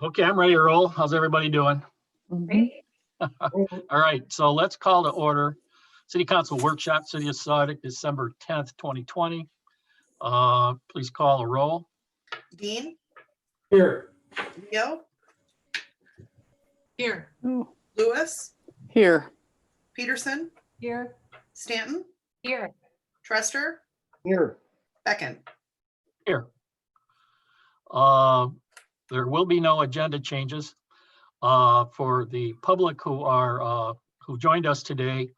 Okay, I'm ready to roll. How's everybody doing? Mhm. All right, so let's call to order City Council Workshop, City of Saugatuck, December 10th, 2020. Please call a roll. Dean, Here. Leo, Here. Oh, Lewis, here. Peterson, Here. Stanton, Here. Trester, Here. Beckham. Here. There will be no agenda changes. For the public who joined us today,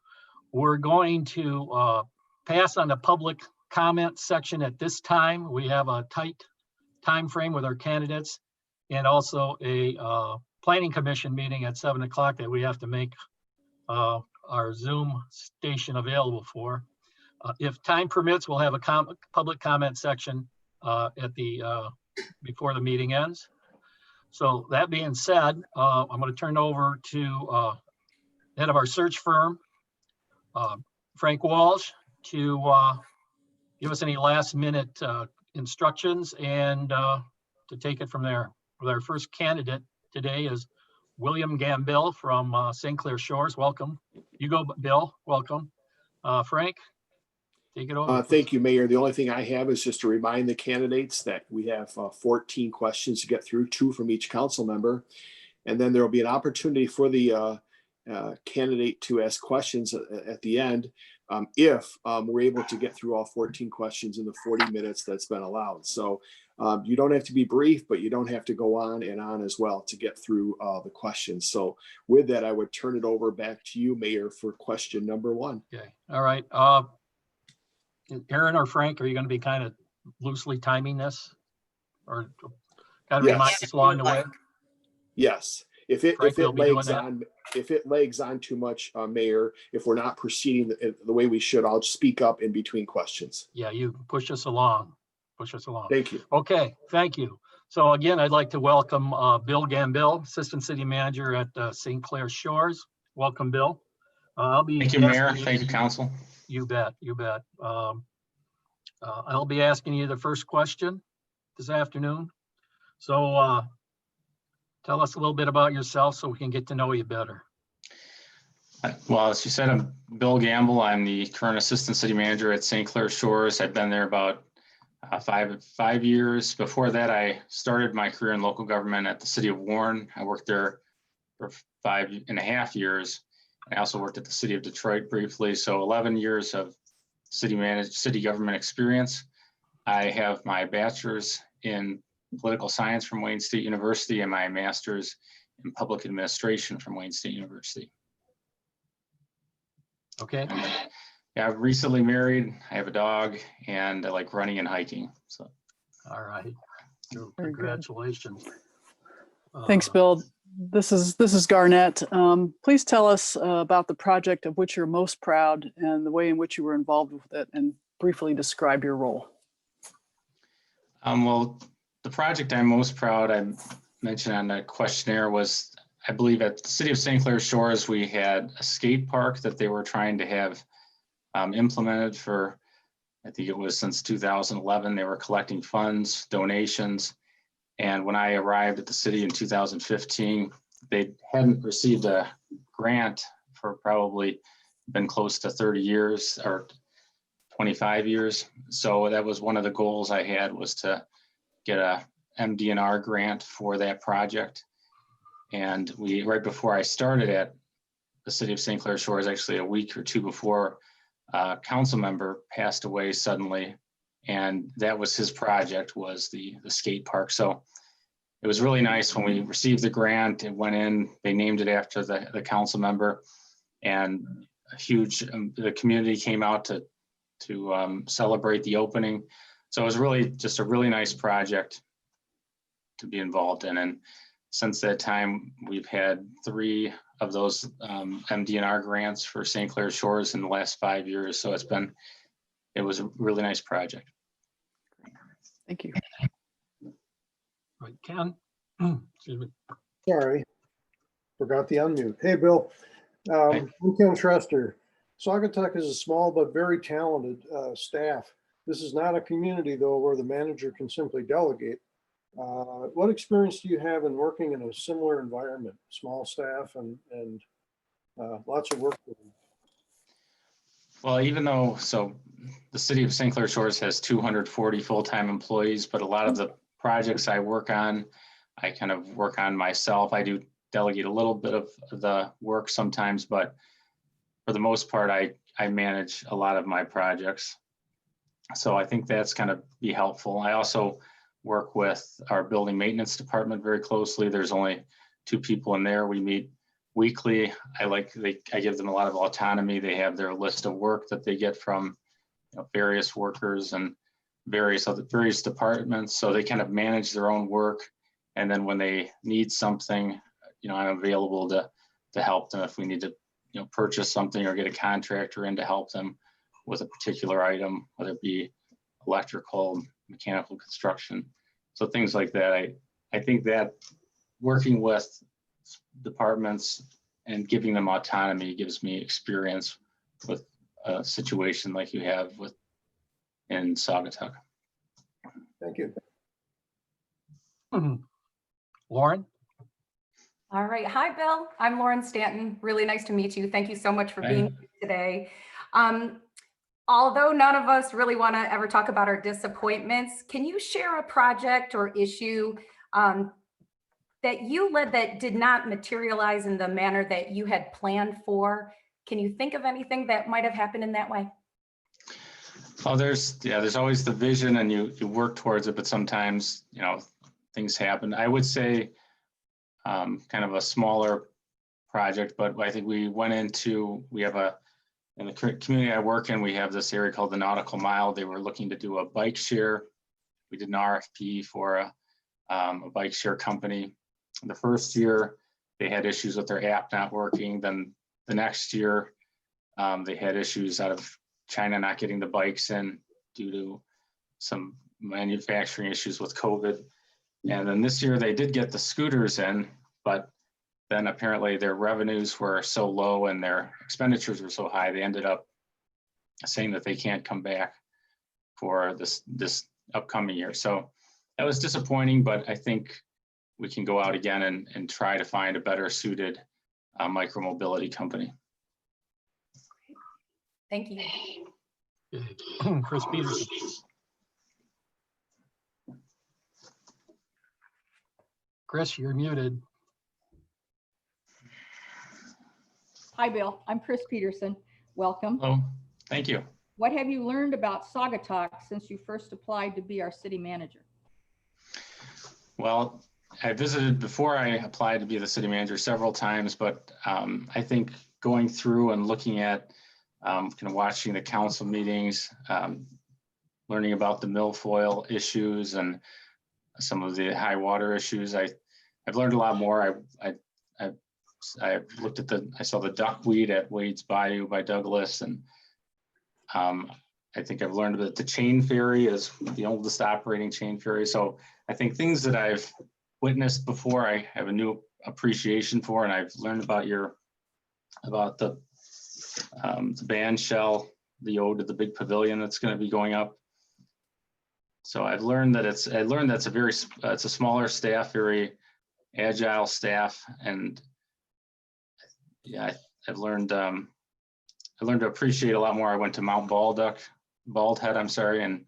we're going to pass on the public comment section at this time. We have a tight time frame with our candidates and also a planning commission meeting at 7 o'clock that we have to make our Zoom station available for. If time permits, we'll have a public comment section at the before the meeting ends. So that being said, I'm going to turn over to head of our search firm, Frank Walsh, to give us any last minute instructions and to take it from there. With our first candidate today is William Gambill from St. Clair Shores. Welcome. You go, Bill. Welcome. Frank, take it over. Thank you, Mayor. The only thing I have is just to remind the candidates that we have 14 questions to get through, 2 from each council member. And then there will be an opportunity for the candidate to ask questions at the end if we're able to get through all 14 questions in the 40 minutes that's been allowed. So you don't have to be brief, but you don't have to go on and on as well to get through the questions. So with that, I would turn it over back to you, Mayor, for question number 1. Okay. All right. Aaron or Frank, are you going to be kind of loosely timing this, or kind of Yes. remind us along the way? Yes. If it Frank will be doing if it lags on too much, Mayor, if we're not proceeding the way we should, I'll speak up in between questions. Yeah, you push us along. Push us along. Thank you. Okay, thank you. So again, I'd like to welcome Bill Gambill, Assistant City Manager at St. Clair Shores. Welcome, Bill. Thank you, Mayor. Thank you, Council. You bet, you bet. I'll be asking you the first question this afternoon. So tell us a little bit about yourself so we can get to know you better. Well, as you said, I'm Bill Gamble. I'm the current Assistant City Manager at St. Clair Shores. I've been there about five years. Before that, I started my career in local government at the City of Warren. I worked there for 5.5 years. I also worked at the City of Detroit briefly. So 11 years of city government experience. I have my bachelor's in political science from Wayne State University and my master's in public administration from Wayne State University. Okay. Yeah, I'm recently married. I have a dog and I like running and hiking. So. All right. So Very good. congratulations. Thanks, Bill. This is Garnett. Please tell us about the project of which you're most proud and the way in which you were involved with it, and briefly describe your role. Well, the project I'm most proud, I mentioned on the questionnaire, was, I believe at the City of St. Clair Shores, we had a skate park that they were trying to have implemented for, I think it was since 2011. They were collecting funds, donations. And when I arrived at the city in 2015, they hadn't received a grant for probably been close to 30 years or 25 years. So that was one of the goals I had, was to get a MDNR grant for that project. And right before I started at the City of St. Clair Shores, actually a week or 2 before, a council member passed away suddenly. And that was his project, was the skate park. So it was really nice when we received the grant. It went in, they named it after the council member, and a huge, the community came out to celebrate the opening. So it was really just a really nice project to be involved in. And since that time, we've had 3 of those MDNR grants for St. Clair Shores in the last 5 years. So it was a really nice project. Thank you. Right, Ken. Excuse me. Sorry, forgot the unmute. Hey, Bill. I'm Ken Trester. Saugatuck is a small but very talented staff. This is not a community, though, where the manager can simply delegate. What experience do you have in working in a similar environment, small staff and lots of work? to do? Well, even though, so the city of St. Clair Shores has 240 full-time employees, but a lot of the projects I work on, I kind of work on myself. I do delegate a little bit of the work sometimes, but for the most part, I manage a lot of my projects. So I think that's going to be helpful. I also work with our building maintenance department very closely. There's only 2 people in there. We meet weekly. I give them a lot of autonomy. They have their list of work that they get from various workers and various departments. So they kind of manage their own work. And then when they need something, I'm available to help them if we need to, purchase something or get a contractor in to help them with a particular item, whether it be electrical, mechanical construction. So things like that. I think that working with departments and giving them autonomy gives me experience with a situation like you have in Saugatuck. Thank you. Lauren? All right. Hi, Bill. I'm Lauren Stanton. Really nice to meet you. Thank you so much for being here today. Although none of us really want to ever talk about our disappointments, can you share a project or issue that you led that did not materialize in the manner that you had planned for? Can you think of anything that might have happened in that way? Oh, there's always the vision and you work towards it, but sometimes, things happen. I would say kind of a smaller project, but I think we have in the community I work in, we have this area called the Nautical Mile. They were looking to do a bike share. We did an RFP for a bike share company. The first year, they had issues with their app not working. Then the next year, they had issues out of China not getting the bikes in due to some manufacturing issues with COVID. And then this year, they did get the scooters in, but then apparently their revenues were so low and their expenditures were so high, they ended up saying that they can't come back for this upcoming year. So that was disappointing, but I think we can go out again and try to find a better suited micromobility company. Thank you. Chris Peterson. Chris, you're muted. Hi, Bill. I'm Chris Peterson. Welcome. Hello, thank you. What have you learned about Saugatuck since you first applied to be our city manager? Well, I visited before I applied to be the city manager several times, but I think going through and looking at kind of watching the council meetings, learning about the milfoil issues and some of the high water issues, I've learned a lot more. I looked at I saw the duckweed at Wade's Bayou by Douglas, and I think I've learned that the chain ferry is the oldest operating chain ferry. So I think things that I've witnessed before, I have a new appreciation for, and I've learned about the band shell, the ode to the big pavilion that's going to be going up. So I've learned that it's a smaller staff, very agile staff, and yeah, I've learned to appreciate a lot more. I went to Mount Baldhead, and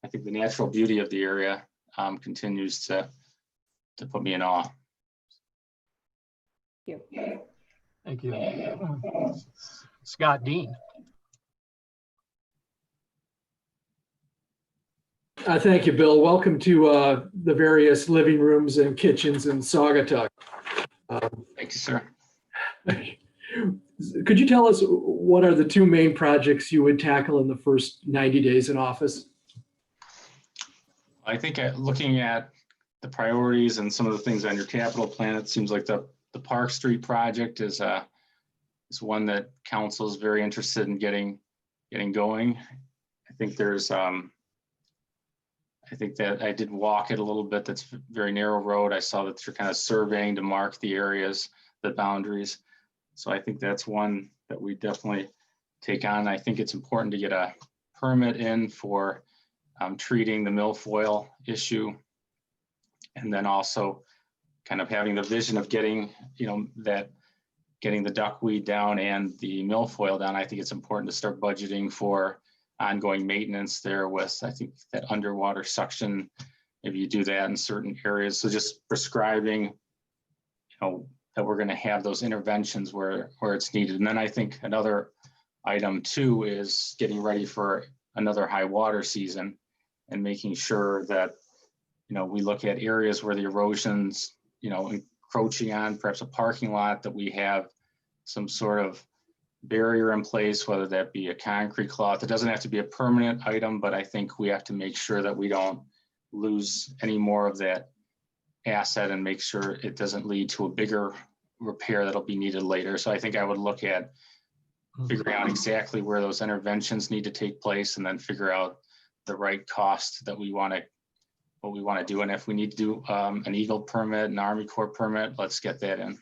I think the natural beauty of the area continues to put me in awe. Thank you. Thank you. Scott Dean. Thank you, Bill. Welcome to the various living rooms and kitchens in Saugatuck. Thank you, sir. Could you tell us what are the 2 main projects you would tackle in the first 90 days in office? I think looking at the priorities and some of the things on your capital plan, it seems like the Park Street project is one that council is very interested in getting going. I think I think that I did walk it a little bit. That's a very narrow road. I saw that you're kind of surveying to mark the areas, the boundaries. So I think that's one that we definitely take on. I think it's important to get a permit in for treating the milfoil issue. And then also kind of having the vision of getting, getting the duckweed down and the milfoil down. I think it's important to start budgeting for ongoing maintenance there with, I think, that underwater suction. Maybe you do that in certain areas. So just prescribing, that we're going to have those interventions where it's needed. And then I think another item too is getting ready for another high water season and making sure that, we look at areas where the erosion's, encroaching on perhaps a parking lot, that we have some sort of barrier in place, whether that be a concrete cloth. It doesn't have to be a permanent item, but I think we have to make sure that we don't lose any more of that asset and make sure it doesn't lead to a bigger repair that'll be needed later. So I think I would look at figuring out exactly where those interventions need to take place and then figure out the right cost that what we want to do. And if we need to do an Eagle permit, an Army Corps permit, let's get that in.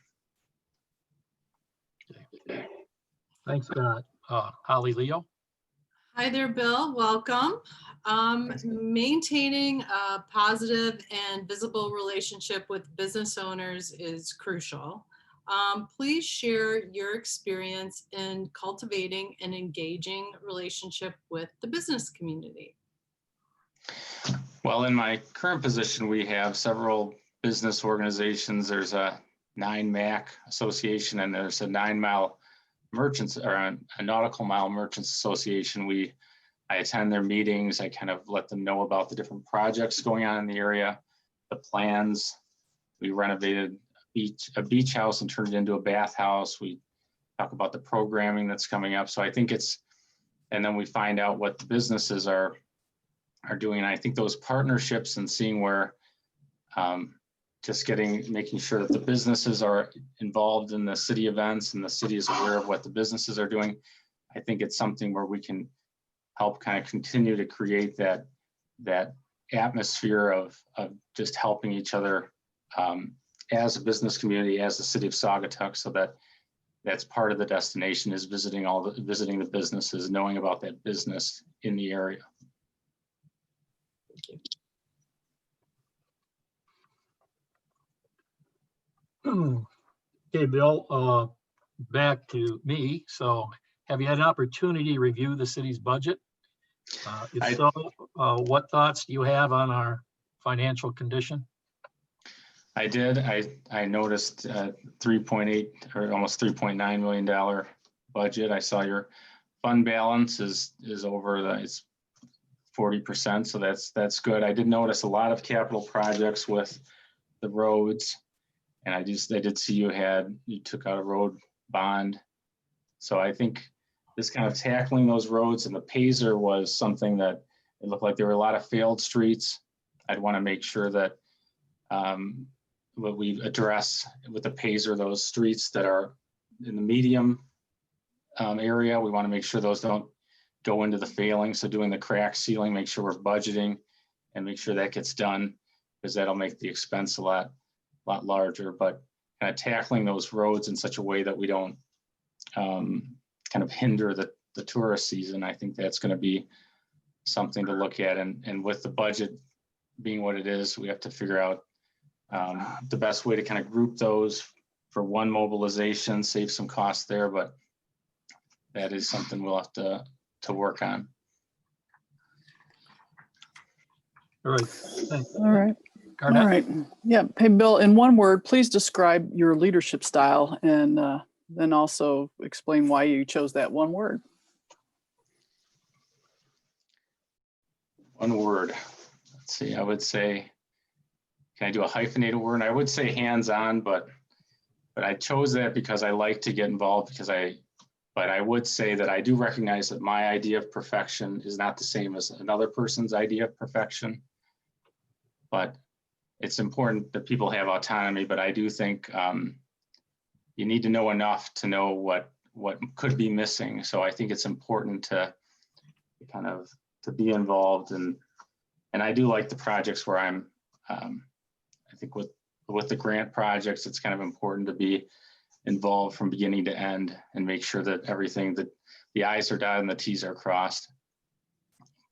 Thanks, Scott. Holly Leo. Hi there, Bill. Welcome. Maintaining a positive and visible relationship with business owners is crucial. Please share your experience in cultivating an engaging relationship with the business community. Well, in my current position, we have several business organizations. There's a 9MAC association and there's a 9-mile merchants or a nautical mile merchants association. I attend their meetings. I kind of let them know about the different projects going on in the area, the plans. We renovated a beach house and turned it into a bathhouse. We talk about the programming that's coming up. So I think and then we find out what the businesses are doing. And I think those partnerships and seeing where making sure that the businesses are involved in the city events and the city is aware of what the businesses are doing. I think it's something where we can help kind of continue to create that atmosphere of just helping each other as a business community, as the city of Saugatuck, so that's part of the destination is visiting the businesses, knowing about that business in the area. Okay, Bill, back to me. So have you had an opportunity to review the city's budget? If so, what thoughts do you have on our financial condition? I did. I noticed 3.8 or almost $3.9 million budget. I saw your fund balance is over it's 40%. So that's good. I did notice a lot of capital projects with the roads. And I did see you took out a road bond. So I think this kind of tackling those roads and the Pazer was something that it looked like there were a lot of failed streets. I'd want to make sure that what we address with the Pazer, those streets that are in the medium area, we want to make sure those don't go into the failing. So doing the crack sealing, make sure we're budgeting and make sure that gets done because that'll make the expense a lot larger. But kind of tackling those roads in such a way that we don't kind of hinder the tourist season. I think that's going to be something to look at. And with the budget being what it is, we have to figure out the best way to kind of group those for one mobilization, save some costs there, but that is something we'll have to work on. All right. Thanks. All right. Garnett? All right. Yeah. Hey, Bill, in one word, please describe your leadership style and then also explain why you chose that one word. One word. Let's see. I would say, can I do a hyphenated word? I would say hands-on, but I chose that because I like to get involved but I would say that I do recognize that my idea of perfection is not the same as another person's idea of perfection. But it's important that people have autonomy, but I do think you need to know enough to know what could be missing. So I think it's important to kind of to be involved and I do like the projects where I'm I think with the grant projects, it's kind of important to be involved from beginning to end and make sure that everything that the I's are dotted and the T's are crossed.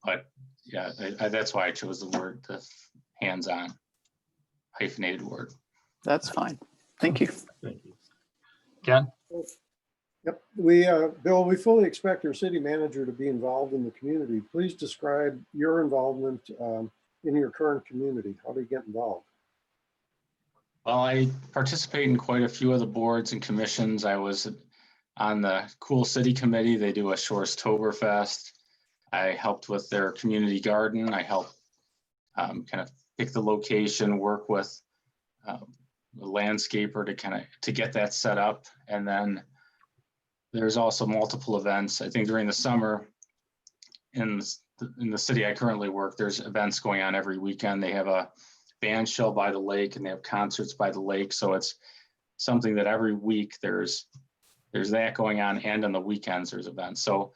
But yeah, that's why I chose the word hands-on. hyphenated word. That's fine. Thank you. Thank you. Ken? Yep, Bill, we fully expect our city manager to be involved in the community. Please describe your involvement in your current community. How do you get involved? Well, I participate in quite a few of the boards and commissions. I was on the Cool City Committee. They do a Shorstoberfest. I helped with their community garden. I helped kind of pick the location, work with the landscaper to get that set up. And then there's also multiple events. I think during the summer in the city I currently work, there's events going on every weekend. They have a band shell by the lake and they have concerts by the lake. So it's something that every week there's that going on, and on the weekends there's events. So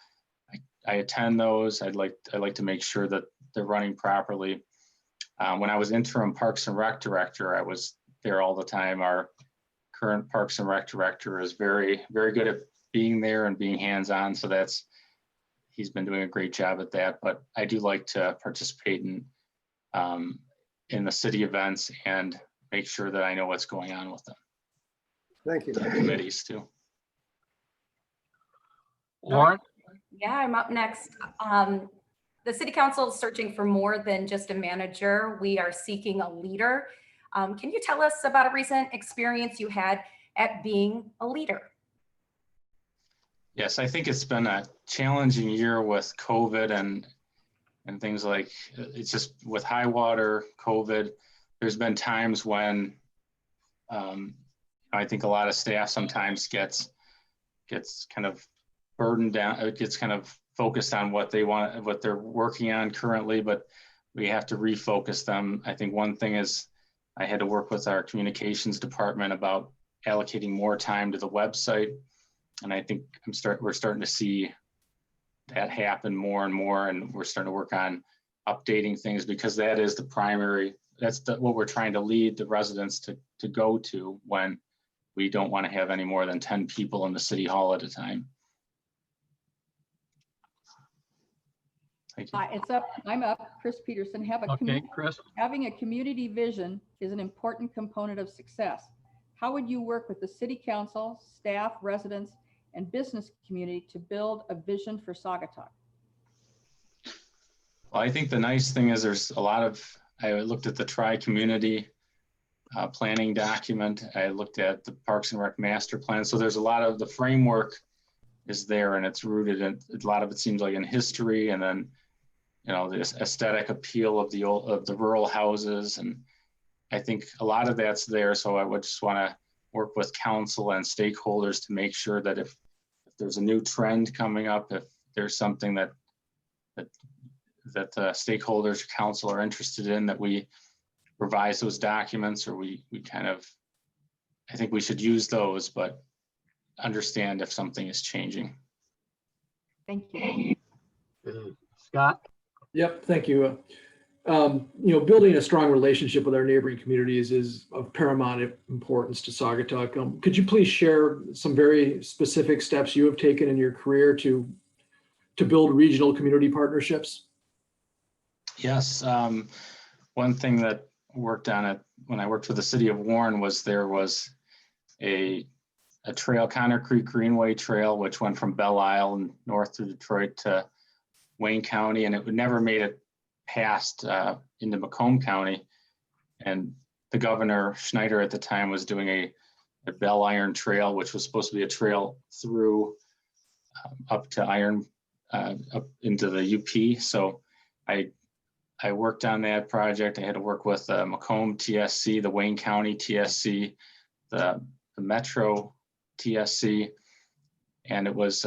I attend those. I like to make sure that they're running properly. When I was interim Parks and Rec director, I was there all the time. Our current Parks and Rec director is very, very good at being there and being hands-on. So he's been doing a great job at that. But I do like to participate in the city events and make sure that I know what's going on with them. Thank you. The committees too. Lauren? Yeah, I'm up next. The city council is searching for more than just a manager. We are seeking a leader. Can you tell us about a recent experience you had at being a leader? Yes, I think it's been a challenging year with COVID and things like, it's just with high water, COVID, there's been times when I think a lot of staff sometimes gets kind of burdened down. It gets kind of focused on what they want, what they're working on currently, but we have to refocus them. I think one thing is I had to work with our communications department about allocating more time to the website. And I think we're starting to see that happen more and more. And we're starting to work on updating things, because that is the primary, what we're trying to lead the residents to go to when we don't want to have any more than 10 people in the city hall at a time. Thank you. It's up. I'm up. Chris Peterson. Okay, Chris? Having a community vision is an important component of success. How would you work with the city council, staff, residents, and business community to build a vision for Saugatuck? Well, I think the nice thing is there's a lot of, I looked at the tri-community planning document. I looked at the Parks and Rec master plan. So there's a lot of the framework is there, and it's rooted in, a lot of it seems like in history, and then, you know, the aesthetic appeal of the rural houses. And I think a lot of that's there. So I would just want to work with council and stakeholders to make sure that if there's a new trend coming up, if there's something that stakeholders or council are interested in, that we revise those documents, or we kind of, I think we should use those, but understand if something is changing. Thank you. Scott? Yep, thank you. Building a strong relationship with our neighboring communities is of paramount importance to Saugatuck. Could you please share some very specific steps you have taken in your career to build regional community partnerships? Yes, one thing that worked on it when I worked with the city of Warren was there was a trail, Connor Creek Greenway Trail, which went from Belle Isle and north through Detroit to Wayne County, and it never made it past into Macomb County. And the governor Schneider at the time was doing a Belle Iron Trail, which was supposed to be a trail through up to Iron, up into the UP. So I worked on that project. I had to work with Macomb TSC, the Wayne County TSC, the Metro TSC, and it was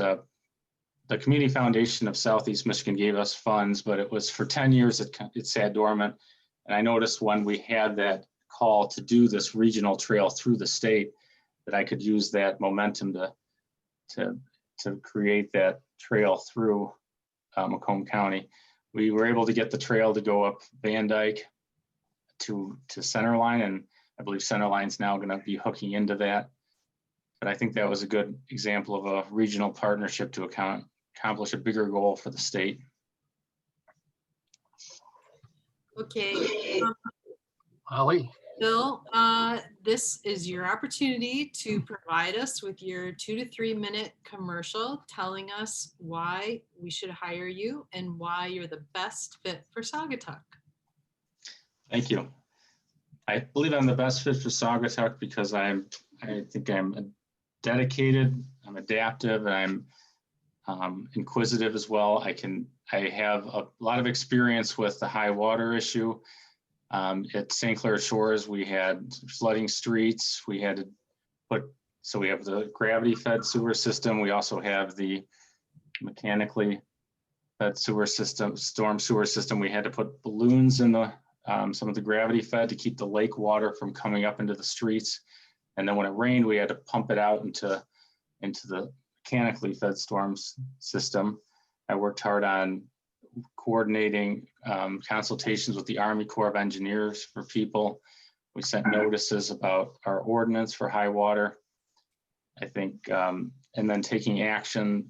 the Community Foundation of Southeast Michigan gave us funds, but it was for 10 years it sat dormant. And I noticed when we had that call to do this regional trail through the state, that I could use that momentum to create that trail through Macomb County. We were able to get the trail to go up Van Dyke to Centerline, and I believe Centerline's now going to be hooking into that. But I think that was a good example of a regional partnership to accomplish a bigger goal for the state. Okay. Holly? Bill, this is your opportunity to provide us with your 2 to 3 minute commercial telling us why we should hire you and why you're the best fit for Saugatuck. Thank you. I believe I'm the best fit for Saugatuck because I think I'm dedicated, I'm adaptive, and I'm inquisitive as well. I have a lot of experience with the high water issue. At St. Clair Shores, we had flooding streets. We had to so we have the gravity fed sewer system. We also have the mechanically fed sewer system, storm sewer system. We had to put balloons in the some of the gravity fed to keep the lake water from coming up into the streets. And then when it rained, we had to pump it out into the mechanically fed storms system. I worked hard on coordinating consultations with the Army Corps of Engineers for people. We sent notices about our ordinance for high water. I think, and then taking action,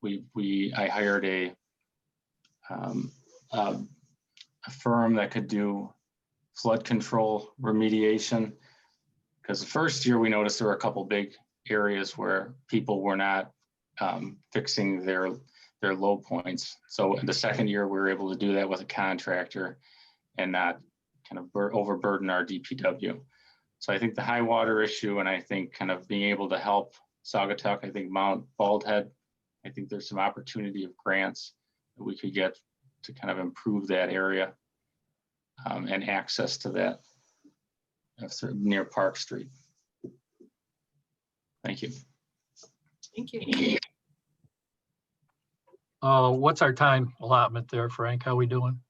I hired a firm that could do flood control remediation. Because the first year we noticed there were a couple big areas where people were not fixing their low points. So in the second year, we were able to do that with a contractor and not kind of overburden our DPW. So I think the high water issue, and I think kind of being able to help Saugatuck, I think Mount Baldhead, I think there's some opportunity of grants that we could get to kind of improve that area and access to that near Park Street. Thank you. Thank you. What's our time allotment there, Frank? How we doing?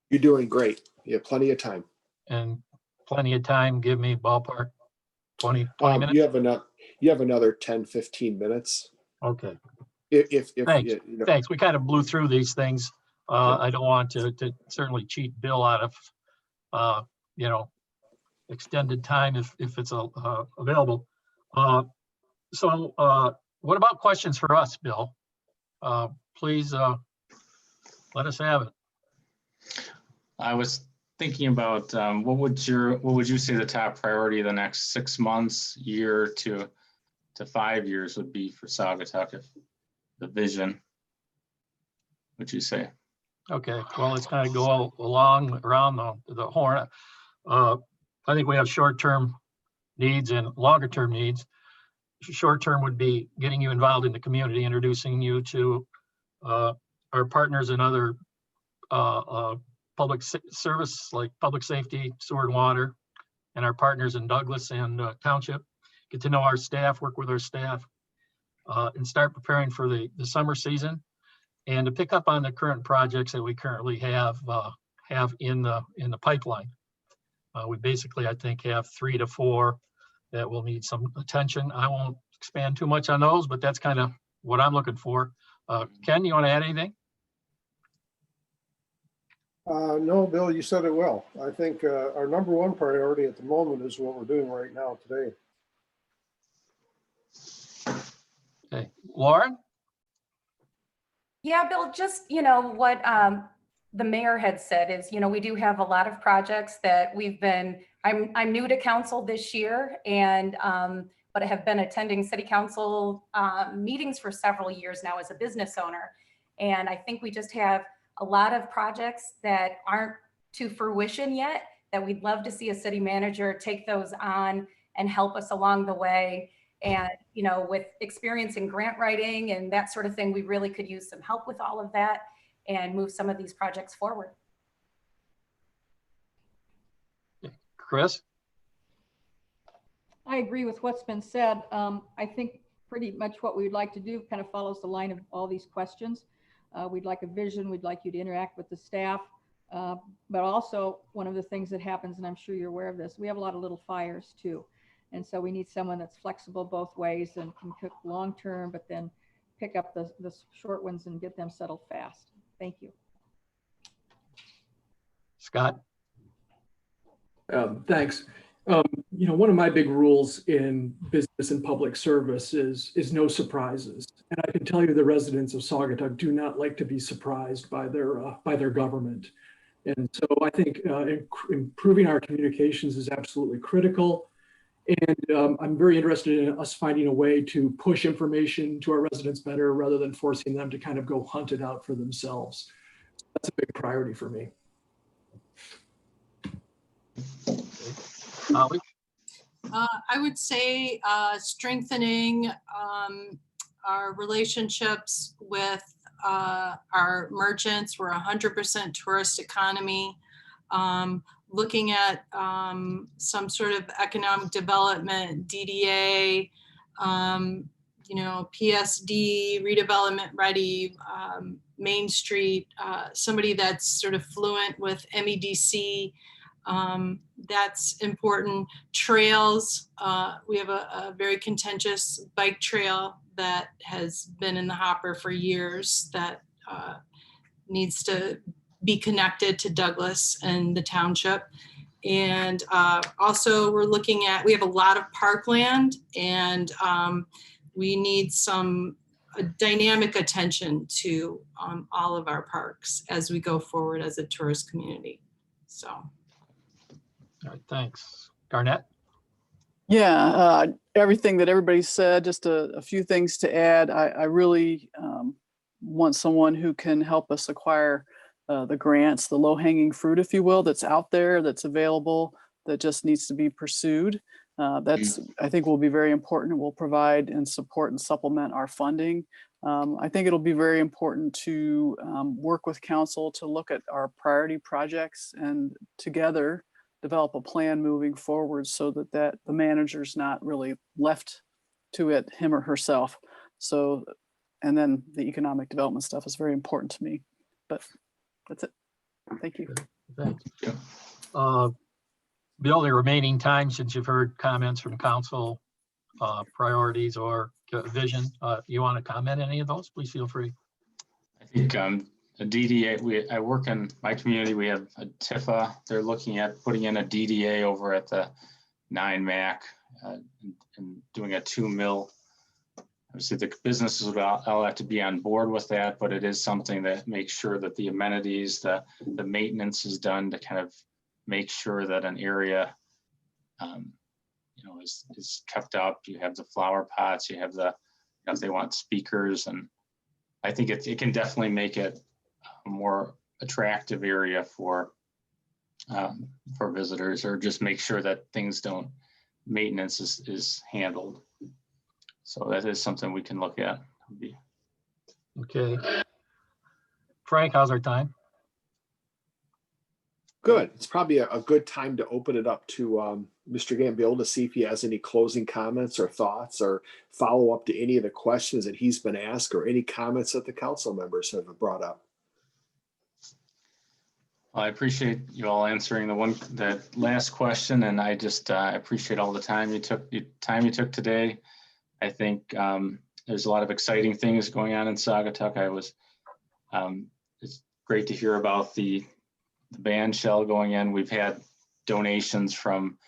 You're doing great. You have plenty of time. And plenty of time, give me ballpark, 20 minutes? You have another 10, 15 minutes. Okay, If thanks. you know, Thanks. We kind of blew through these things. I don't want to certainly cheat Bill out of, extended time if it's available. So what about questions for us, Bill? Please let us have it. I was thinking about what would you say the top priority of the next 6 months, year to 5 years would be for Saugatuck, if the vision, would you say? Okay, well, let's kind of go around the horn. I think we have short-term needs and longer-term needs. Short-term would be getting you involved in the community, introducing you to our partners in other public service like public safety, sewer and water, and our partners in Douglas and Township. Get to know our staff, work with our staff, and start preparing for the summer season, and to pick up on the current projects that we currently have in the pipeline. We basically, I think, have 3 to 4 that will need some attention. I won't expand too much on those, but that's kind of what I'm looking for. Ken, you want to add anything? No, Bill, you said it well. I think our number one priority at the moment is what we're doing right now today. Okay, Lauren? Yeah, Bill, just, what the mayor had said is, we do have a lot of projects that I'm new to council this year, and but I have been attending city council meetings for several years now as a business owner. And I think we just have a lot of projects that aren't to fruition yet that we'd love to see a city manager take those on and help us along the way. And, with experience in grant writing and that sort of thing, we really could use some help with all of that and move some of these projects forward. Chris? I agree with what's been said. I think pretty much what we would like to do kind of follows the line of all these questions. We'd like a vision. We'd like you to interact with the staff. But also one of the things that happens, and I'm sure you're aware of this, we have a lot of little fires too. And so we need someone that's flexible both ways and can cook long-term, but then pick up the short ones and get them settled fast. Thank you. Scott? Thanks. One of my big rules in business and public service is no surprises. And I can tell you the residents of Saugatuck do not like to be surprised by their government. And so I think improving our communications is absolutely critical. And I'm very interested in us finding a way to push information to our residents better rather than forcing them to kind of go hunt it out for themselves. That's a big priority for me. Holly? I would say strengthening our relationships with our merchants. We're 100% tourist economy. Looking at some sort of economic development, DDA, PSD, redevelopment ready, Main Street, somebody that's sort of fluent with MEDC. That's important. Trails, we have a very contentious bike trail that has been in the hopper for years that needs to be connected to Douglas and the township. And also we're looking at, we have a lot of parkland, and we need some dynamic attention to all of our parks as we go forward as a tourist community. So. All right, thanks. Garnett? Yeah, everything that everybody said, just a few things to add. I really want someone who can help us acquire the grants, the low-hanging fruit, if you will, that's out there, that's available, that just needs to be pursued. That's, I think, will be very important. It will provide and support and supplement our funding. I think it'll be very important to work with council to look at our priority projects and together develop a plan moving forward so that the manager's not really left to it, him or herself. So, and then the economic development stuff is very important to me. But that's it. Thank you. Thanks. Bill, the remaining time, since you've heard comments from council, priorities or vision, you want to comment any of those? Please feel free. I think a DDA, I work in my community, we have a TIFA. They're looking at putting in a DDA over at the 9 Mac and doing a 2 mil. Obviously the businesses would all have to be on board with that, but it is something that makes sure that the amenities, the maintenance is done to kind of make sure that an area is kept up. You have the flower pots, you have the, if they want speakers, and I think it can definitely make it a more attractive area for visitors, or just make sure that things don't, maintenance is handled. So that is something we can look at. Okay. Frank, how's our time? Good. It's probably a good time to open it up to Mr. Gambill to see if he has any closing comments or thoughts or follow up to any of the questions that he's been asked or any comments that the council members have brought up. Well, I appreciate you all answering that last question, and I just appreciate all the time you took today. I think there's a lot of exciting things going on in Saugatuck. It's great to hear about the band shell going in. We've had donations from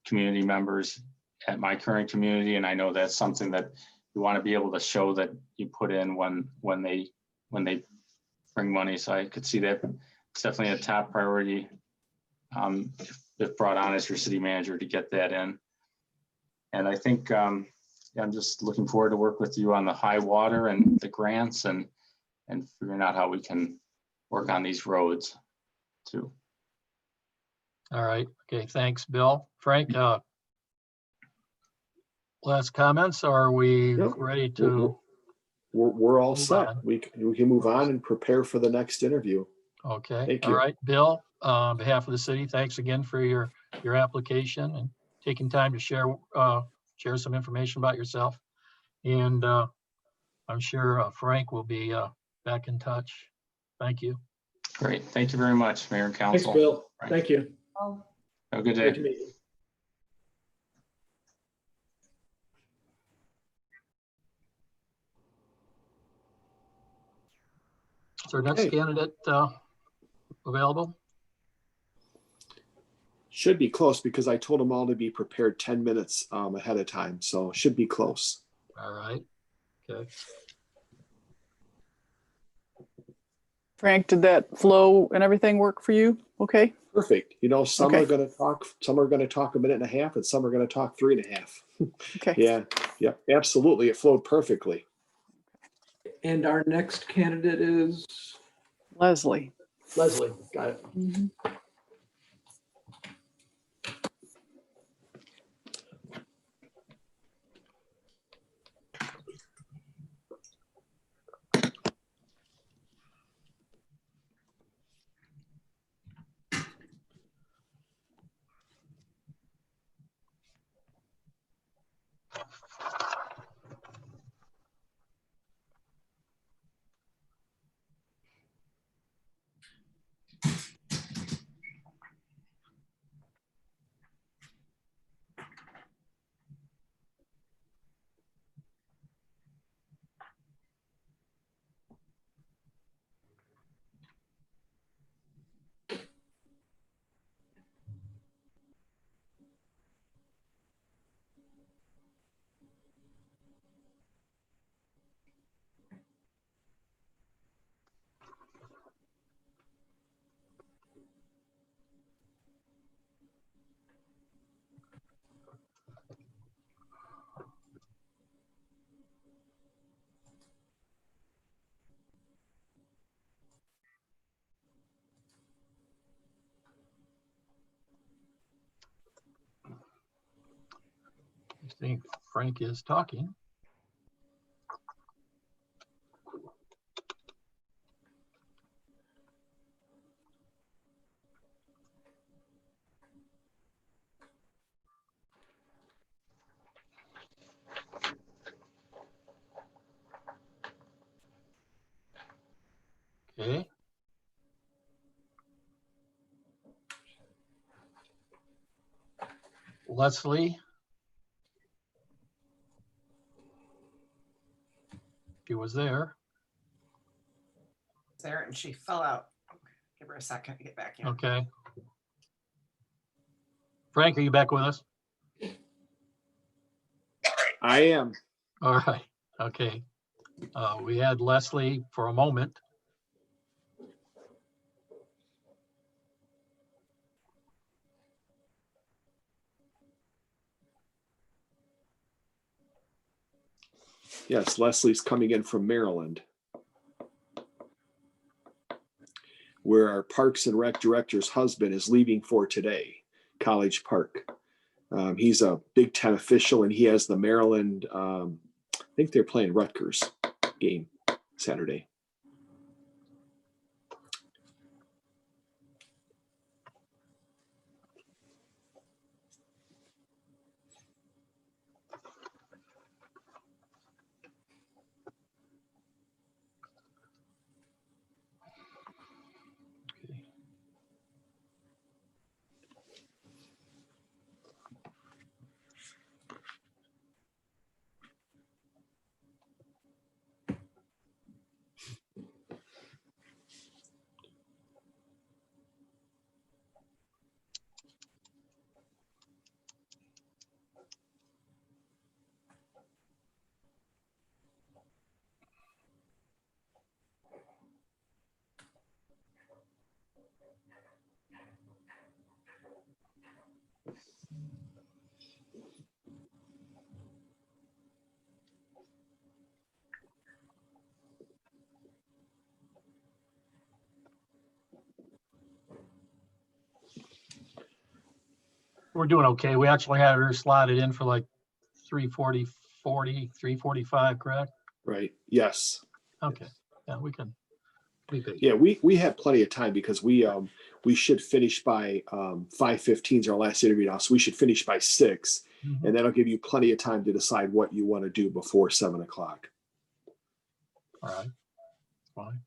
community members at my current community, and I know that's something that you want to be able to show that you put in when they bring money. So I could see that it's definitely a top priority if brought on as your city manager to get that in. And I think I'm just looking forward to work with you on the high water and the grants and figuring out how we can work on these roads too. All right. Okay. Thanks, Bill. Frank, last comments, or are we ready to? We're all set. On? We can move on and prepare for the next interview. Okay. Thank All you. right, Bill, on behalf of the city, thanks again for your application and taking time to share some information about yourself. And I'm sure Frank will be back in touch. Thank you. Great. Thank you very much, Mayor and Council. Thanks, Bill. Right. Thank you. Have a good Great to day. meet you. Is our next candidate available? Should be close because I told them all to be prepared 10 minutes ahead of time. So should be close. All right. Okay. Frank, did that flow and everything work for you? Okay. Perfect. You know, some Okay. are going to talk a minute and a half, and some are going to talk 3.5. Okay. Yeah. Yeah. Absolutely. It flowed perfectly. And our next candidate is Leslie. Leslie. Got it. Mhm. I think Frank is talking. Okay. Leslie. She was there. There, and she fell out. Give her a second to get back in. Okay. Frank, are you back with us? I am. All right. Okay. We had Leslie for a moment. Yes, Leslie's coming in from Maryland, where our Parks and Rec director's husband is leaving for today, College Park. He's a Big Ten official, and he has the Maryland, I think they're playing Rutgers game Saturday. Okay. We're doing okay. We actually had her slotted in for like 3:45, correct? Right. Yes. Okay. Yeah, we can be patient. Yeah, we have plenty of time because we should finish by 5:15 is our last interview now, so we should finish by 6, Mhm. and that'll give you plenty of time to decide what you want to do before 7:00. All right. Fine.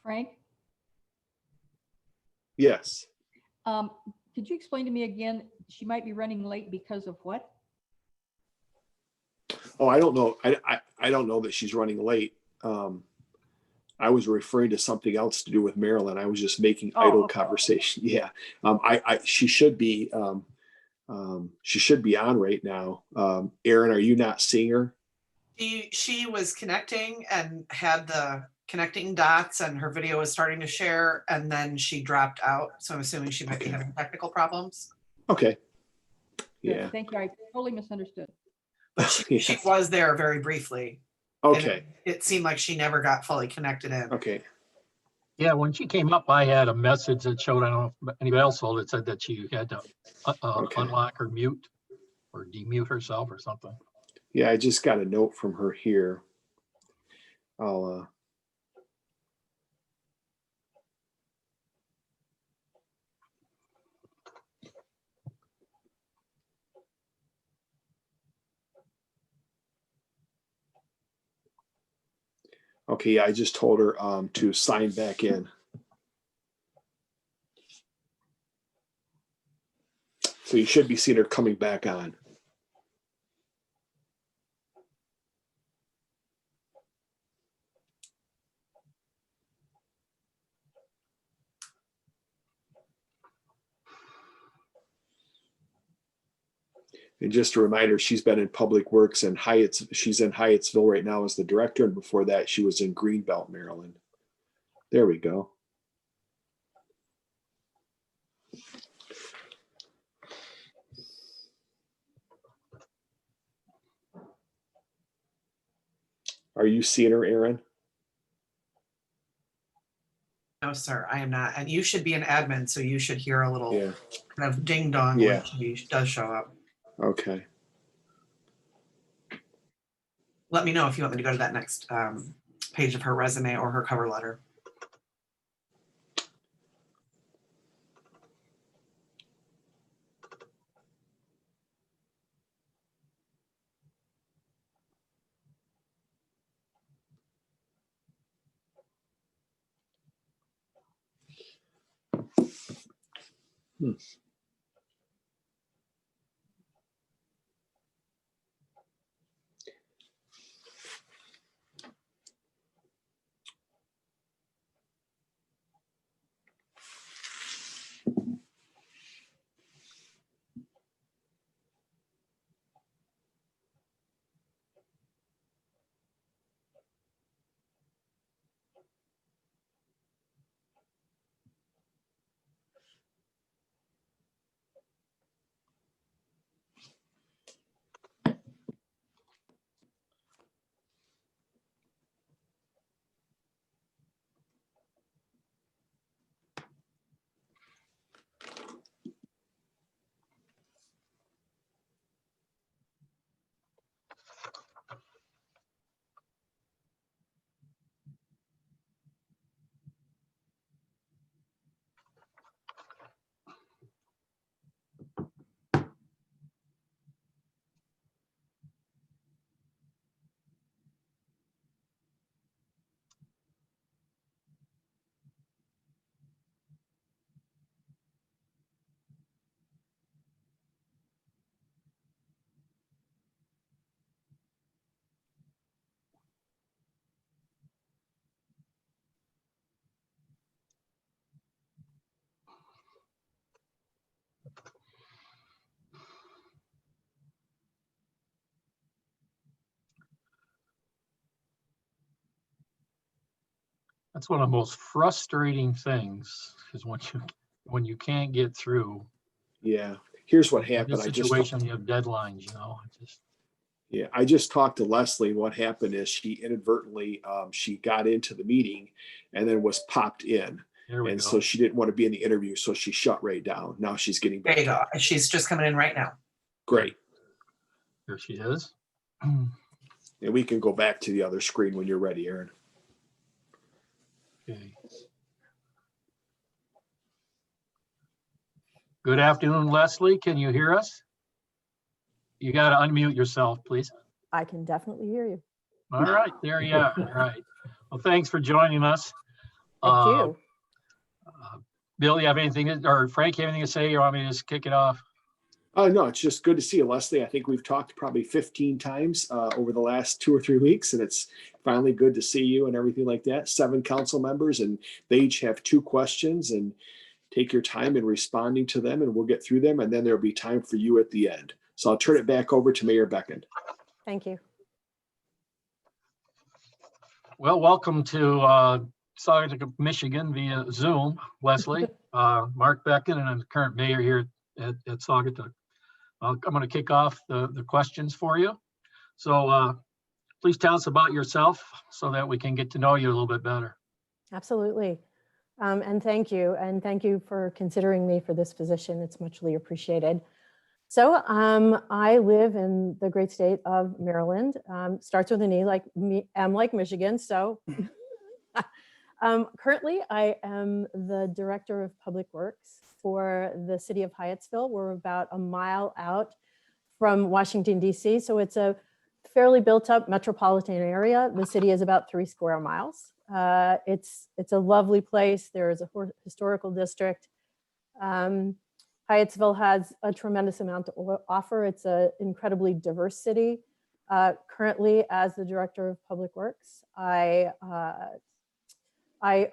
Frank, Yes. could you explain to me again, she might be running late because of what? Oh, I don't know. I don't know that she's running late. I was referring to something else to do with Marilyn. I was just making Oh, idle okay. conversation. Yeah. She should be on right now. Aaron, are you not seeing her? She was connecting and had the connecting dots, and her video was starting to share, and then she dropped out. So I'm assuming she might be having technical problems. Okay. Good, Yeah. thank you. I totally misunderstood. But she was there very briefly. Okay. It seemed like she never got fully connected in. Okay. Yeah, when she came up, I had a message that showed, I don't know if anybody else saw it, said that she had to Okay. unlock or mute or demute herself or something. Yeah, I just got a note from her here. I'll okay, yeah, I just told her to sign back in. So you should be seeing her coming back on. And just a reminder, she's been in Public Works and she's in Hyattsville right now as the director. And before that, she was in Greenbelt, Maryland. There we go. Are you seeing her, Aaron? No, sir, I am not. And you should be an admin, so you should hear a little Yeah. kind of ding dong Yeah. when she does show up. Okay. Let me know if you want me to go to that next page of her resume or her cover letter. Hmm. That's one of the most frustrating things is when you can't get through. Yeah. Here's what In happened. this I just situation, you have deadlines, you know. It's just, Yeah, I just talked to Leslie. What happened is she inadvertently she got into the meeting and then was popped in. there we And go. so she didn't want to be in the interview, so she shut right down. Now she's getting There back. you go. She's just coming in right now. Great. Here she is. And we can go back to the other screen when you're ready, Aaron. Okay. Good afternoon, Leslie. Can you hear us? You got to unmute yourself, please. I can definitely hear you. All right, there you are. All right. Well, thanks for joining us. Thank you. Bill, you have anything, or Frank, you have anything to say? You want me to just kick it off? No, it's just good to see you, Leslie. I think we've talked probably 15 times over the last 2 or 3 weeks, and it's finally good to see you and everything like that. 7 council members, and they each have 2 questions, and take your time in responding to them, and we'll get through them, and then there'll be time for you at the end. So I'll turn it back over to Mayor Beckham. Thank you. Well, welcome to Saugatuck, Michigan via Zoom, Leslie. Mark Beckham, and I'm the current mayor here at Saugatuck. I'm going to kick off the questions for you. So please tell us about yourself so that we can get to know you a little bit better. Absolutely. And thank you. And thank you for considering me for this position. It's muchly appreciated. So I live in the great state of Maryland. Starts with an E, like me, M like Michigan. So currently I am the director of public works for the city of Hyattsville. We're about a mile out from Washington, D.C. So it's a fairly built up metropolitan area. The city is about 3 square miles. It's a lovely place. There is a historical district. Hyattsville has a tremendous amount to offer. It's an incredibly diverse city. Currently, as the director of public works, I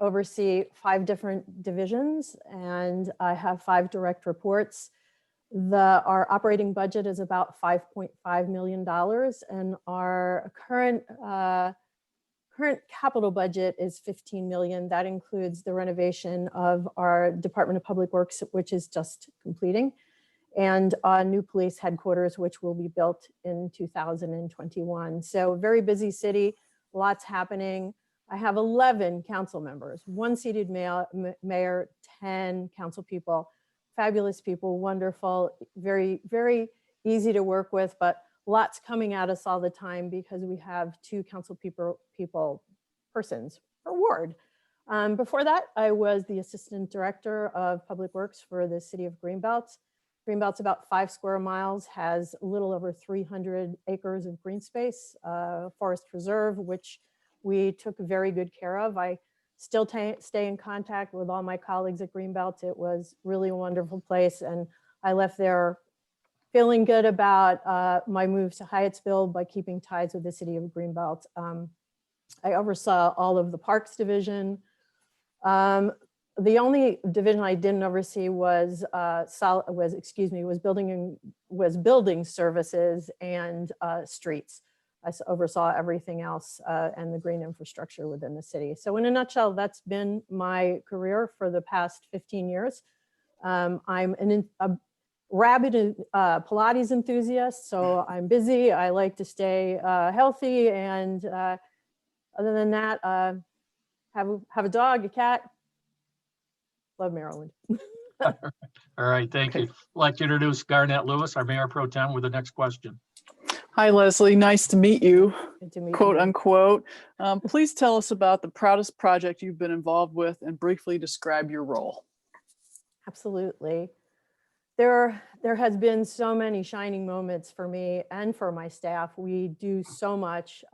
oversee 5 different divisions, and I have 5 direct reports. Our operating budget is about $5.5 million, and our current capital budget is $15 million. That includes the renovation of our Department of Public Works, which is just completing, and a new police headquarters, which will be built in 2021. So very busy city, lots happening. I have 11 council members, 1 seated mayor, 10 council people, fabulous people, wonderful, very, very easy to work with, but lots coming at us all the time because we have 2 council persons per ward. Before that, I was the assistant director of public works for the city of Greenbelt. Greenbelt's about 5 square miles, has a little over 300 acres of green space, forest preserve, which we took very good care of. I still stay in contact with all my colleagues at Greenbelt. It was really a wonderful place, and I left there feeling good about my move to Hyattsville by keeping ties with the city of Greenbelt. I oversaw all of the parks division. The only division I didn't oversee was building services and streets. I oversaw everything else and the green infrastructure within the city. So in a nutshell, that's been my career for the past 15 years. I'm a rabid Pilates enthusiast, so I'm busy. I like to stay healthy, and other than that, have a dog, a cat. Love Maryland. All right, thank you. I'd like to introduce Garnett Lewis, our Mayor Pro Tem, with the next question. Hi, Leslie. Nice to meet you, Good to meet quote you. unquote. Please tell us about the proudest project you've been involved with and briefly describe your role. Absolutely. There has been so many shining moments for me and for my staff. We do so much,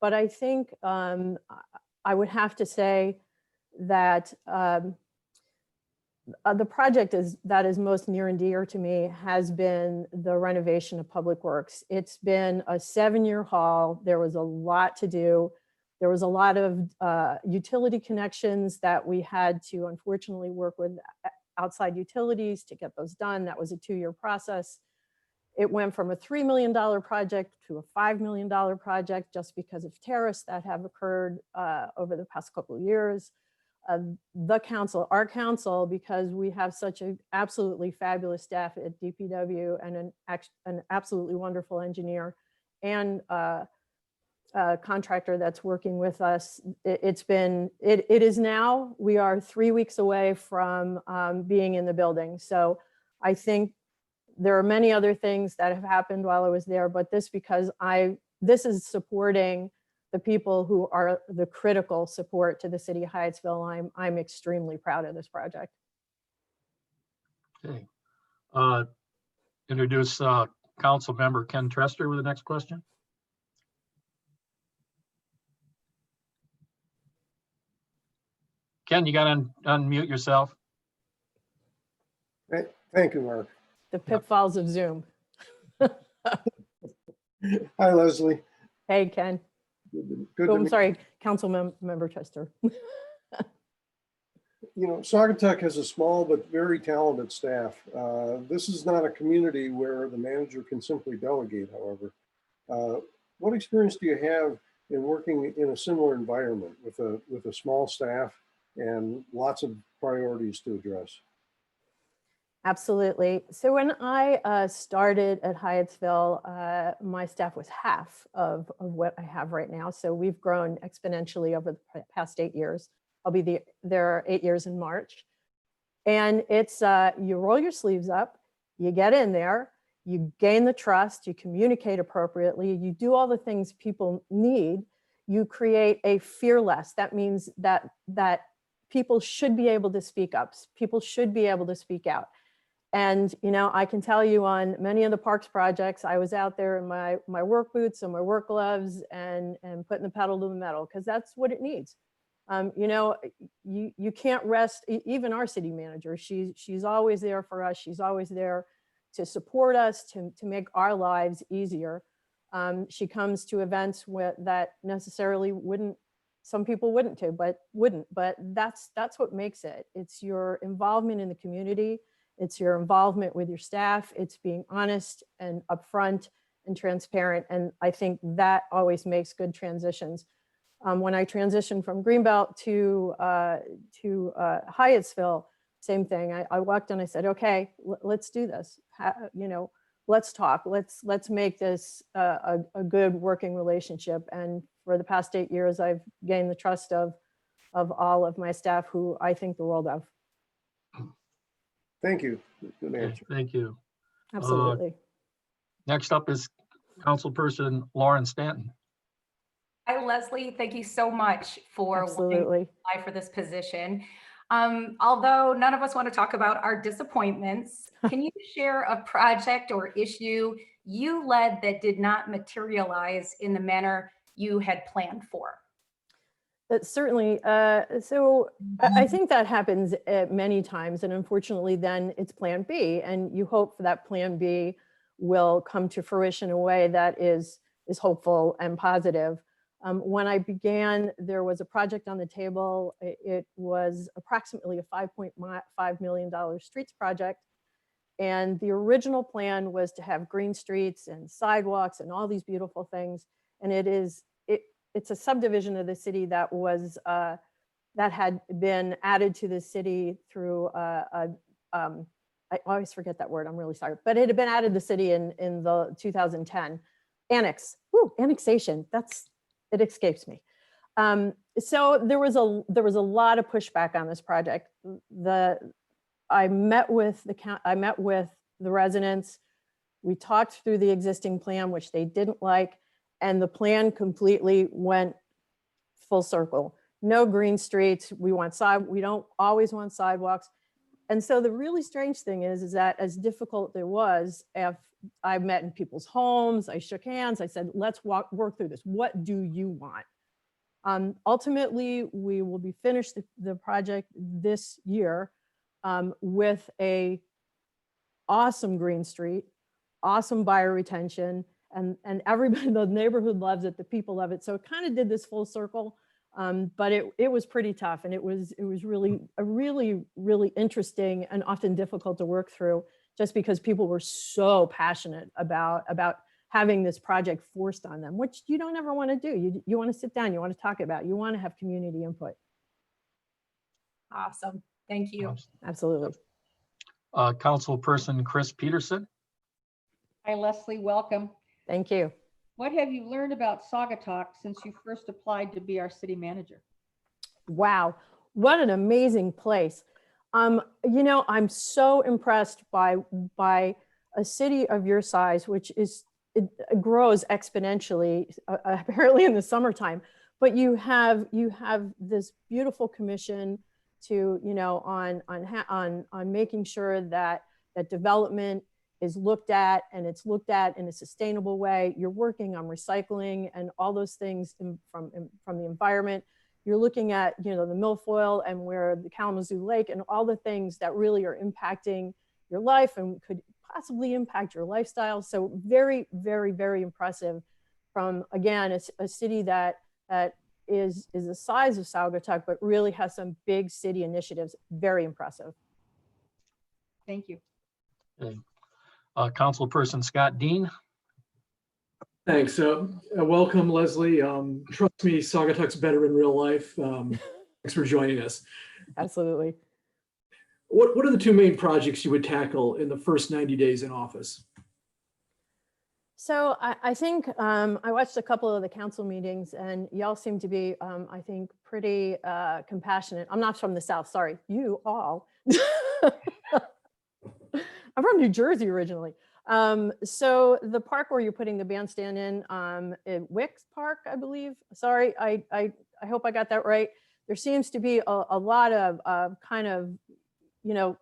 but I think I would have to say that the project that is most near and dear to me has been the renovation of Public Works. It's been a 7-year haul. There was a lot to do. There was a lot of utility connections that we had to unfortunately work with outside utilities to get those done. That was a 2-year process. It went from a $3 million project to a $5 million project just because of tariffs that have occurred over the past couple of years. The council, our council, because we have such an absolutely fabulous staff at DPW and an absolutely wonderful engineer and contractor that's working with us. It is now, we are 3 weeks away from being in the building. So I think there are many other things that have happened while I was there, but this this is supporting the people who are the critical support to the city of Hyattsville. I'm extremely proud of this project. Okay. Introduce Council Member Ken Trester with the next question. Ken, you got to unmute yourself. Thank you, Mark. The pitfalls of Zoom. Hi, Leslie. Hey, Ken. Good Oh, to I'm meet sorry, Member Chester. you. Saugatuck has a small but very talented staff. This is not a community where the manager can simply delegate, however. What experience do you have in working in a similar environment with a small staff and lots of priorities to address? Absolutely. So when I started at Hyattsville, my staff was half of what I have right now. So we've grown exponentially over the past 8 years. I'll be there 8 years in March. And it's, you roll your sleeves up, you get in there, you gain the trust, you communicate appropriately, you do all the things people need, you create a fearless. That means that people should be able to speak up. People should be able to speak out. And, I can tell you on many of the parks projects, I was out there in my work boots and my work gloves and putting the pedal to the metal, because that's what it needs. You can't rest. Even our city manager, she's always there for us. She's always there to support us, to make our lives easier. She comes to events that necessarily some people wouldn't, but that's what makes it. It's your involvement in the community. It's your involvement with your staff. It's being honest and upfront and transparent. And I think that always makes good transitions. When I transitioned from Greenbelt to Hyattsville, same thing. I walked in, I said, okay, let's do this. Let's talk. Let's make this a good working relationship. And for the past 8 years, I've gained the trust of all of my staff, who I think the world of. Thank you. Good Okay, answer. thank you. Absolutely. Next up is Councilperson Lauren Stanton. Hi, Leslie. Thank you so much for Absolutely. apply for this position. Although none of us want to talk about our disappointments, can you share a project or issue you led that did not materialize in the manner you had planned for? Certainly. So I think that happens many times, and unfortunately then it's plan B, and you hope for that plan B will come to fruition in a way that is hopeful and positive. When I began, there was a project on the table. It was approximately a $5.5 million streets project. And the original plan was to have green streets and sidewalks and all these beautiful things. And it's a subdivision of the city that had been added to the city through I always forget that word, I'm really sorry, but it had been added to the city in the 2010 annexation. It escapes me. So there was a lot of pushback on this project. I met with the residents. We talked through the existing plan, which they didn't like, and the plan completely went full circle. No green streets. We don't always want sidewalks. And so the really strange thing is that as difficult it was, if I met in people's homes, I shook hands, I said, let's work through this. What do you want? Ultimately, we will be finished the project this year with a awesome green street, awesome buyer retention, and everybody, the neighborhood loves it, the people love it. So it kind of did this full circle, but it was pretty tough, and it was really interesting and often difficult to work through just because people were so passionate about having this project forced on them, which you don't ever want to do. You want to sit down, you want to talk about, you want to have community input. Awesome. Thank you. Absolutely. Councilperson Chris Peterson. Hi, Leslie, welcome. Thank you. What have you learned about Saugatuck since you first applied to be our city manager? Wow, what an amazing place. You know, I'm so impressed by a city of your size, which is, it grows exponentially, apparently in the summertime, but you have this beautiful commission to, you know, on making sure that development is looked at, and it's looked at in a sustainable way. You're working on recycling and all those things from the environment. You're looking at, you know, the milfoil and where the Kalamazoo Lake and all the things that really are impacting your life and could possibly impact your lifestyle. So very, very, very impressive from, again, a city that is the size of Saugatuck, but really has some big city initiatives. Very impressive. Thank you. Okay. Councilperson Scott Dean. Thanks. Welcome, Leslie. Trust me, Saugatuck's better in real life. Thanks for joining us. Absolutely. What are the two main projects you would tackle in the first 90 days in office? So I think I watched a couple of the council meetings, and y'all seem to be, I think, pretty compassionate. I'm not from the South, sorry, you all. I'm from New Jersey originally. So the park where you're putting the bandstand in Wicks Park, I believe. Sorry, I hope I got that right. There seems to be a lot of kind of, you know,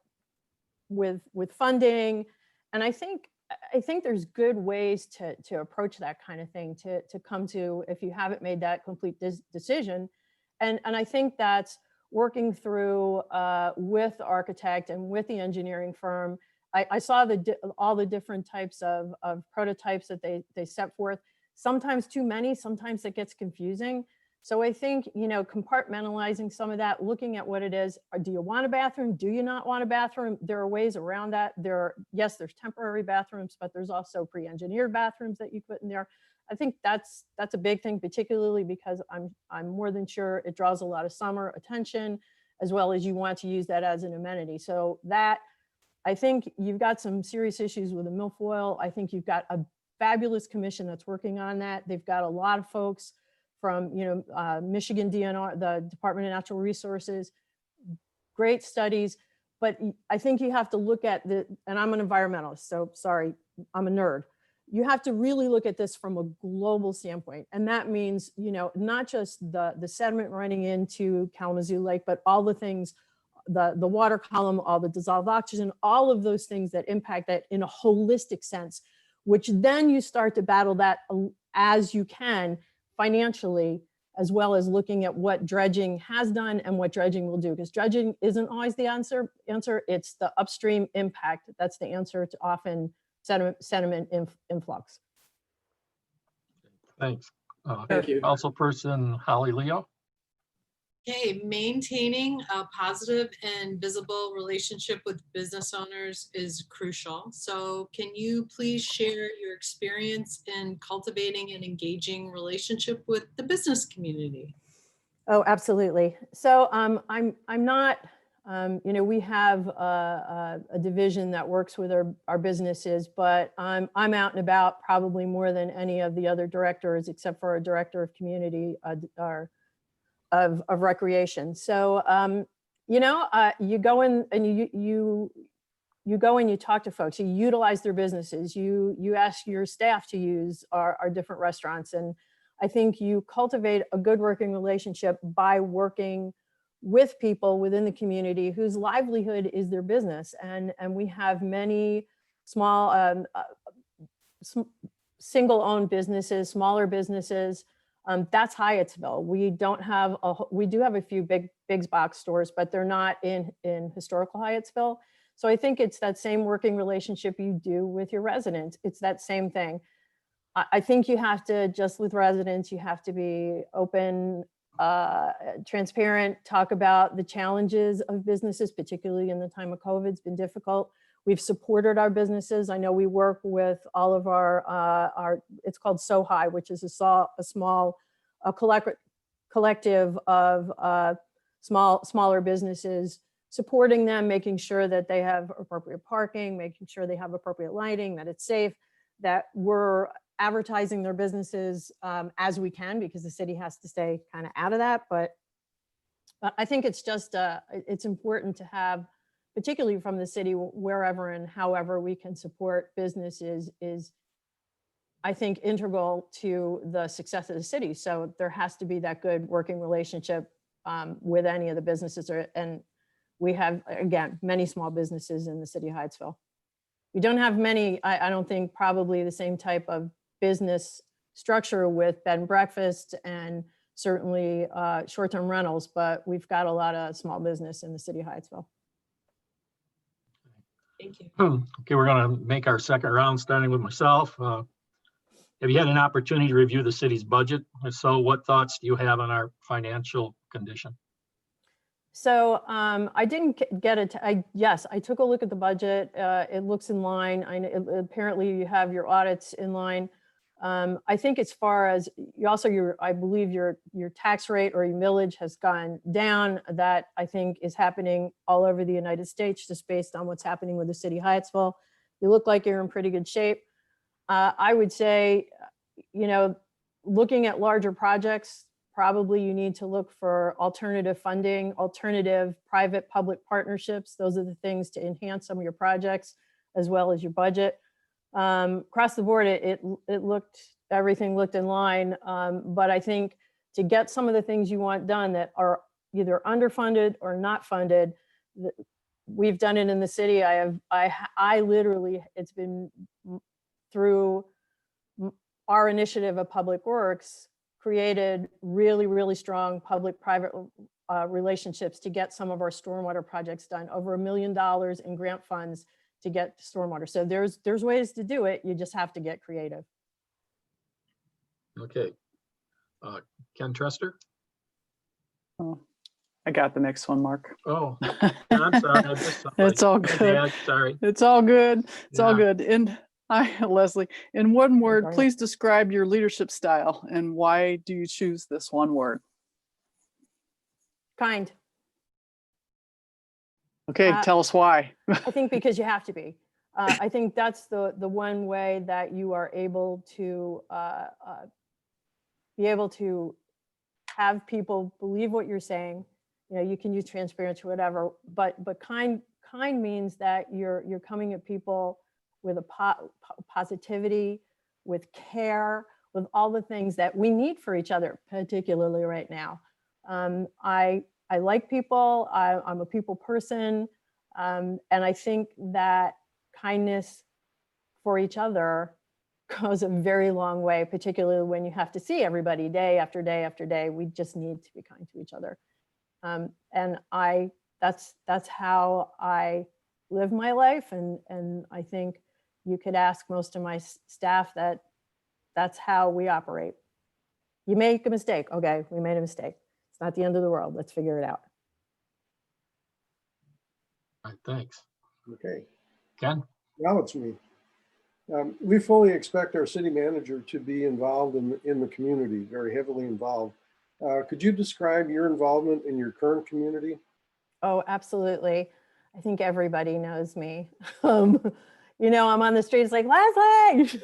with funding, and I think there's good ways to approach that kind of thing, to come to, if you haven't made that complete decision. And I think that's working through with the architect and with the engineering firm. I saw all the different types of prototypes that they set forth. Sometimes too many, sometimes it gets confusing. So I think, you know, compartmentalizing some of that, looking at what it is. Do you want a bathroom? Do you not want a bathroom? There are ways around that. Yes, there's temporary bathrooms, but there's also pre-engineered bathrooms that you put in there. I think that's a big thing, particularly because I'm more than sure it draws a lot of summer attention, as well as you want to use that as an amenity. So that, I think you've got some serious issues with the milfoil. I think you've got a fabulous commission that's working on that. They've got a lot of folks from, you know, Michigan DNR, the Department of Natural Resources, great studies. But I think you have to look at and I'm an environmentalist, so sorry, I'm a nerd. You have to really look at this from a global standpoint. And that means, you know, not just the sediment running into Kalamazoo Lake, but all the things, the water column, all the dissolved oxygen, all of those things that impact that in a holistic sense, which then you start to battle that as you can financially, as well as looking at what dredging has done and what dredging will do, because dredging isn't always the answer. It's the upstream impact. That's the answer to often sediment influx. Thanks. Thank you. Councilperson Holly Leo. Okay, maintaining a positive and visible relationship with business owners is crucial. So can you please share your experience in cultivating an engaging relationship with the business community? Oh, absolutely. So I'm not, you know, we have a division that works with our businesses, but I'm out and about probably more than any of the other directors, except for our director of community, of recreation. So, you know, you go in and you go and you talk to folks, you utilize their businesses, you ask your staff to use our different restaurants. And I think you cultivate a good working relationship by working with people within the community whose livelihood is their business. And we have many small, single-owned businesses, smaller businesses. That's Hyattsville. We do have a few big box stores, but they're not in historical Hyattsville. So I think it's that same working relationship you do with your residents. It's that same thing. I think you have to, just with residents, you have to be open, transparent, talk about the challenges of businesses, particularly in the time of COVID. It's been difficult. We've supported our businesses. I know we work with all of our it's called SoHi, which is a small collective of smaller businesses, supporting them, making sure that they have appropriate parking, making sure they have appropriate lighting, that it's safe, that we're advertising their businesses as we can, because the city has to stay kind of out of that. But I think it's just, it's important to have, particularly from the city, wherever and however we can support businesses is, I think, integral to the success of the city. So there has to be that good working relationship with any of the businesses. And we have, again, many small businesses in the city of Hyattsville. We don't have many, I don't think, probably the same type of business structure with bed and breakfast and certainly short-term rentals, but we've got a lot of small business in the city of Hyattsville. Thank you. Okay, we're going to make our second round, starting with myself. Have you had an opportunity to review the city's budget? If so, what thoughts do you have on our financial condition? So I didn't get it. Yes, I took a look at the budget. It looks in line. Apparently you have your audits in line. I think as far as I believe your tax rate or your millage has gone down. That I think is happening all over the United States, just based on what's happening with the city of Hyattsville. You look like you're in pretty good shape. I would say, looking at larger projects, probably you need to look for alternative funding, alternative private-public partnerships. Those are the things to enhance some of your projects as well as your budget. Across the board, everything looked in line. But I think to get some of the things you want done that are either underfunded or not funded, we've done it in the city. I literally, it's been through our initiative of Public Works, created really, really strong public-private relationships to get some of our stormwater projects done. Over $1 million in grant funds to get stormwater. So there's ways to do it. You just have to get creative. Okay. Ken Trester? Oh, I got the next one, Mark. Oh, I'm sorry. I missed somebody. It's all My good. bad, sorry. It's all good. It's all Yeah. good. And Leslie, in one word, Darn it. please describe your leadership style and why do you choose this one word? Kind. Okay, tell us why. I think because you have to be. I think that's the one way that you are able to be able to have people believe what you're saying. You can use transparency, whatever, but kind means that you're coming at people with a positivity, with care, with all the things that we need for each other, particularly right now. I like people. I'm a people person. And I think that kindness for each other goes a very long way, particularly when you have to see everybody day after day after day. We just need to be kind to each other. And that's how I live my life. And I think you could ask most of my staff that's how we operate. You make a mistake. Okay, we made a mistake. It's not the end of the world. Let's figure it out. All right, thanks. Okay, Ken? now it's me. We fully expect our city manager to be involved in the community, very heavily involved. Could you describe your involvement in your current community? Oh, absolutely. I think everybody knows me. I'm on the streets like, Leslie!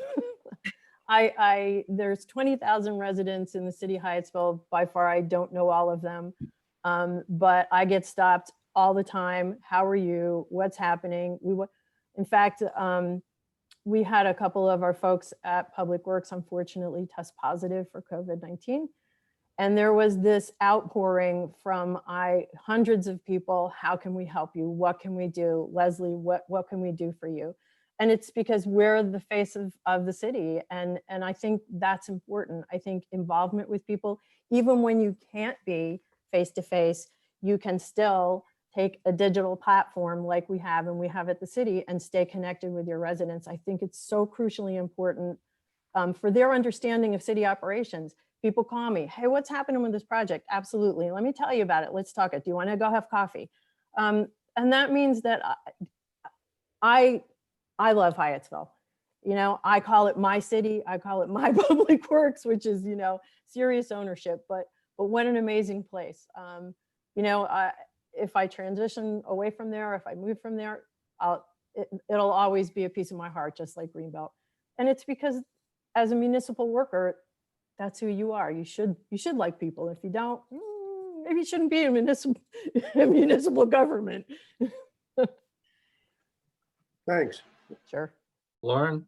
There's 20,000 residents in the city of Hyattsville. By far, I don't know all of them, but I get stopped all the time. How are you? What's happening? In fact, we had a couple of our folks at Public Works, unfortunately, test positive for COVID-19. And there was this outpouring from hundreds of people. How can we help you? What can we do? Leslie, what can we do for you? And it's because we're the face of the city. And I think that's important. I think involvement with people, even when you can't be face-to-face, you can still take a digital platform like we have and we have at the city and stay connected with your residents. I think it's so crucially important for their understanding of city operations. People call me, hey, what's happening with this project? Absolutely. Let me tell you about it. Let's talk it. Do you want to go have coffee? And that means that I love Hyattsville. You know, I call it my city. I call it my public works, which is, you know, serious ownership, but what an amazing place. You know, if I transition away from there, if I move from there, it'll always be a piece of my heart, just like Greenbelt. And it's because as a municipal worker, that's who you are. You should like people. If you don't, maybe you shouldn't be in municipal government. Thanks. Sure. Lauren?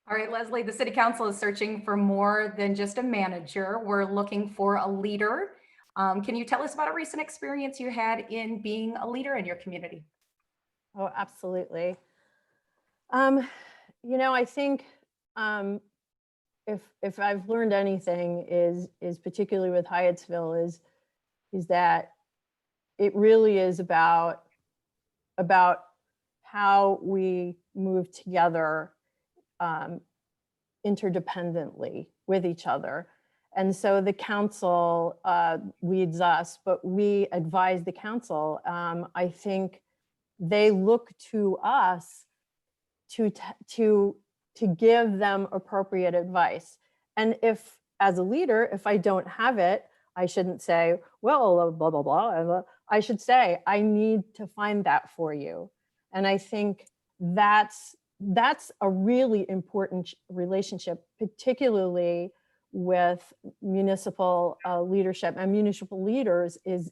All right, Leslie, the city council is searching for more than just a manager. We're looking for a leader. Can you tell us about a recent experience you had in being a leader in your community? Oh, absolutely. You know, I think if I've learned anything is particularly with Hyattsville is that it really is about how we move together interdependently with each other. And so the council leads us, but we advise the council. I think they look to us to give them appropriate advice. And if, as a leader, if I don't have it, I shouldn't say, well, blah, blah, blah. I should say, I need to find that for you. And I think that's a really important relationship, particularly with municipal leadership, and municipal leaders is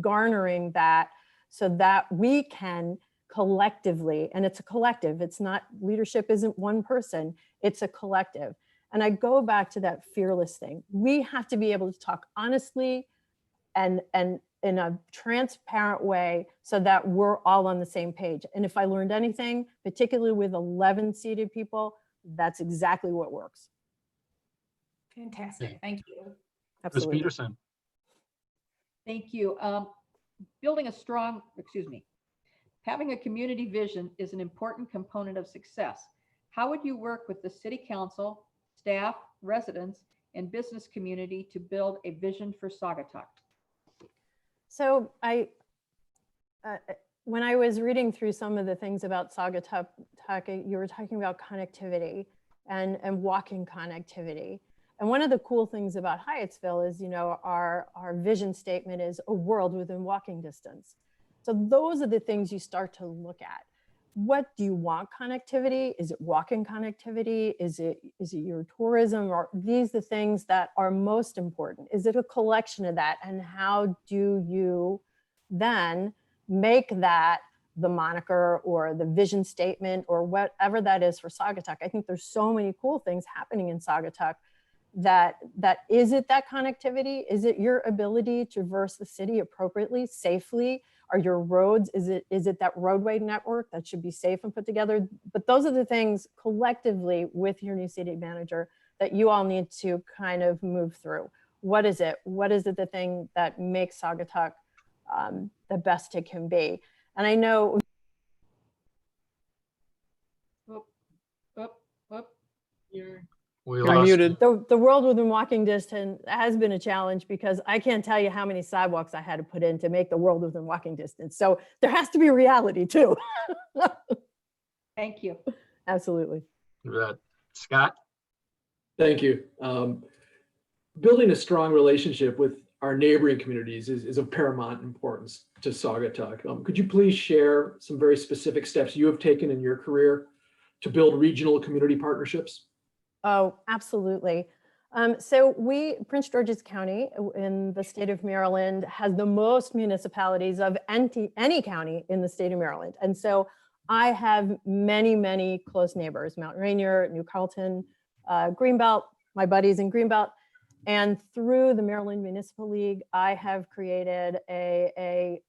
garnering that so that we can collectively, and it's a collective, it's not, leadership isn't one person, it's a collective. And I go back to that fearless thing. We have to be able to talk honestly and in a transparent way so that we're all on the same page. And if I learned anything, particularly with 11 seated people, that's exactly what works. Fantastic, thank you. Ms. Absolutely. Peterson? Thank you. Building a strong, having a community vision is an important component of success. How would you work with the city council, staff, residents, and business community to build a vision for Saugatuck? So when I was reading through some of the things about Saugatuck, you were talking about connectivity and walking connectivity. And one of the cool things about Hyattsville is, you know, our vision statement is a world within walking distance. So those are the things you start to look at. What do you want connectivity? Is it walking connectivity? Is it your tourism? Or these the things that are most important? Is it a collection of that? And how do you then make that the moniker or the vision statement or whatever that is for Saugatuck? I think there's so many cool things happening in Saugatuck that is it that connectivity? Is it your ability to traverse the city appropriately, safely? Are your roads, is it that roadway network that should be safe and put together? But those are the things collectively with your new city manager that you all need to kind of move through. What is it? What is it the thing that makes Saugatuck the best it can be? And I know. You're muted. The world within walking distance has been a challenge because I can't tell you how many sidewalks I had to put in to make the world within walking distance. So there has to be reality too. Thank you. Absolutely. Scott? Thank you. Building a strong relationship with our neighboring communities is of paramount importance to Saugatuck. Could you please share some very specific steps you have taken in your career to build regional community partnerships? Oh, absolutely. So Prince George's County in the state of Maryland has the most municipalities of any county in the state of Maryland. And so I have many, many close neighbors, Mount Rainier, New Carlton, Greenbelt, my buddies in Greenbelt. And through the Maryland Municipal League, I have created a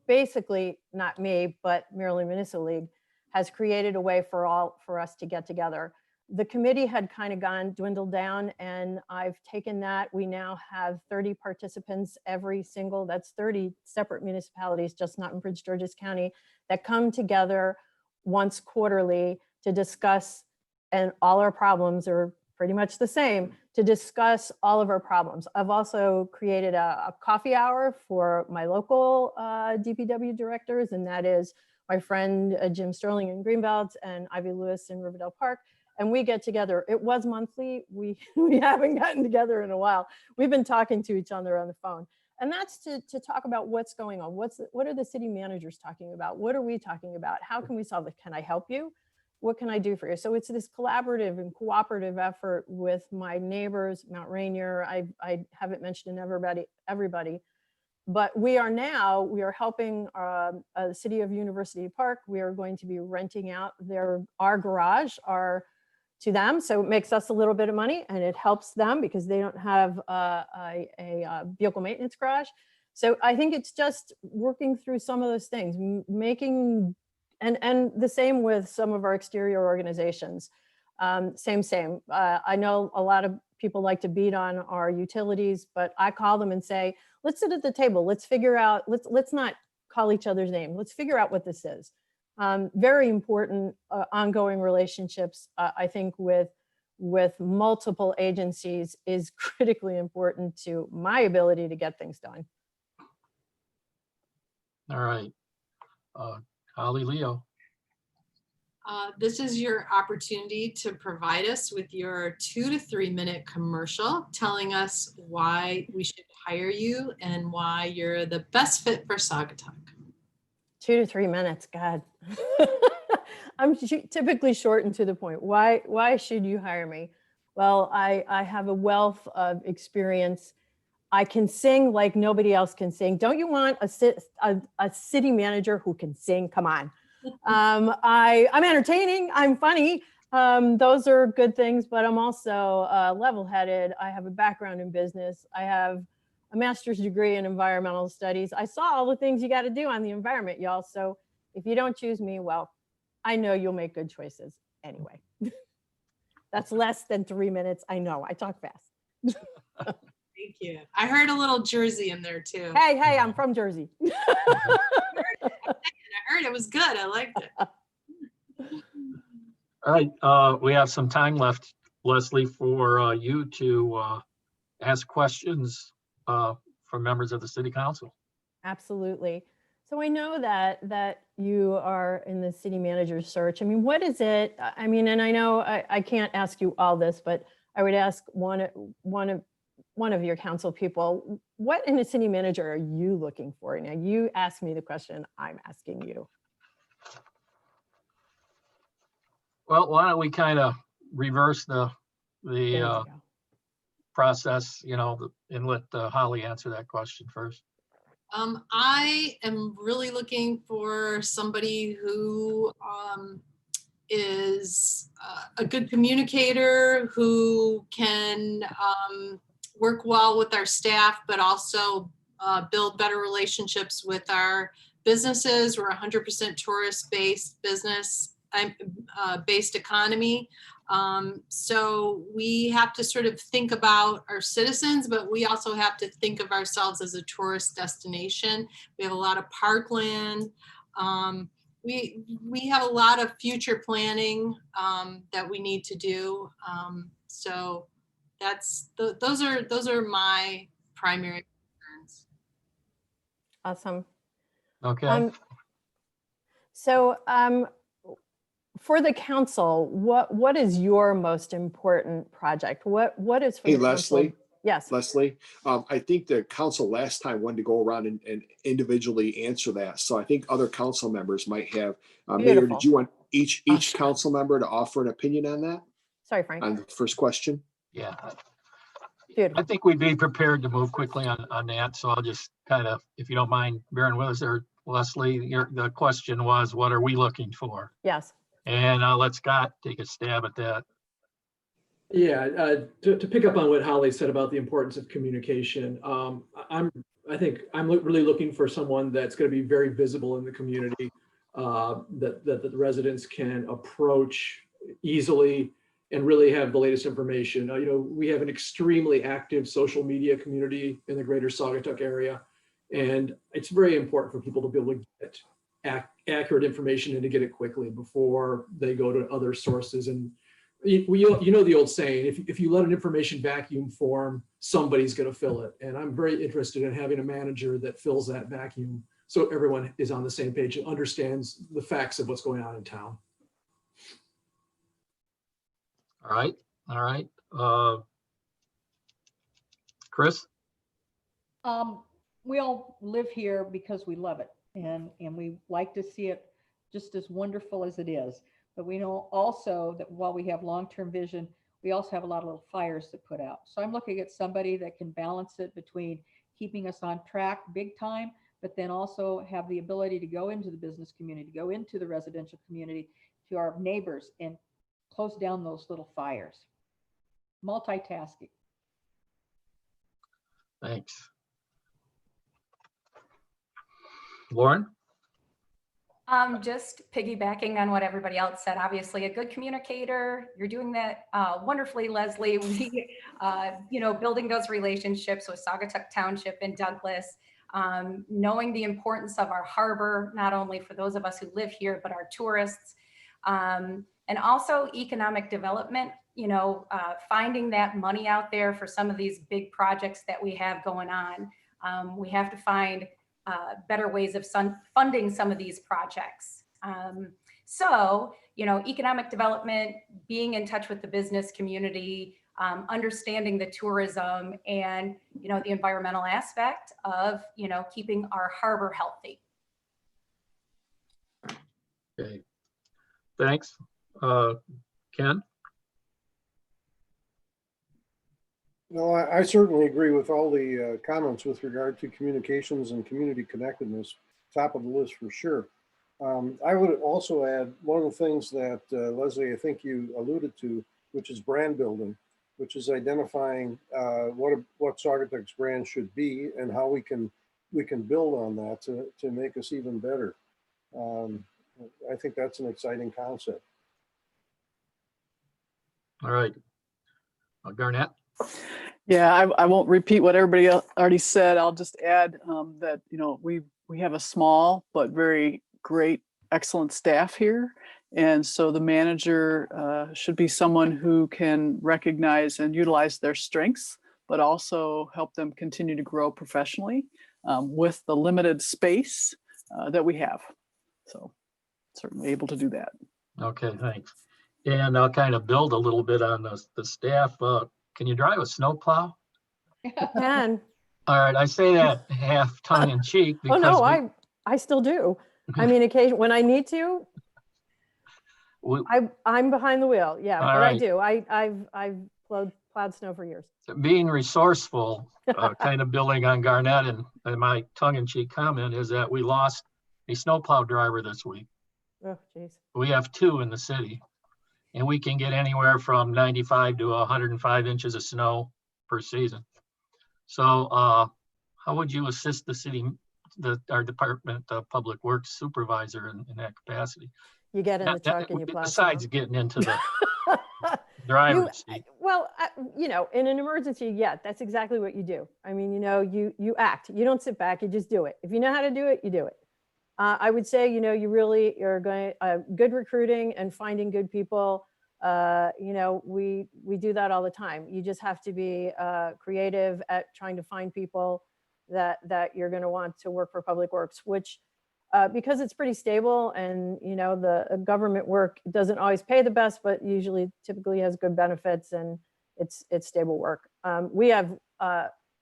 basically not me, but Maryland Municipal League has created a way for us to get together. The committee had kind of dwindled down, and I've taken that. We now have 30 participants that's 30 separate municipalities, just not in Prince George's County, that come together once quarterly to discuss, and all our problems are pretty much the same, to discuss all of our problems. I've also created a coffee hour for my local DPW directors, and that is my friend Jim Sterling in Greenbelt and Ivy Lewis in Riverdale Park. And we get together. It was monthly. We haven't gotten together in a while. We've been talking to each other on the phone. And that's to talk about what's going on. What are the city managers talking about? What are we talking about? How can we solve it? Can I help you? What can I do for you? So it's this collaborative and cooperative effort with my neighbors, Mount Rainier. I haven't mentioned everybody, but we are helping the city of University Park. We are going to be renting out our garage, to them. So it makes us a little bit of money and it helps them because they don't have a vehicle maintenance garage. So I think it's just working through some of those things, making, and the same with some of our exterior organizations. Same. I know a lot of people like to beat on our utilities, but I call them and say, let's sit at the table. Let's figure out, let's not call each other's name. Let's figure out what this is. Very important ongoing relationships, I think, with multiple agencies is critically important to my ability to get things done. All right. Holly Leo. This is your opportunity to provide us with your 2 to 3 minute commercial telling us why we should hire you and why you're the best fit for Saugatuck. 2 to 3 minutes, God. I'm typically short and to the point. Why should you hire me? Well, I have a wealth of experience. I can sing like nobody else can sing. Don't you want a city manager who can sing? Come on. I'm entertaining. I'm funny. Those are good things, but I'm also level-headed. I have a background in business. I have a master's degree in environmental studies. I saw all the things you got to do on the environment, y'all. So if you don't choose me, well, I know you'll make good choices anyway. That's less than 3 minutes. I know, I talk fast. Thank you. I heard a little Jersey in there too. Hey, I'm from Jersey. I heard it was good. I liked it. All right, we have some time left, Leslie, for you to ask questions from members of the city council. Absolutely. So I know that you are in the city manager search. I mean, what is it? I mean, and I know I can't ask you all this, but I would ask one of your council people, what in a city manager are you looking for? Now you asked me the question, I'm asking you. Well, why don't we kind of reverse the There you go. process, and let Holly answer that question first. I am really looking for somebody who is a good communicator, who can work well with our staff, but also build better relationships with our businesses. We're 100% tourist-based business, based economy. So we have to sort of think about our citizens, but we also have to think of ourselves as a tourist destination. We have a lot of parkland. We have a lot of future planning that we need to do. So those are my primary concerns. Awesome. Okay. For the council, what is your most important project? What is for Hey, the council? Leslie. Yes. Leslie, I think the council last time wanted to go around and individually answer that. So I think other council members might have, Mayor, Beautiful. did you want each council member to offer an opinion on that? Sorry, Frank. On the first question? Yeah. Beautiful. I think we'd be prepared to move quickly on that. So I'll just kind of, if you don't mind bearing with us there, Leslie, the question was, what are we looking for? Yes. And let Scott take a stab at that. Yeah, to pick up on what Holly said about the importance of communication, I think I'm really looking for someone that's going to be very visible in the community, that the residents can approach easily and really have the latest information. We have an extremely active social media community in the greater Saugatuck area, and it's very important for people to be able to get accurate information and to get it quickly before they go to other sources. And you know the old saying, if you let an information vacuum form, somebody's going to fill it. And I'm very interested in having a manager that fills that vacuum so everyone is on the same page and understands the facts of what's going on in town. All right, all right. Chris? We all live here because we love it, and we like to see it just as wonderful as it is. But we know also that while we have long-term vision, we also have a lot of little fires to put out. So I'm looking at somebody that can balance it between keeping us on track big time, but then also have the ability to go into the business community, go into the residential community, to our neighbors, and close down those little fires. Multitasking. Thanks. Lauren? Just piggybacking on what everybody else said, obviously a good communicator. You're doing that wonderfully, Leslie. We, building those relationships with Saugatuck Township and Douglas, knowing the importance of our harbor, not only for those of us who live here, but our tourists, and also economic development, finding that money out there for some of these big projects that we have going on. We have to find better ways of funding some of these projects. So, economic development, being in touch with the business community, understanding the tourism and, the environmental aspect of, keeping our harbor healthy. Okay, thanks. Ken? No, I certainly agree with all the comments with regard to communications and community connectedness, top of the list for sure. I would also add one of the things that Leslie, I think you alluded to, which is brand building, which is identifying what Saugatuck's brand should be and how we can build on that to make us even better. I think that's an exciting concept. All right. Garnett? Yeah, I won't repeat what everybody already said. I'll just add that, we have a small but very great, excellent staff here. And so the manager should be someone who can recognize and utilize their strengths, but also help them continue to grow professionally with the limited space that we have. So certainly able to do that. Okay, thanks. And I'll kind of build a little bit on the staff. Can you drive a snowplow? Can. All right, I say that half tongue in cheek Oh, because no, I still do. I mean, occasionally when I need to, I'm behind the wheel. Yeah, All but right. I do. I've plowed snow for years. being resourceful, kind of building on Garnett and my tongue in cheek comment is that we lost a snowplow driver this week. Oh, geez. We have 2 in the city. And we can get anywhere from 95 to 105 inches of snow per season. So how would you assist the city, our Department of Public Works supervisor in that capacity? You get in the truck and you plow Besides snow. getting into the driver's seat. Well, in an emergency, yeah, that's exactly what you do. I mean, you act. You don't sit back, you just do it. If you know how to do it, you do it. I would say, you really are going good recruiting and finding good people. We do that all the time. You just have to be creative at trying to find people that you're going to want to work for Public Works, which because it's pretty stable and, the government work doesn't always pay the best, but typically has good benefits and it's stable work. We have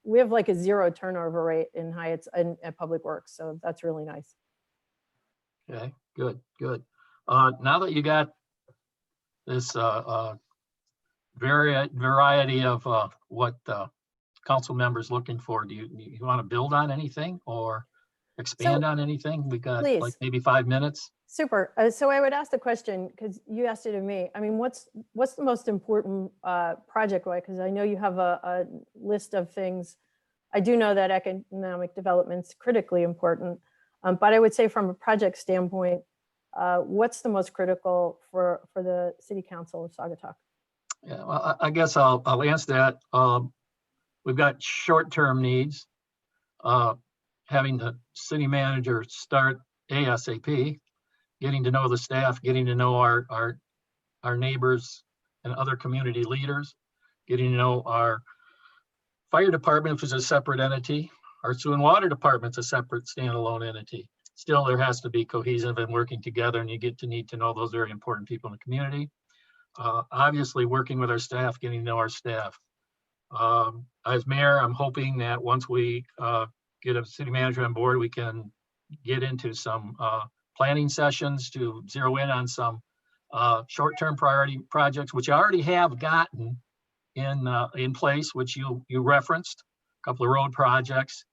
like a 0 turnover rate in Hyatt's at Public Works. So that's really nice. Okay, good. Now that you got this variety of what council members looking for, do you want to build on anything or expand on anything? We got please. like maybe 5 minutes. Super. So I would ask the question, because you asked it of me. I mean, what's the most important project? Because I know you have a list of things. I do know that economic development's critically important. But I would say from a project standpoint, what's the most critical for the City Council of Saugatuck? Yeah, well, I guess I'll answer that. We've got short-term needs. Having the city manager start ASAP, getting to know the staff, getting to know our neighbors and other community leaders, getting to know our fire department, which is a separate entity, Our sewer and water department's a separate standalone entity. Still, there has to be cohesive and working together, and you get to need to know those very important people in the community. Obviously, working with our staff, getting to know our staff. As mayor, I'm hoping that once we get a city manager on board, we can get into some planning sessions to zero in on some short-term priority projects, which I already have gotten in place, which you referenced, a couple of road projects,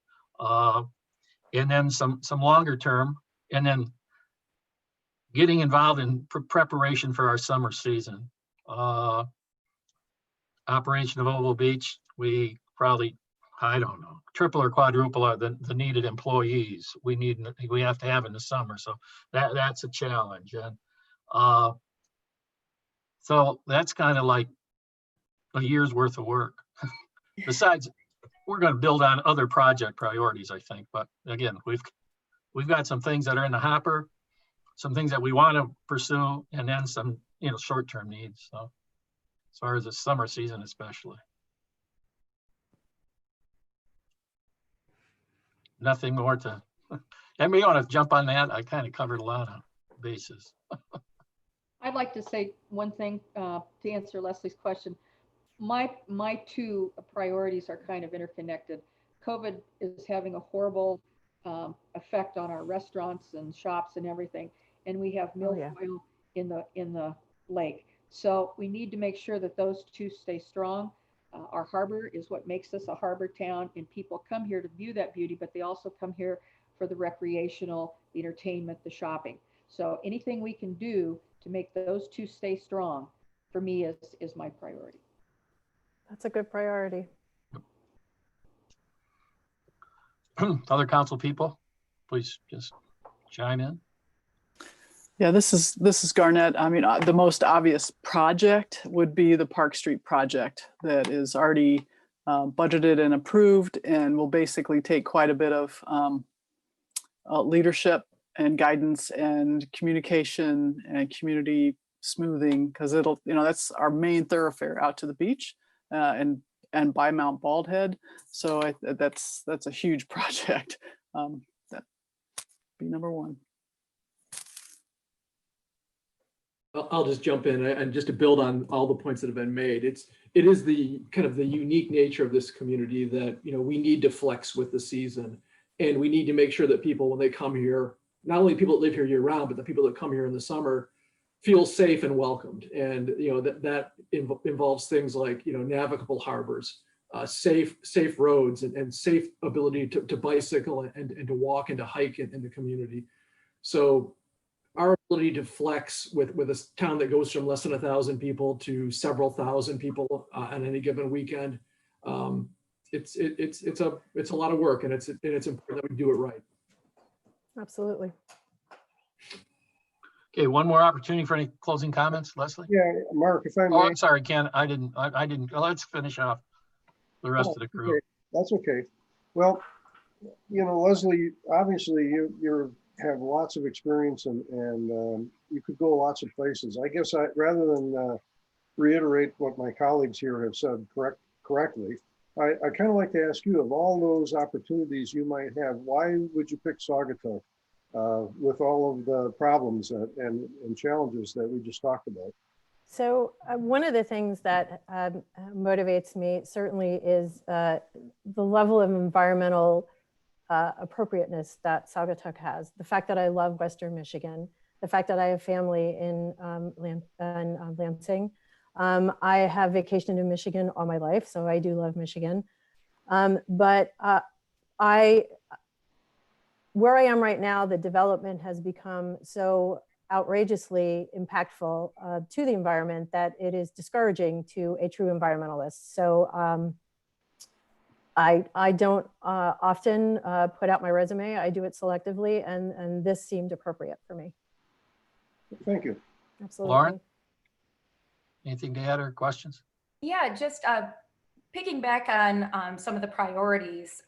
and then some longer term, and then getting involved in preparation for our summer season. Operation of Oval Beach, we probably, I don't know, triple or quadruple the needed employees we have to have in the summer. So that's a challenge. And so that's kind of like a year's worth of work. Besides, we're going to build on other project priorities, I think. But again, we've got some things that are in the hopper, some things that we want to pursue, and then some, short-term needs. So as far as the summer season, especially. Nothing more to, anybody want to jump on that? I kind of covered a lot of bases. I'd like to say one thing to answer Leslie's question. My two priorities are kind of interconnected. COVID is having a horrible effect on our restaurants and shops and everything, and we have milfoil in the lake. So we need to make sure that those two stay strong. Our harbor is what makes us a harbor town, and people come here to view that beauty, but they also come here for the recreational, the entertainment, the shopping. So anything we can do to make those two stay strong, for me, is my priority. That's a good priority. Other council people, please just chime in. Yeah, this is Garnett. I mean, the most obvious project would be the Park Street project that is already budgeted and approved, and will basically take quite a bit of leadership and guidance and communication and community smoothing, because it'll, that's our main thoroughfare out to the beach and by Mount Baldhead. So that's a huge project. That'd be number one. I'll just jump in and just to build on all the points that have been made. It is the kind of the unique nature of this community that, we need to flex with the season, and we need to make sure that people, when they come here, not only people that live here year round, but the people that come here in the summer feel safe and welcomed. And, that involves things like, navigable harbors, safe roads, and safe ability to bicycle and to walk and to hike in the community. So our ability to flex with a town that goes from less than 1,000 people to several thousand people on any given weekend, it's a lot of work, and it's important that we do it right. Absolutely. Okay, one more opportunity for any closing comments, Leslie? Yeah, Mark, if I may. Oh, I'm sorry, Ken. I didn't. Let's finish off the rest of the crew. Okay. That's okay. Well, Leslie, obviously you have lots of experience, and you could go lots of places. I guess rather than reiterate what my colleagues here have said correctly, I kind of like to ask you, of all those opportunities you might have, why would you pick Saugatuck with all of the problems and challenges that we just talked about? So one of the things that motivates me certainly is the level of environmental appropriateness that Saugatuck has. The fact that I love Western Michigan, the fact that I have family in Lansing. I have vacationed in Michigan all my life, so I do love Michigan. But where I am right now, the development has become so outrageously impactful to the environment that it is discouraging to a true environmentalist. So I don't often put out my resume. I do it selectively, and this seemed appropriate for me. Thank you. Absolutely. Lauren, anything to add or questions? Yeah, just picking back on some of the priorities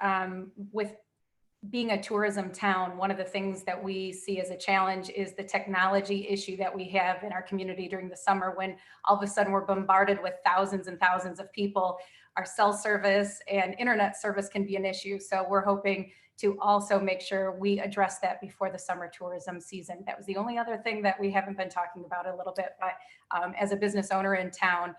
with being a tourism town, one of the things that we see as a challenge is the technology issue that we have in our community during the summer, when all of a sudden we're bombarded with thousands and thousands of people. Our cell service and internet service can be an issue. So we're hoping to also make sure we address that before the summer tourism season. That was the only other thing that we haven't been talking about a little bit, but as a business owner in town,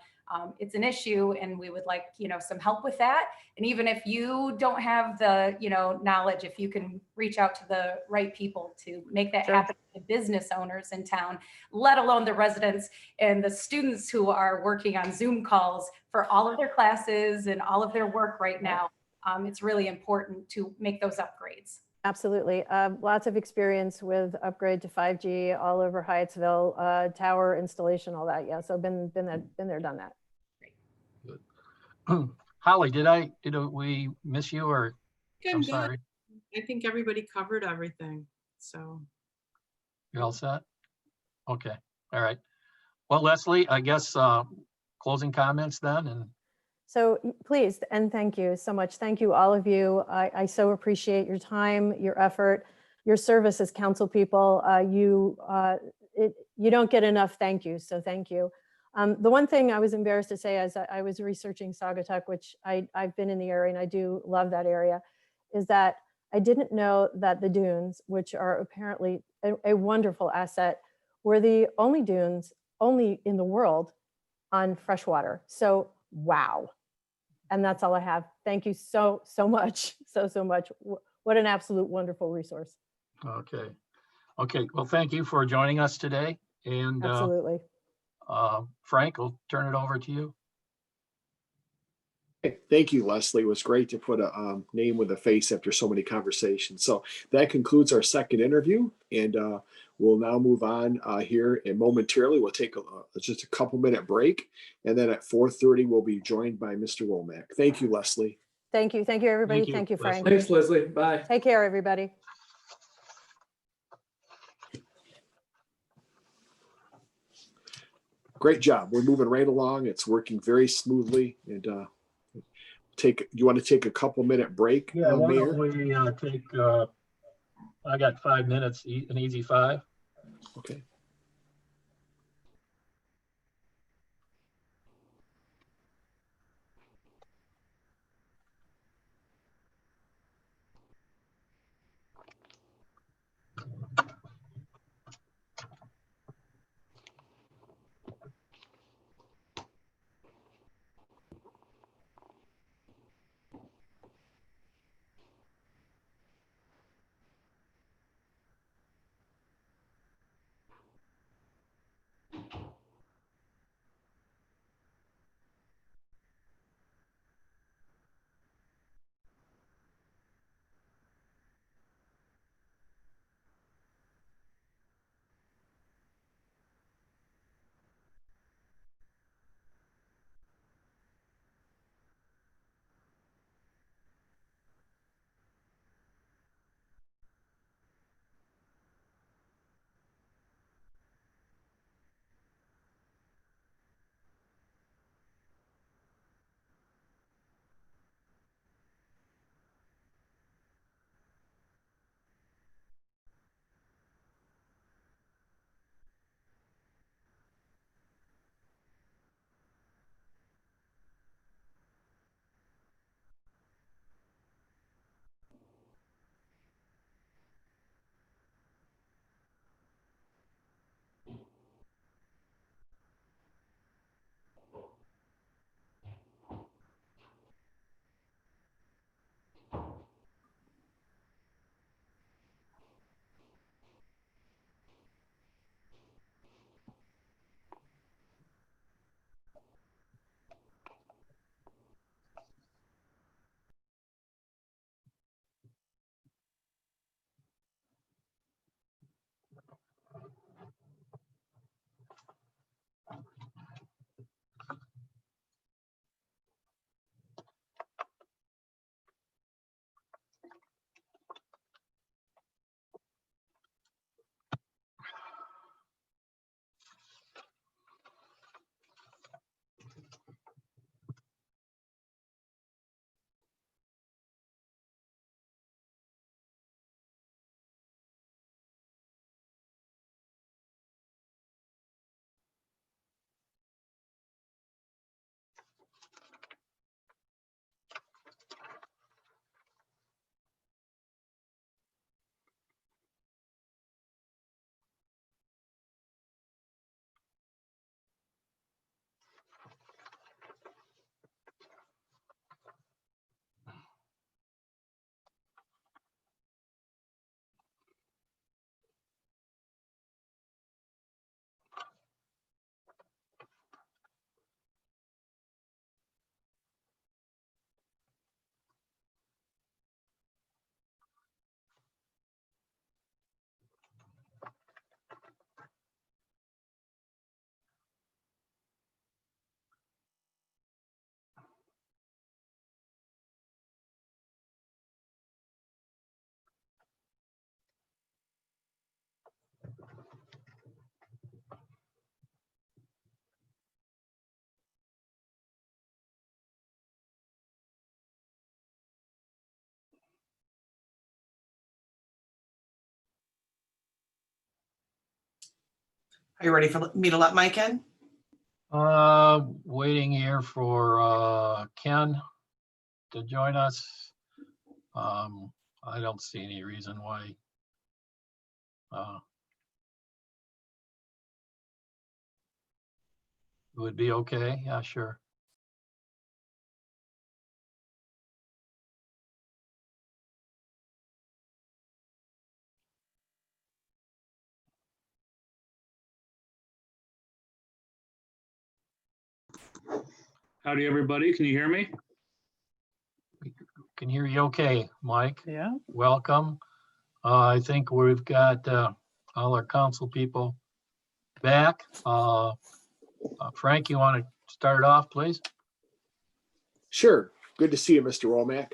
it's an issue, and we would like, some help with that. And even if you don't have the, knowledge, if you can reach out to the right people to make that happen, the business owners in town, let alone the residents and the students who are working on Zoom calls for all of their classes and all of their work right now. It's really important to make those upgrades. Absolutely. Lots of experience with upgrade to 5G all over Hyattsville, tower installation, all that. Yeah, so been there, done that. Holly, did we miss you, or I'm Good. sorry, I think everybody covered everything. So you're all set? Okay, all right. Well, Leslie, I guess closing comments then, and So please, and thank you so much. Thank you, all of you. I so appreciate your time, your effort, your service as council people. You don't get enough thank you, so thank you. The one thing I was embarrassed to say as I was researching Saugatuck, which I've been in the area and I do love that area, is that I didn't know that the dunes, which are apparently a wonderful asset, were the only dunes in the world on freshwater. So wow. And that's all I have. Thank you so much. So much. What an absolute wonderful resource. okay. Well, thank you for joining us today, and Absolutely. Frank, I'll turn it over to you. Okay, thank you, Leslie. It was great to put a name with a face after so many conversations. So that concludes our second interview, and we'll now move on here. And momentarily, we'll take just a couple minute break, and then at 4:30, we'll be joined by Mr. Womack. Thank you, Leslie. Thank you, everybody. Thank you, Thank you, Frank. Thanks, Leslie. Bye. Take care, everybody. Great job. We're moving right along. It's working very smoothly. And you want to take a couple minute break, Yeah, why Mayor? don't we take, I got 5 minutes, an easy 5. Okay. Are you ready for me to let Mike in? Waiting here for Ken to join us. I don't see any reason why. It would be okay. Yeah, sure. Howdy, everybody. Can you hear me? Can hear you okay, Mike. Yeah. Welcome. I think we've got all our council people back. Frank, you want to start off, please? Sure. Good to see you, Mr. Womack.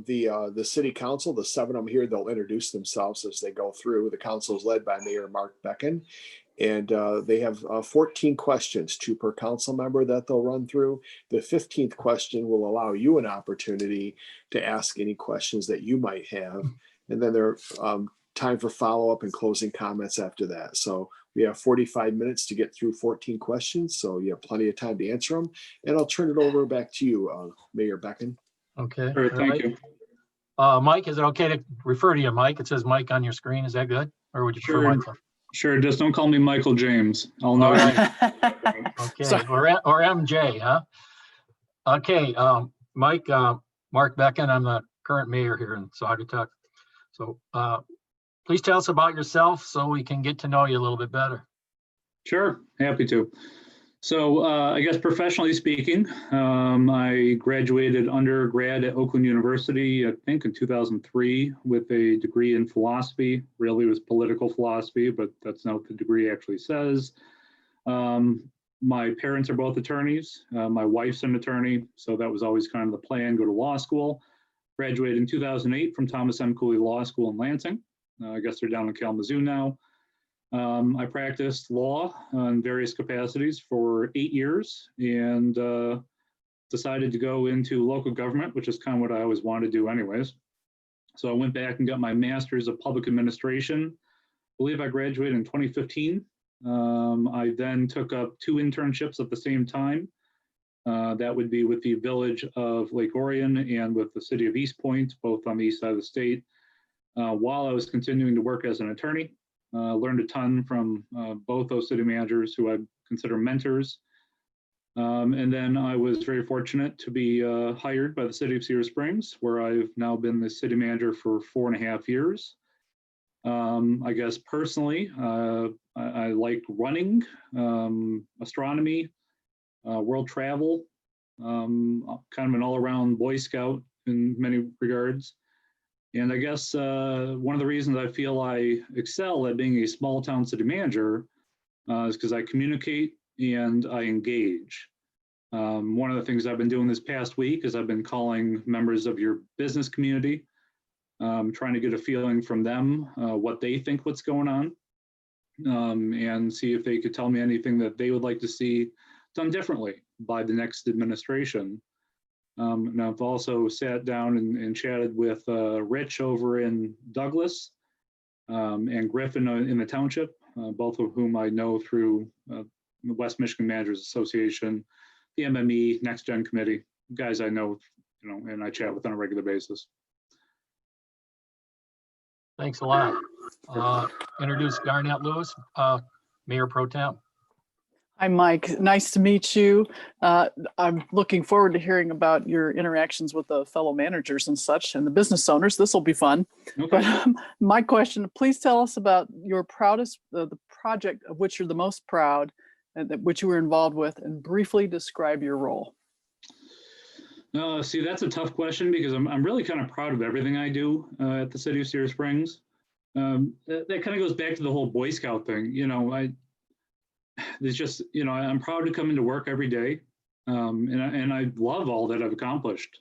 The city council, the 7 of them here, they'll introduce themselves as they go through. The council is led by Mayor Mark Beckham, and they have 14 questions, 2 per council member that they'll run through. The 15th question will allow you an opportunity to ask any questions that you might have. And then there's time for follow-up and closing comments after that. So we have 45 minutes to get through 14 questions. So you have plenty of time to answer them. And I'll turn it over back to you, Mayor Beckham. Okay. All right, thank you. Mike, is it okay to refer to you, Mike? It says Mike on your screen. Is that good? Or would you prefer Sure. Michael? Sure, just don't call me Michael James. I'll know. All right. Okay, or MJ, huh? Okay, Mike, Mark Beckham, I'm the current mayor here in Saugatuck. So please tell us about yourself so we can get to know you a little bit better. Sure, happy to. So I guess professionally speaking, I graduated undergrad at Oakland University, I think in 2003, with a degree in philosophy. Really was political philosophy, but that's not what the degree actually says. My parents are both attorneys. My wife's an attorney, so that was always kind of the plan, go to law school. Graduated in 2008 from Thomas M. Cooley Law School in Lansing. I guess they're down in Kalamazoo now. I practiced law in various capacities for 8 years and decided to go into local government, which is kind of what I always wanted to do anyways. So I went back and got my master's of public administration. I believe I graduated in 2015. I then took up 2 internships at the same time. That would be with the village of Lake Orion and with the city of East Point, both on the east side of the state. While I was continuing to work as an attorney, learned a ton from both those city managers who I consider mentors. And then I was very fortunate to be hired by the city of Cedar Springs, where I've now been the city manager for 4.5 years. I guess personally, I like running, astronomy, world travel, kind of an all-around Boy Scout in many regards. And I guess one of the reasons I feel I excel at being a small town city manager is because I communicate and I engage. One of the things I've been doing this past week is I've been calling members of your business community, trying to get a feeling from them what they think what's going on, and see if they could tell me anything that they would like to see done differently by the next administration. And I've also sat down and chatted with Rich over in Douglas and Griffin in the township, both of whom I know through the West Michigan Managers Association, the MME, Next Gen Committee, guys I know, and I chat with on a regular basis. Thanks a lot. Introduce Garnett Lewis, Mayor Pro Tem. Hi, Mike. Nice to meet you. I'm looking forward to hearing about your interactions with the fellow managers and such and the business owners. This will be fun. Okay. But my question, please tell us about your proudest, the project of which you're the most proud and which you were involved with, and briefly describe your role. See, that's a tough question because I'm really kind of proud of everything I do at the city of Cedar Springs. That kind of goes back to the whole Boy Scout thing. It's just, I'm proud to come into work every day, and I love all that I've accomplished.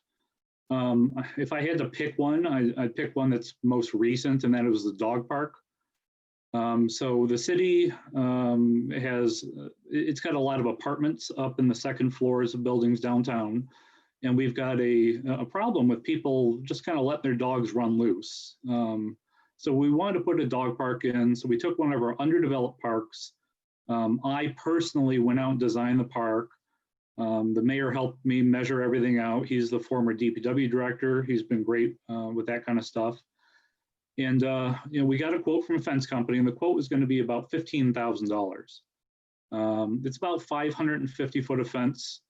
If I had to pick one, I'd pick one that's most recent, and that was the dog park. So the city it's got a lot of apartments up in the second floors of buildings downtown, and we've got a problem with people just kind of letting their dogs run loose. So we wanted to put a dog park in, so we took one of our underdeveloped parks, I personally went out and designed the park. The mayor helped me measure everything out. He's the former DPW director. He's been great with that kind of stuff. And we got a quote from a fence company, and the quote was going to be about $15,000. It's about 550 foot of fence.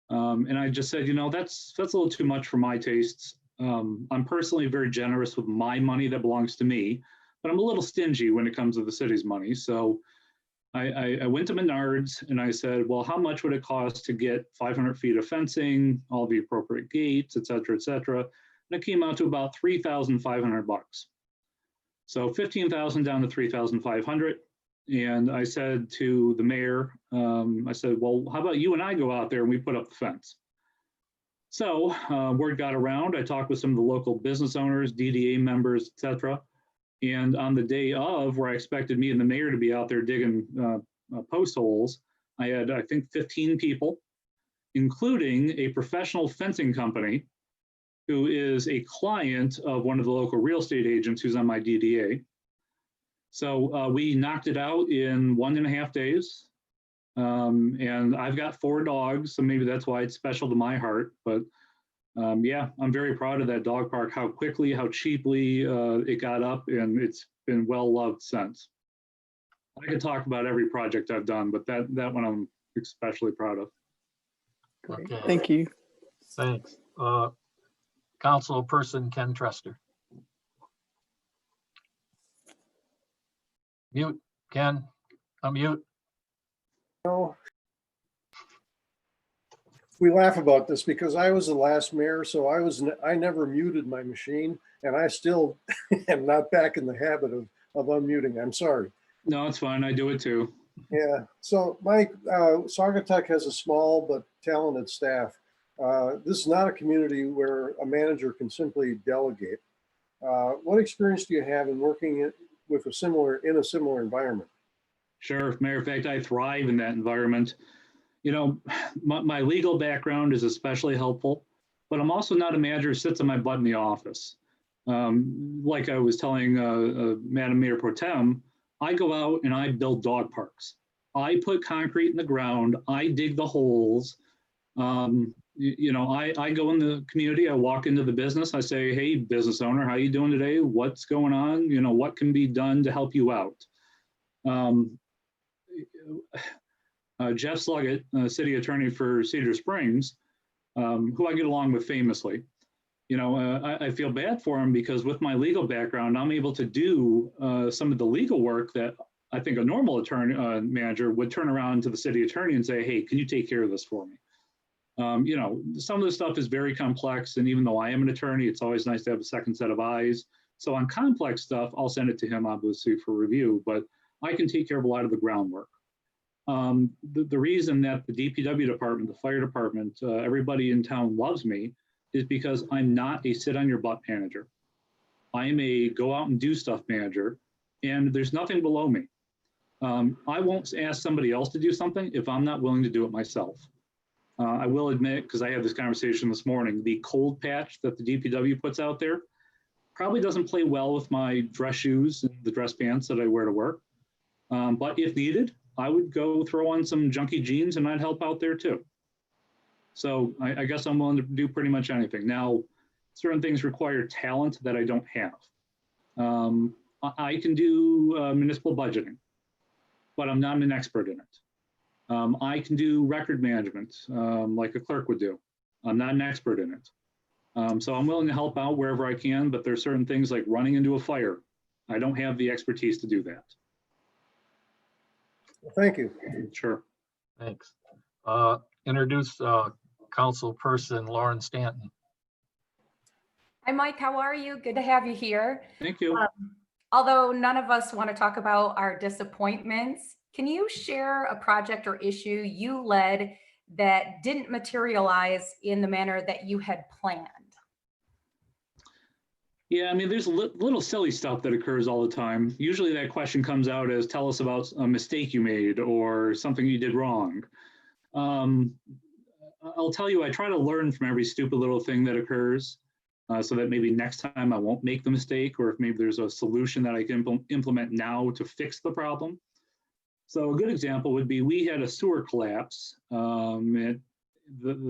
And I just said, that's a little too much for my tastes. I'm personally very generous with my money that belongs to me, but I'm a little stingy when it comes to the city's money. So I went to Menards and I said, well, how much would it cost to get 500 feet of fencing, all the appropriate gates, et cetera, et cetera. And it came out to about $3,500. So 15,000 down to 3,500. And I said to the mayor, I said, well, how about you and I go out there and we put up the fence? So word got around. I talked with some of the local business owners, DDA members, et cetera. And on the day of, where I expected me and the mayor to be out there digging post holes, I had, I think, 15 people, including a professional fencing company who is a client of one of the local real estate agents who's on my DDA. So we knocked it out in 1.5 days. And I've got 4 dogs, so maybe that's why it's special to my heart. But yeah, I'm very proud of that dog park, how quickly, how cheaply it got up, and it's been well loved since. I could talk about every project I've done, but that one I'm especially proud of. Okay, Thank you. thanks. Councilperson Ken Trester. Mute, Ken, unmute. No. We laugh about this because I was the last mayor, so I never muted my machine, and I still am not back in the habit of unmuting. I'm sorry. No, it's fine. I do it too. Yeah. So Mike, Saugatuck has a small but talented staff. This is not a community where a manager can simply delegate. What experience do you have in working with a similar environment? Sure. Matter of fact, I thrive in that environment. My legal background is especially helpful, but I'm also not a manager who sits on my butt in the office. Like I was telling Madam Mayor Pro Tem, I go out and I build dog parks. I put concrete in the ground. I dig the holes. I go in the community. I walk into the business. I say, hey, business owner, how you doing today? What's going on? What can be done to help you out? Jeff Sluggett, city attorney for Cedar Springs, who I get along with famously. I feel bad for him because with my legal background, I'm able to do some of the legal work that I think a normal attorney manager would turn around to the city attorney and say, hey, can you take care of this for me? Some of the stuff is very complex, and even though I am an attorney, it's always nice to have a second set of eyes. So on complex stuff, I'll send it to him, obviously, for review, but I can take care of a lot of the groundwork. The reason that the DPW department, the fire department, everybody in town loves me is because I'm not a sit on your butt manager. I'm a go out and do stuff manager, and there's nothing below me. I won't ask somebody else to do something if I'm not willing to do it myself. I will admit, because I had this conversation this morning, the cold patch that the DPW puts out there probably doesn't play well with my dress shoes and the dress pants that I wear to work. But if needed, I would go throw on some junky jeans and I'd help out there too. So I guess I'm willing to do pretty much anything. Now, certain things require talent that I don't have. I can do municipal budgeting, but I'm not an expert in it. I can do record management like a clerk would do. I'm not an expert in it. So I'm willing to help out wherever I can, but there's certain things like running into a fire. I don't have the expertise to do that. Thank you. Sure. Thanks. Introduce Councilperson Lauren Stanton. Hi, Mike. How are you? Good to have you here. Thank you. Although none of us want to talk about our disappointments, can you share a project or issue you led that didn't materialize in the manner that you had planned? Yeah, I mean, there's little silly stuff that occurs all the time. Usually that question comes out as, tell us about a mistake you made or something you did wrong. I'll tell you, I try to learn from every stupid little thing that occurs so that maybe next time I won't make the mistake, or if maybe there's a solution that I can implement now to fix the problem. So a good example would be we had a sewer collapse. The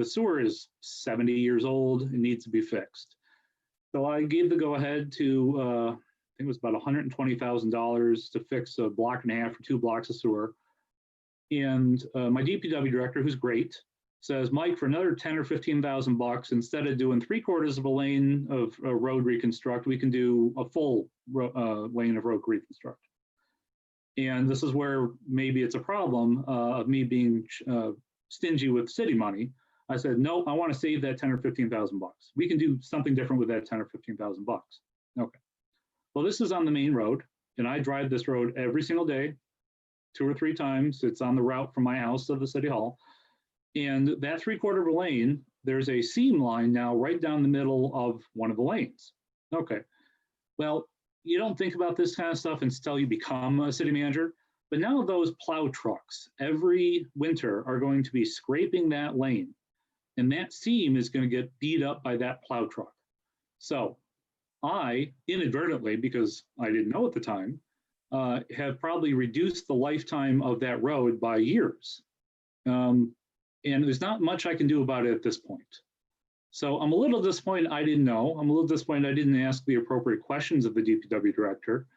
sewer is 70 years old and needs to be fixed. So I gave the go ahead to, I think it was about $120,000 to fix a block and a half or 2 blocks of sewer. And my DPW director, who's great, says, Mike, for another 10 or 15,000 bucks, instead of doing 3/4 of a lane of road reconstruct, we can do a full lane of road reconstruct. And this is where maybe it's a problem of me being stingy with city money. I said, no, I want to save that 10 or 15,000 bucks. We can do something different with that 10 or 15,000 bucks. Okay. Well, this is on the main road, and I drive this road every single day, 2 or 3 times. It's on the route from my house to the city hall. And that 3/4 of a lane, there's a seam line now right down the middle of one of the lanes. Okay. Well, you don't think about this kind of stuff until you become a city manager. But now those plow trucks every winter are going to be scraping that lane. And that seam is going to get beat up by that plow truck. So I inadvertently, because I didn't know at the time, have probably reduced the lifetime of that road by years. And there's not much I can do about it at this point. So I'm a little disappointed I didn't know. I'm a little disappointed I didn't ask the appropriate questions of the DPW director.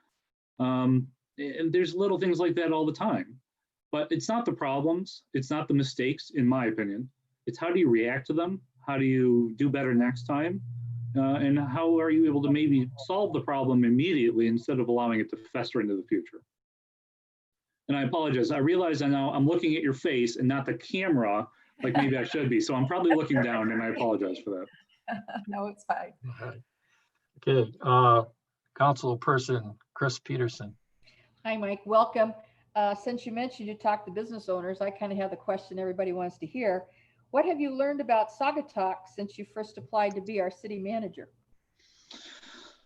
And there's little things like that all the time. But it's not the problems. It's not the mistakes, in my opinion. It's how do you react to them? How do you do better next time? And how are you able to maybe solve the problem immediately instead of allowing it to fester into the future? And I apologize. I realize I now I'm looking at your face and not the camera like maybe I should be. So I'm probably looking down, and I apologize for that. No, it's fine. Okay, Councilperson Chris Peterson. Hi, Mike. Welcome. Since you mentioned you talked to business owners, I kind of have the question everybody wants to hear. What have you learned about Saugatuck since you first applied to be our city manager?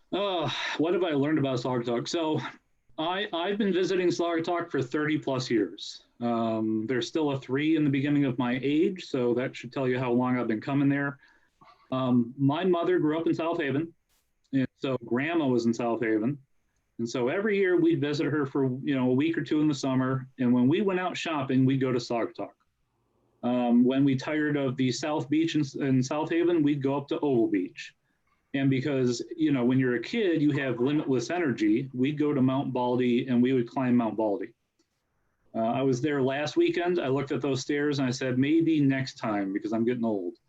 What have I learned about Saugatuck? So I've been visiting Saugatuck for 30 plus years. There's still a 3 in the beginning of my age, so that should tell you how long I've been coming there. My mother grew up in South Haven, and so grandma was in South Haven. And so every year we'd visit her for a week or 2 in the summer, and when we went out shopping, we'd go to Saugatuck. When we tired of the South Beach in South Haven, we'd go up to Oval Beach. And because, when you're a kid, you have limitless energy, we'd go to Mount Baldy and we would climb Mount Baldy. I was there last weekend. I looked at those stairs and I said, maybe next time because I'm getting old.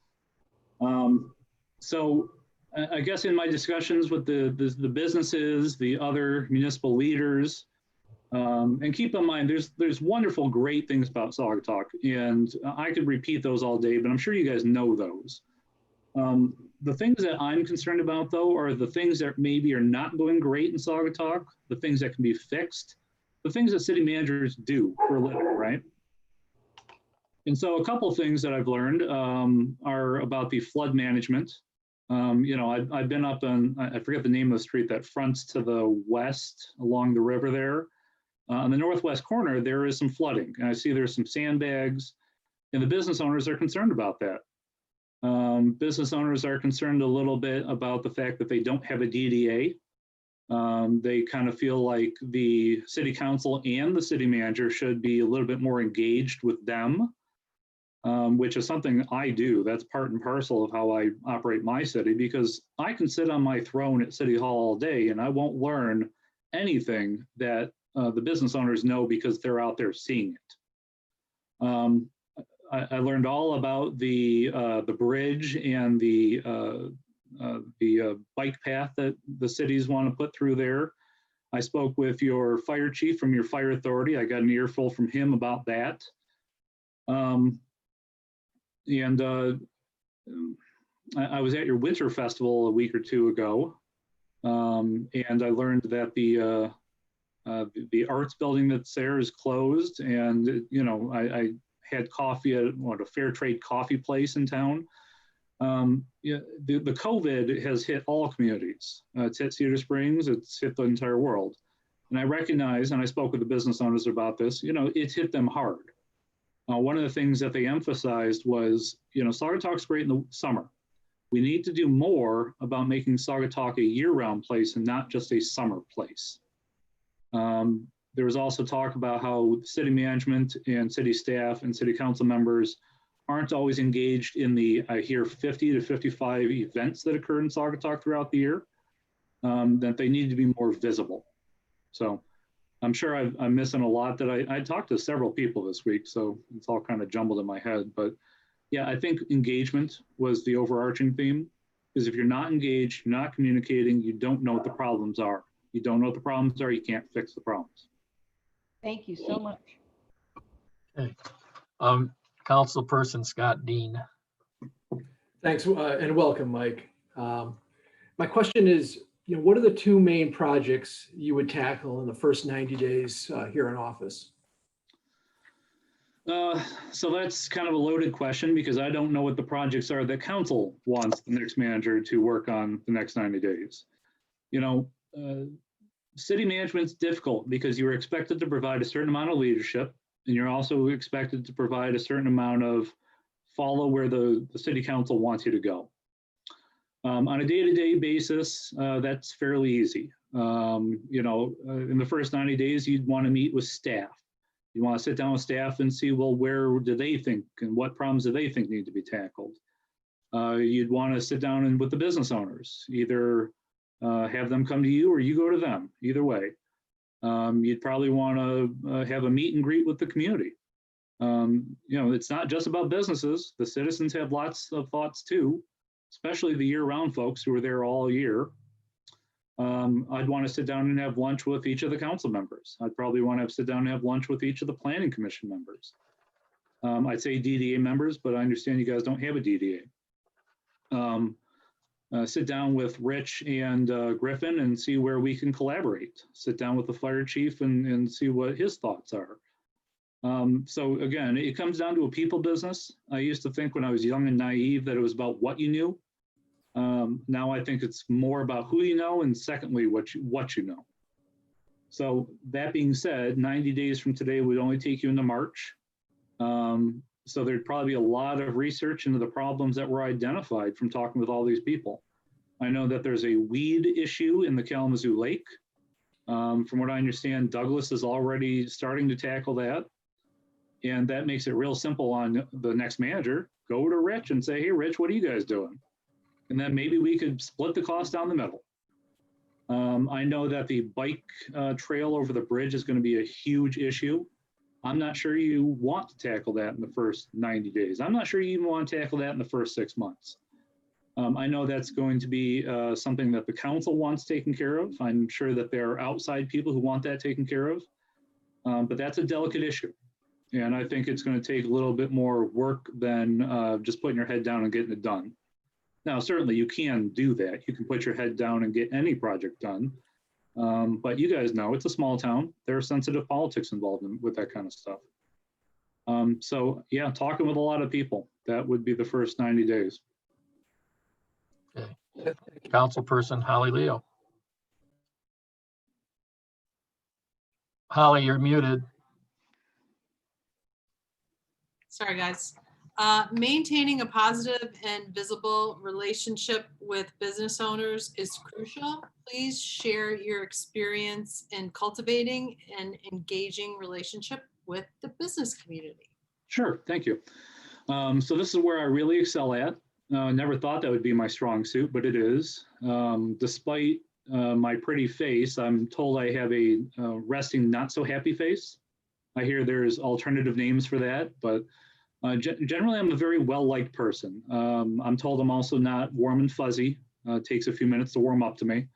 So I guess in my discussions with the businesses, the other municipal leaders, and keep in mind, there's wonderful, great things about Saugatuck, and I could repeat those all day, but I'm sure you guys know those. The things that I'm concerned about, though, are the things that maybe are not going great in Saugatuck, the things that can be fixed, the things that city managers do for a living, right? And so a couple of things that I've learned are about the flood management. I've been up on, I forget the name of the street that fronts to the west along the river there. On the northwest corner, there is some flooding. And I see there's some sandbags, and the business owners are concerned about that. Business owners are concerned a little bit about the fact that they don't have a DDA. They kind of feel like the city council and the city manager should be a little bit more engaged with them, which is something I do. That's part and parcel of how I operate my city, because I can sit on my throne at City Hall all day and I won't learn anything that the business owners know because they're out there seeing it. I learned all about the bridge and the bike path that the cities want to put through there. I spoke with your fire chief from your fire authority. I got an earful from him about that. I was at your winter festival a week or 2 ago, and I learned that the arts building that's there is closed, and I had coffee at a fair trade coffee place in town. The COVID has hit all communities. It's hit Cedar Springs, it's hit the entire world. And I recognize, and I spoke with the business owners about this, it's hit them hard. One of the things that they emphasized was, Saugatuck's great in the summer. We need to do more about making Saugatuck a year-round place and not just a summer place. There was also talk about how city management and city staff and city council members aren't always engaged in the, I hear 50 to 55 events that occur in Saugatuck throughout the year, that they need to be more visible. So I'm sure I'm missing a lot that I talked to several people this week, so it's all kind of jumbled in my head. But yeah, I think engagement was the overarching theme, because if you're not engaged, you're not communicating, you don't know what the problems are. You don't know what the problems are, you can't fix the problems. Thank you so much. Okay. Councilperson Scott Dean. Thanks and welcome, Mike. My question is, what are the two main projects you would tackle in the first 90 days here in office? So that's kind of a loaded question, because I don't know what the projects are that council wants the next manager to work on the next 90 days. City management's difficult because you're expected to provide a certain amount of leadership, and you're also expected to provide a certain amount of follow where the city council wants you to go. On a day-to-day basis, that's fairly easy. In the first 90 days, you'd want to meet with staff. You want to sit down with staff and see, well, where do they think and what problems do they think need to be tackled? You'd want to sit down with the business owners, either have them come to you or you go to them, either way. You'd probably want to have a meet and greet with the community. It's not just about businesses. The citizens have lots of thoughts too, especially the year-round folks who are there all year. I'd want to sit down and have lunch with each of the council members. I'd probably want to sit down and have lunch with each of the planning commission members. I'd say DDA members, but I understand you guys don't have a DDA. Sit down with Rich and Griffin and see where we can collaborate. Sit down with the fire chief and see what his thoughts are. So again, it comes down to a people business. I used to think when I was young and naive that it was about what you knew. Now I think it's more about who you know, and secondly, what you know. So that being said, 90 days from today would only take you into March. So there'd probably be a lot of research into the problems that were identified from talking with all these people. I know that there's a weed issue in the Kalamazoo Lake. From what I understand, Douglas is already starting to tackle that. And that makes it real simple on the next manager. Go to Rich and say, hey, Rich, what are you guys doing? And then maybe we could split the cost down the middle. I know that the bike trail over the bridge is going to be a huge issue. I'm not sure you want to tackle that in the first 90 days. I'm not sure you even want to tackle that in the first 6 months. I know that's going to be something that the council wants taken care of. I'm sure that there are outside people who want that taken care of, but that's a delicate issue. And I think it's going to take a little bit more work than just putting your head down and getting it done. Now, certainly you can do that. You can put your head down and get any project done. But you guys know it's a small town. There are sensitive politics involved with that kind of stuff. So yeah, talking with a lot of people, that would be the first 90 days. Okay. Councilperson Holly Leo. Holly, you're muted. Sorry, guys. Maintaining a positive and visible relationship with business owners is crucial. Please share your experience in cultivating and engaging relationship with the business community. Sure, thank you. So this is where I really excel at. Never thought that would be my strong suit, but it is. Despite my pretty face, I'm told I have a resting not so happy face. I hear there's alternative names for that, but generally I'm a very well-liked person. I'm told I'm also not warm and fuzzy. It takes a few minutes to warm up to me.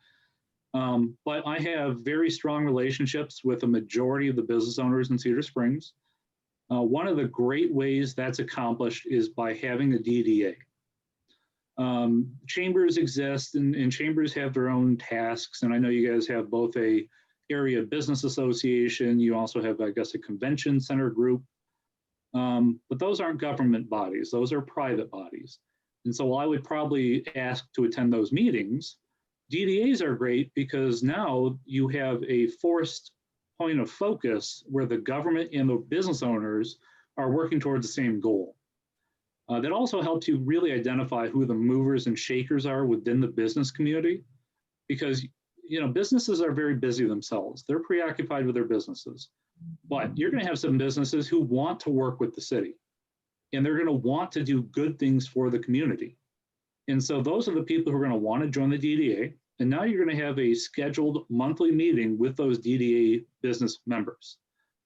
But I have very strong relationships with a majority of the business owners in Cedar Springs. One of the great ways that's accomplished is by having a DDA. Chambers exist and chambers have their own tasks. And I know you guys have both a area business association. You also have, I guess, a convention center group. But those aren't government bodies. Those are private bodies. And so while I would probably ask to attend those meetings, DDAs are great because now you have a forced point of focus where the government and the business owners are working towards the same goal. That also helps you really identify who the movers and shakers are within the business community, because businesses are very busy themselves. They're preoccupied with their businesses. But you're going to have some businesses who want to work with the city, and they're going to want to do good things for the community. And so those are the people who are going to want to join the DDA. And now you're going to have a scheduled monthly meeting with those DDA business members.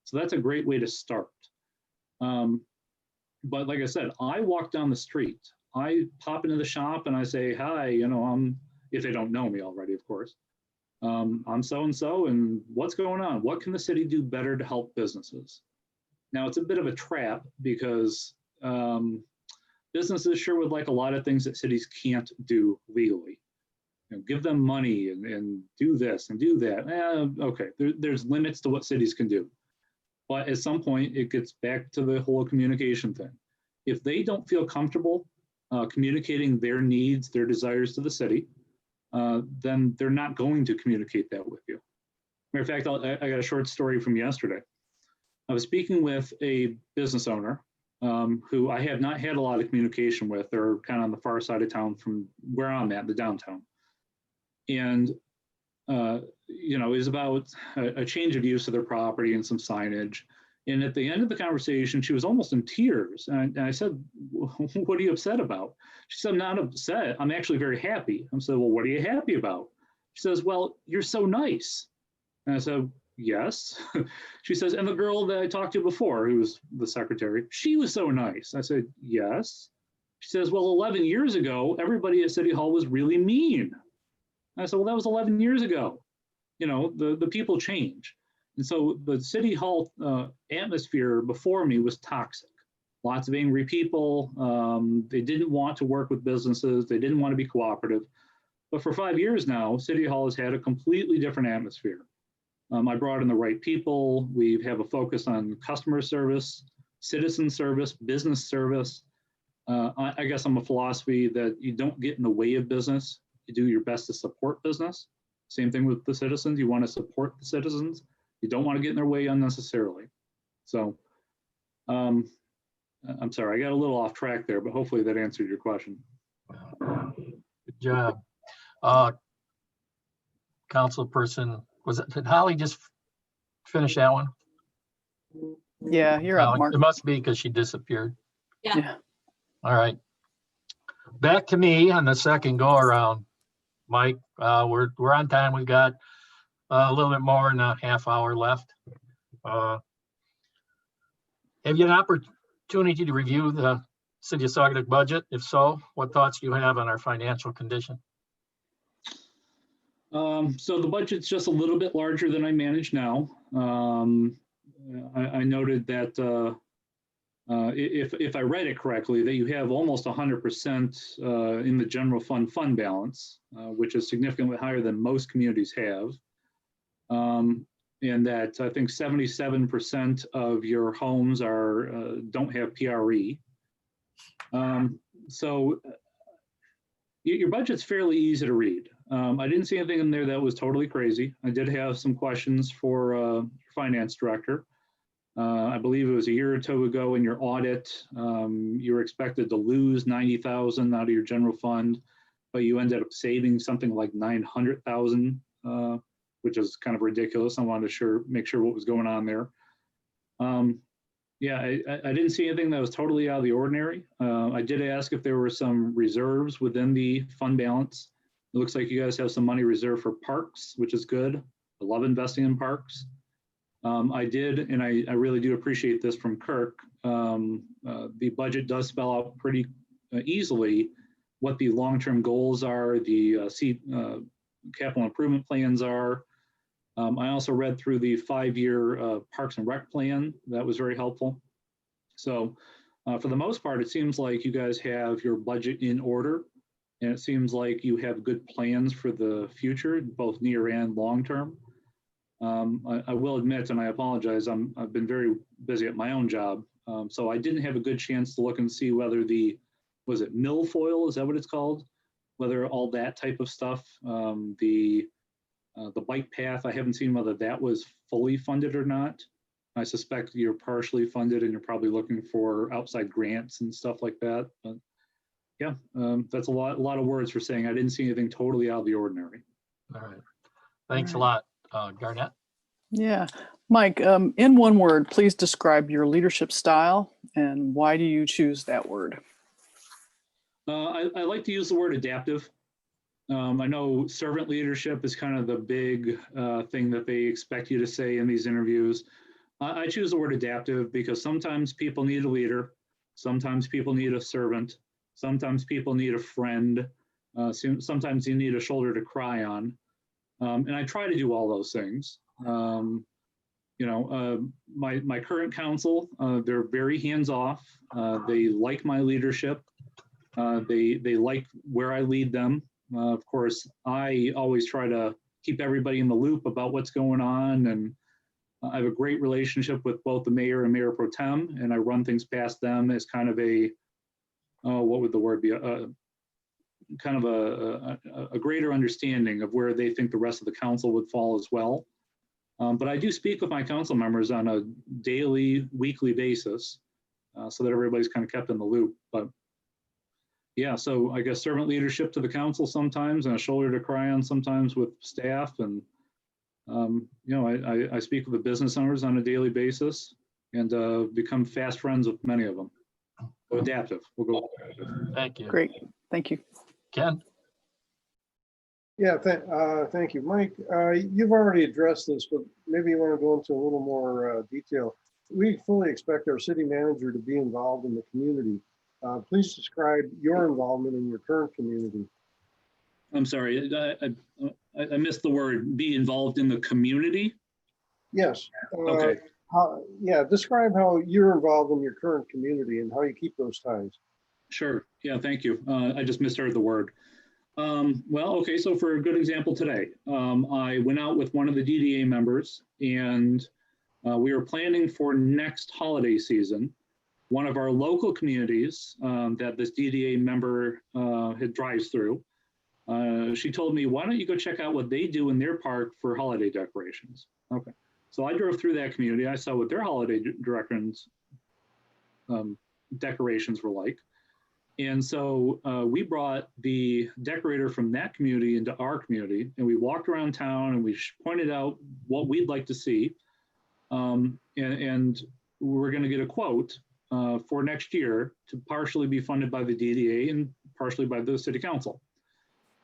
So that's a great way to start. But like I said, I walk down the street, I pop into the shop and I say, hi, if they don't know me already, of course. I'm so-and-so, and what's going on? What can the city do better to help businesses? Now, it's a bit of a trap because businesses sure would like a lot of things that cities can't do legally. Give them money and do this and do that. Okay, there's limits to what cities can do. But at some point, it gets back to the whole communication thing. If they don't feel comfortable communicating their needs, their desires to the city, then they're not going to communicate that with you. Matter of fact, I got a short story from yesterday. I was speaking with a business owner who I have not had a lot of communication with. They're kind of on the far side of town from where I'm at, the downtown. And it was about a change of use of their property and some signage. And at the end of the conversation, she was almost in tears. And I said, what are you upset about? She said, I'm not upset. I'm actually very happy. I said, well, what are you happy about? She says, well, you're so nice. And I said, yes. She says, and the girl that I talked to before, who was the secretary, she was so nice. I said, yes. She says, well, 11 years ago, everybody at City Hall was really mean. And I said, well, that was 11 years ago. The people change. And so the City Hall atmosphere before me was toxic. Lots of angry people. They didn't want to work with businesses. They didn't want to be cooperative. But for 5 years now, City Hall has had a completely different atmosphere. I brought in the right people. We have a focus on customer service, citizen service, business service. I guess I'm a philosophy that you don't get in the way of business. You do your best to support business. Same thing with the citizens. You want to support the citizens. You don't want to get in their way unnecessarily. So I'm sorry, I got a little off track there, but hopefully that answered your question. Good job. Councilperson, did Holly just finish that one? Yeah, you're up, Mark. It must be because she disappeared. Yeah. All right. Back to me on the second go around. Mike, we're on time. We've got a little bit more than a half hour left. Have you an opportunity to review the City of Saugatuck budget? If so, what thoughts do you have on our financial condition? So the budget's just a little bit larger than I manage now. I noted that if I read it correctly, that you have almost 100% in the general fund balance, which is significantly higher than most communities have. And that I think 77% of your homes don't have PRE. So your budget's fairly easy to read. I didn't see anything in there that was totally crazy. I did have some questions for finance director. I believe it was a year or two ago in your audit, you were expected to lose 90,000 out of your general fund, but you ended up saving something like 900,000, which is kind of ridiculous. I wanted to make sure what was going on there. Yeah, I didn't see anything that was totally out of the ordinary. I did ask if there were some reserves within the fund balance. It looks like you guys have some money reserved for parks, which is good. I love investing in parks. I did, and I really do appreciate this from Kirk. The budget does spell out pretty easily what the long-term goals are, the capital improvement plans are. I also read through the 5-year Parks and Rec plan. That was very helpful. So for the most part, it seems like you guys have your budget in order, and it seems like you have good plans for the future, both near and long term. I will admit, and I apologize, I've been very busy at my own job, so I didn't have a good chance to look and see whether was it milfoil, is that what it's called? Whether all that type of stuff, the bike path, I haven't seen whether that was fully funded or not. I suspect you're partially funded and you're probably looking for outside grants and stuff like that. But yeah, that's a lot of words for saying I didn't see anything totally out of the ordinary. All right. Thanks a Alright. lot, Garnett. Yeah. Mike, in one word, please describe your leadership style and why do you choose that word? I like to use the word adaptive. I know servant leadership is kind of the big thing that they expect you to say in these interviews. I choose the word adaptive because sometimes people need a leader, sometimes people need a servant, sometimes people need a friend, sometimes you need a shoulder to cry on. And I try to do all those things. My current council, they're very hands-off. They like my leadership. They like where I lead them. Of course, I always try to keep everybody in the loop about what's going on, and I have a great relationship with both the mayor and mayor pro tem, and I run things past them as kind of a, what would the word be? Kind of a greater understanding of where they think the rest of the council would fall as well. But I do speak with my council members on a daily, weekly basis, so that everybody's kind of kept in the loop. But yeah, so I guess servant leadership to the council sometimes, and a shoulder to cry on sometimes with staff. And I speak with the business owners on a daily basis and become fast friends with many of them. So adaptive, we'll go. Thank you. Great. Thank you. Ken? Yeah, thank you. Mike, you've already addressed this, but maybe you want to go into a little more detail. We fully expect our city manager to be involved in the community. Please describe your involvement in your current community. I'm sorry, I missed the word, be involved in the community? Yes. Okay. Describe how you're involved in your current community and how you keep those ties. Sure, yeah, thank you. I just misheard the word. Okay, so for a good example today, I went out with one of the DDA members and we were planning for next holiday season. One of our local communities that this DDA member had drives through, she told me, why don't you go check out what they do in their park for holiday decorations? Okay, so I drove through that community. I saw what their holiday decorations were like. And so we brought the decorator from that community into our community, and we walked around town and we pointed out what we'd like to see. And we're going to get a quote for next year to partially be funded by the DDA and partially by the city council.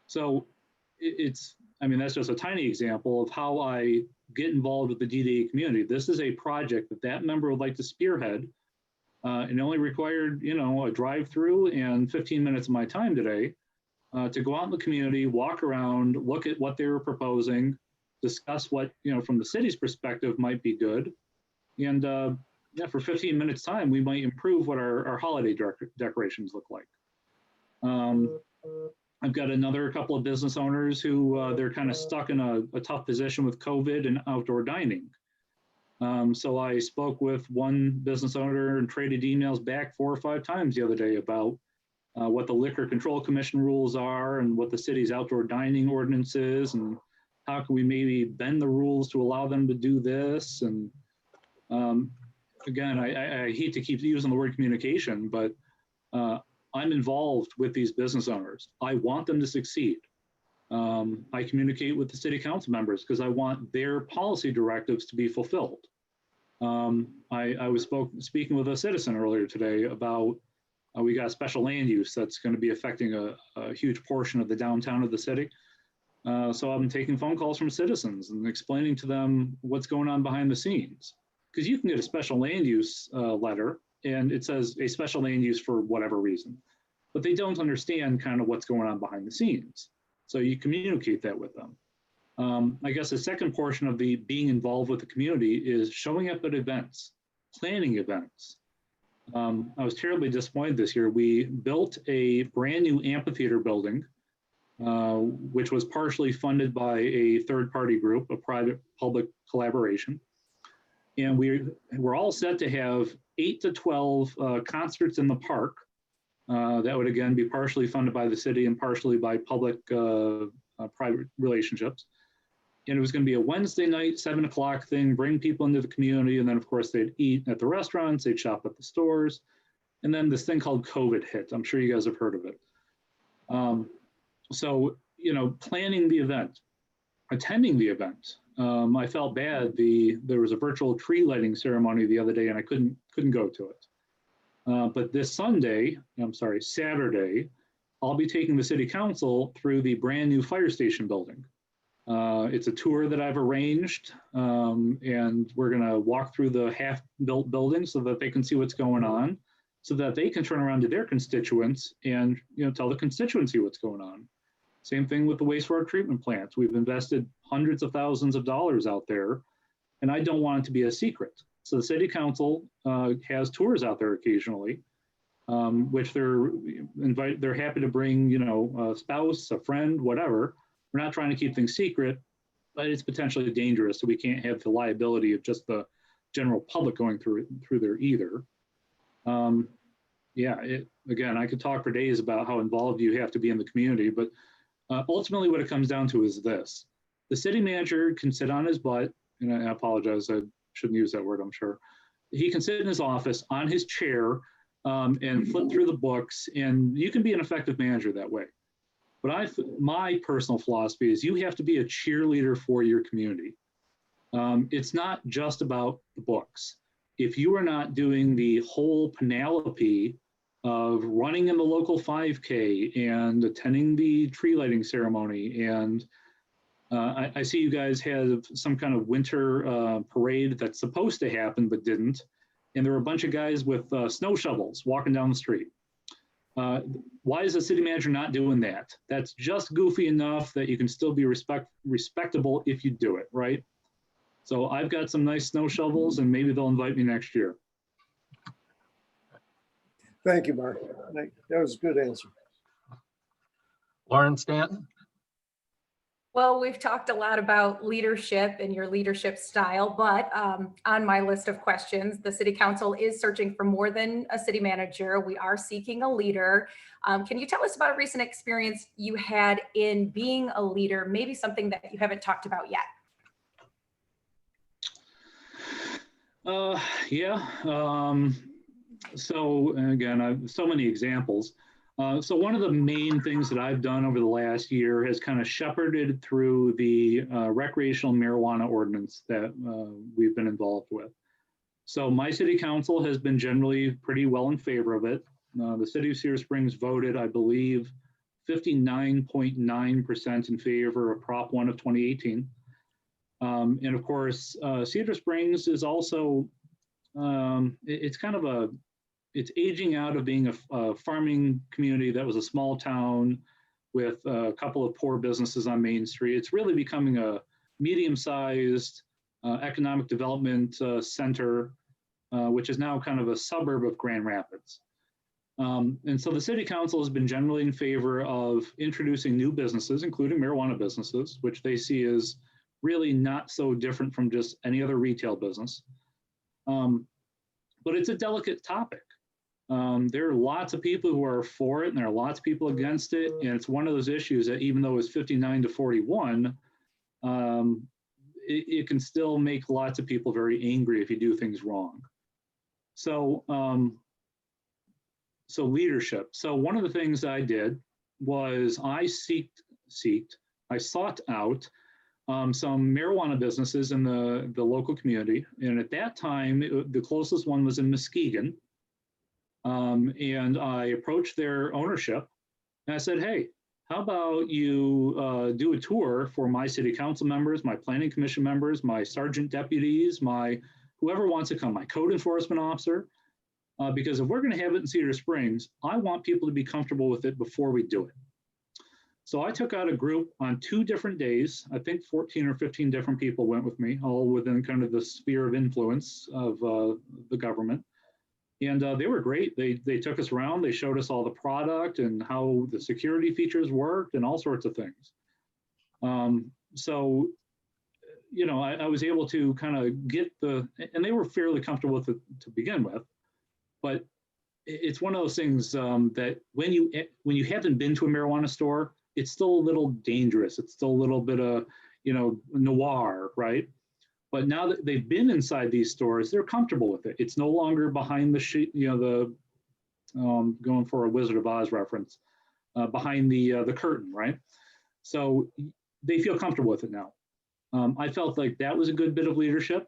So that's just a tiny example of how I get involved with the DDA community. This is a project that member would like to spearhead. It only required, a drive-through and 15 minutes of my time today to go out in the community, walk around, look at what they were proposing, discuss what, from the city's perspective might be good. And for 15 minutes time, we might improve what our holiday decorations look like. I've got another couple of business owners who they're kind of stuck in a tough position with COVID and outdoor dining. So I spoke with one business owner and traded emails back 4 or 5 times the other day about what the Liquor Control Commission rules are and what the city's outdoor dining ordinance is and how can we maybe bend the rules to allow them to do this. And again, I hate to keep using the word communication, but I'm involved with these business owners. I want them to succeed. I communicate with the city council members because I want their policy directives to be fulfilled. I was speaking with a citizen earlier today about we got special land use that's going to be affecting a huge portion of the downtown of the city. So I'm taking phone calls from citizens and explaining to them what's going on behind the scenes. Because you can get a special land use letter and it says a special land use for whatever reason, but they don't understand kind of what's going on behind the scenes. So you communicate that with them. I guess the second portion of the being involved with the community is showing up at events, planning events. I was terribly disappointed this year. We built a brand new amphitheater building, which was partially funded by a third-party group, a private-public collaboration. And we're all set to have 8 to 12 concerts in the park. That would again be partially funded by the city and partially by public-private relationships. And it was going to be a Wednesday night, 7 o'clock thing, bring people into the community. And then of course they'd eat at the restaurants, they'd shop at the stores. And then this thing called COVID hit. I'm sure you guys have heard of it. So, planning the event. attending the event. I felt bad. There was a virtual tree lighting ceremony the other day, and I couldn't go to it. But this Saturday, I'll be taking the city council through the brand new fire station building. It's a tour that I've arranged, and we're going to walk through the half-built building so that they can see what's going on, so that they can turn around to their constituents and tell the constituency what's going on. Same thing with the wastewater treatment plants. We've invested hundreds of thousands of dollars out there, and I don't want it to be a secret. So the city council has tours out there occasionally, which they're happy to bring, a spouse, a friend, whatever. We're not trying to keep things secret, but it's potentially dangerous. So we can't have the liability of just the general public going through there either. Again, I could talk for days about how involved you have to be in the community, but ultimately what it comes down to is this. The city manager can sit on his butt, and I apologize, I shouldn't use that word, I'm sure. He can sit in his office on his chair and flip through the books, and you can be an effective manager that way. But my personal philosophy is you have to be a cheerleader for your community. It's not just about the books. If you are not doing the whole panoply of running in the local 5K and attending the tree lighting ceremony, and I see you guys have some kind of winter parade that's supposed to happen but didn't, and there were a bunch of guys with snow shovels walking down the street. Why is the city manager not doing that? That's just goofy enough that you can still be respectable if you do it, right? So I've got some nice snow shovels, and maybe they'll invite me next year. Thank you, Mark. That was a good answer. Lauren Stanton? Well, we've talked a lot about leadership and your leadership style, but on my list of questions, the city council is searching for more than a city manager. We are seeking a leader. Can you tell us about a recent experience you had in being a leader, maybe something that you haven't talked about yet? So again, so many examples. So one of the main things that I've done over the last year has kind of shepherded through the recreational marijuana ordinance that we've been involved with. So my city council has been generally pretty well in favor of it. The city of Cedar Springs voted, I believe, 59.9% in favor of Prop 1 of 2018. And of course, Cedar Springs is also, it's aging out of being a farming community that was a small town with a couple of poor businesses on Main Street. It's really becoming a medium-sized economic development center, which is now kind of a suburb of Grand Rapids. And so the city council has been generally in favor of introducing new businesses, including marijuana businesses, which they see as really not so different from just any other retail business. But it's a delicate topic. There are lots of people who are for it, and there are lots of people against it. And it's one of those issues that even though it's 59 to 41, it can still make lots of people very angry if you do things wrong. So, so leadership. So one of the things I did was I sought out some marijuana businesses in the local community. And at that time, the closest one was in Muskegon. And I approached their ownership and I said, hey, how about you do a tour for my city council members, my planning commission members, my sergeant deputies, whoever wants to come, my code enforcement officer, because if we're going to have it in Cedar Springs, I want people to be comfortable with it before we do it. So I took out a group on 2 different days. I think 14 or 15 different people went with me, all within kind of the sphere of influence of the government. And they were great. They took us around. They showed us all the product and how the security features worked and all sorts of things. So, you know, I was able to kind of get and they were fairly comfortable with it to begin with. But it's one of those things that when you haven't been to a marijuana store, it's still a little dangerous. It's still a little bit of, you know, noir, right? But now that they've been inside these stores, they're comfortable with it. It's no longer behind the sheet, you know, going for a Wizard of Oz reference, behind the curtain, right? So they feel comfortable with it now. I felt like that was a good bit of leadership.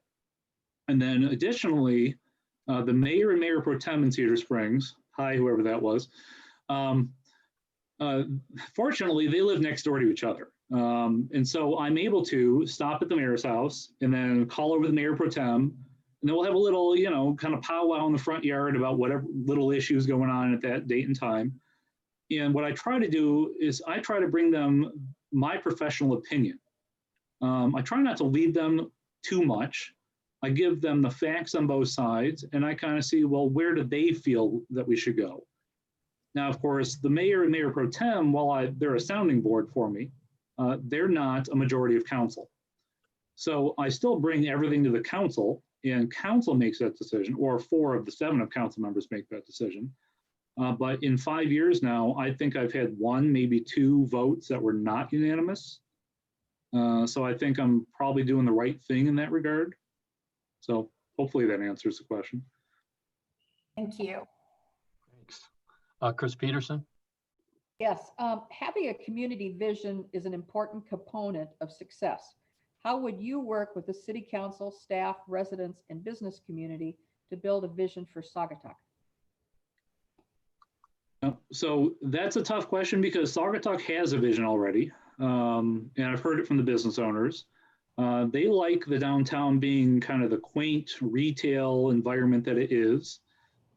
And then additionally, the mayor and mayor pro tem in Cedar Springs, hi, whoever that was, fortunately, they live next door to each other. And so I'm able to stop at the mayor's house and then call over the mayor pro tem, and then we'll have a little, kind of powwow in the front yard about whatever little issues going on at that date and time. And what I try to do is I try to bring them my professional opinion. I try not to lead them too much. I give them the facts on both sides, and I kind of see, well, where do they feel that we should go? Now, of course, the mayor and mayor pro tem, while they're a sounding board for me, they're not a majority of council. So I still bring everything to the council, and council makes that decision, or 4 of the 7 of council members make that decision. But in 5 years now, I think I've had 1, maybe 2 votes that were not unanimous. So I think I'm probably doing the right thing in that regard. So hopefully that answers the question. Thank you. Thanks. Chris Peterson? Yes, having a community vision is an important component of success. How would you work with the city council, staff, residents, and business community to build a vision for Saugatuck? So that's a tough question because Saugatuck has a vision already. And I've heard it from the business owners. They like the downtown being kind of the quaint retail environment that it is.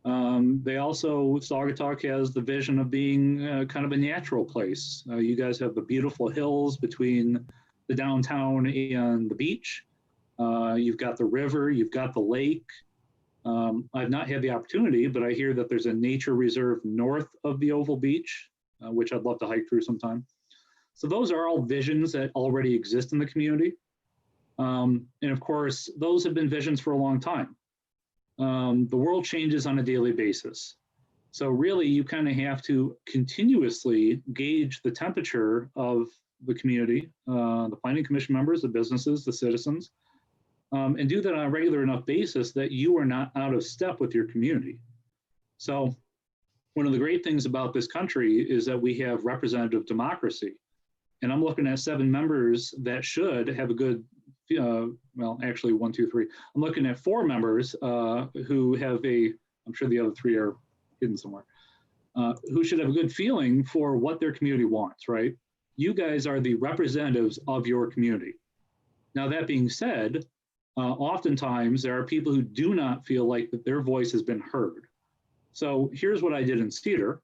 They also, Saugatuck has the vision of being kind of a natural place. You guys have the beautiful hills between the downtown and the beach. You've got the river, you've got the lake. I've not had the opportunity, but I hear that there's a nature reserve north of the Oval Beach, which I'd love to hike through sometime. So those are all visions that already exist in the community. And of course, those have been visions for a long time. The world changes on a daily basis. So really, you kind of have to continuously gauge the temperature of the community, the planning commission members, the businesses, the citizens, and do that on a regular enough basis that you are not out of step with your community. So one of the great things about this country is that we have representative democracy. And I'm looking at 7 members that should have a good, well, actually 1, 2, 3. I'm looking at 4 members who have I'm sure the other 3 are hidden somewhere, who should have a good feeling for what their community wants, right? You guys are the representatives of your community. Now, that being said, oftentimes there are people who do not feel like that their voice has been heard. So here's what I did in Cedar.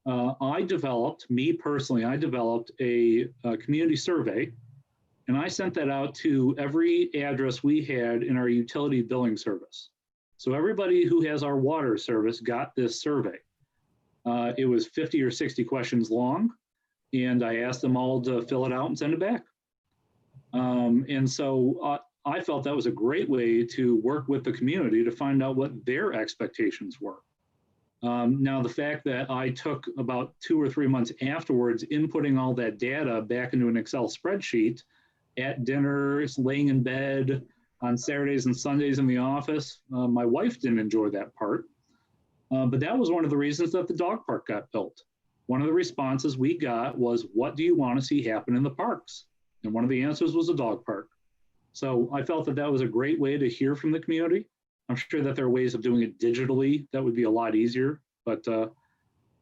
I developed a community survey, and I sent that out to every address we had in our utility billing service. So everybody who has our water service got this survey. It was 50 or 60 questions long, and I asked them all to fill it out and send it back. And so I felt that was a great way to work with the community to find out what their expectations were. Now, the fact that I took about 2 or 3 months afterwards, inputting all that data back into an Excel spreadsheet at dinners, laying in bed, on Saturdays and Sundays in the office, my wife didn't enjoy that part. But that was one of the reasons that the dog park got built. One of the responses we got was, what do you want to see happen in the parks? And one of the answers was a dog park. So I felt that that was a great way to hear from the community. I'm sure that there are ways of doing it digitally that would be a lot easier, but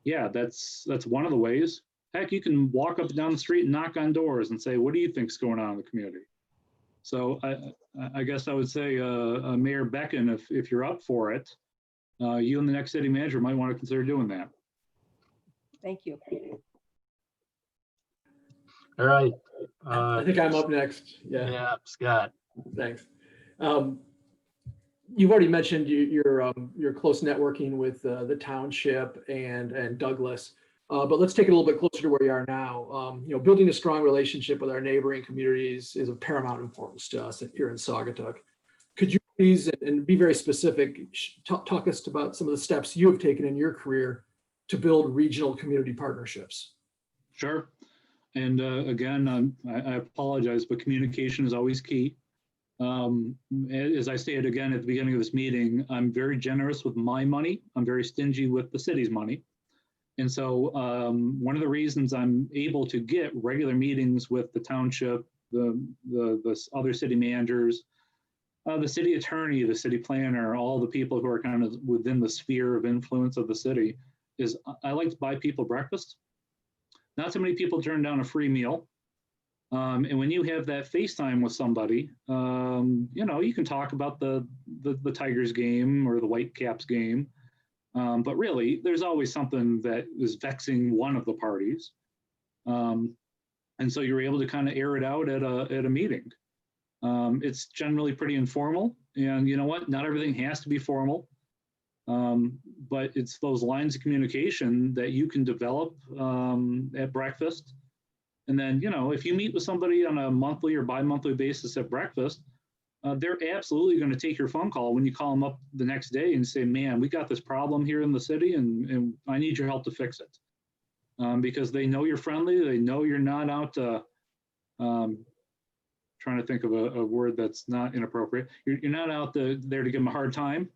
yeah, that's one of the ways. Heck, you can walk up and down the street and knock on doors and say, what do you think's going on in the community? So I guess I would say, Mayor Beckham, if you're up for it, you and the next city manager might want to consider doing that. Thank you. All right. I think I'm up next. Yeah, Scott. Thanks. You've already mentioned your close networking with the township and Douglas, but let's take it a little bit closer to where you are now. Building a strong relationship with our neighboring communities is of paramount importance to us here in Saugatuck. Could you please, and be very specific, talk us about some of the steps you have taken in your career to build regional community partnerships? Sure. And again, I apologize, but communication is always key. As I stated again at the beginning of this meeting, I'm very generous with my money. I'm very stingy with the city's money. And so one of the reasons I'm able to get regular meetings with the township the other city managers, the city attorney, the city planner, all the people who are kind of within the sphere of influence of the city, is I like to buy people breakfast. Not so many people turn down a free meal. And when you have that FaceTime with somebody, you can talk about the Tigers game or the Whitecaps game. But really, there's always something that is vexing one of the parties. And so you're able to kind of air it out at a meeting. It's generally pretty informal. And you know what? Not everything has to be formal. But it's those lines of communication that you can develop at breakfast. And then, if you meet with somebody on a monthly or bi-monthly basis at breakfast, they're absolutely going to take your phone call when you call them up the next day and say, man, we got this problem here in the city and I need your help to fix it. Because they know you're friendly. They know you're not out trying to think of a word that's not inappropriate. You're not out there to give them a hard time.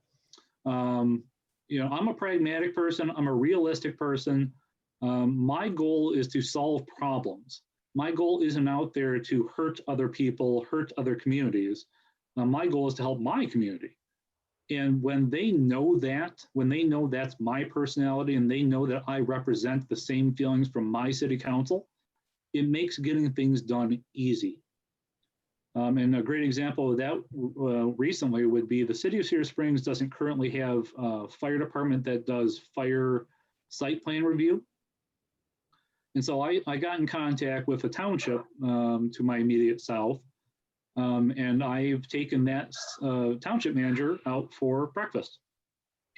I'm a pragmatic person. I'm a realistic person. My goal is to solve problems. My goal isn't out there to hurt other people, hurt other communities. My goal is to help my community. And when they know that, when they know that's my personality and they know that I represent the same feelings from my city council, it makes getting things done easy. And a great example of that recently would be the city of Cedar Springs doesn't currently have a fire department that does fire site plan review. And so I got in contact with a township to my immediate south, and I've taken that township manager out for breakfast.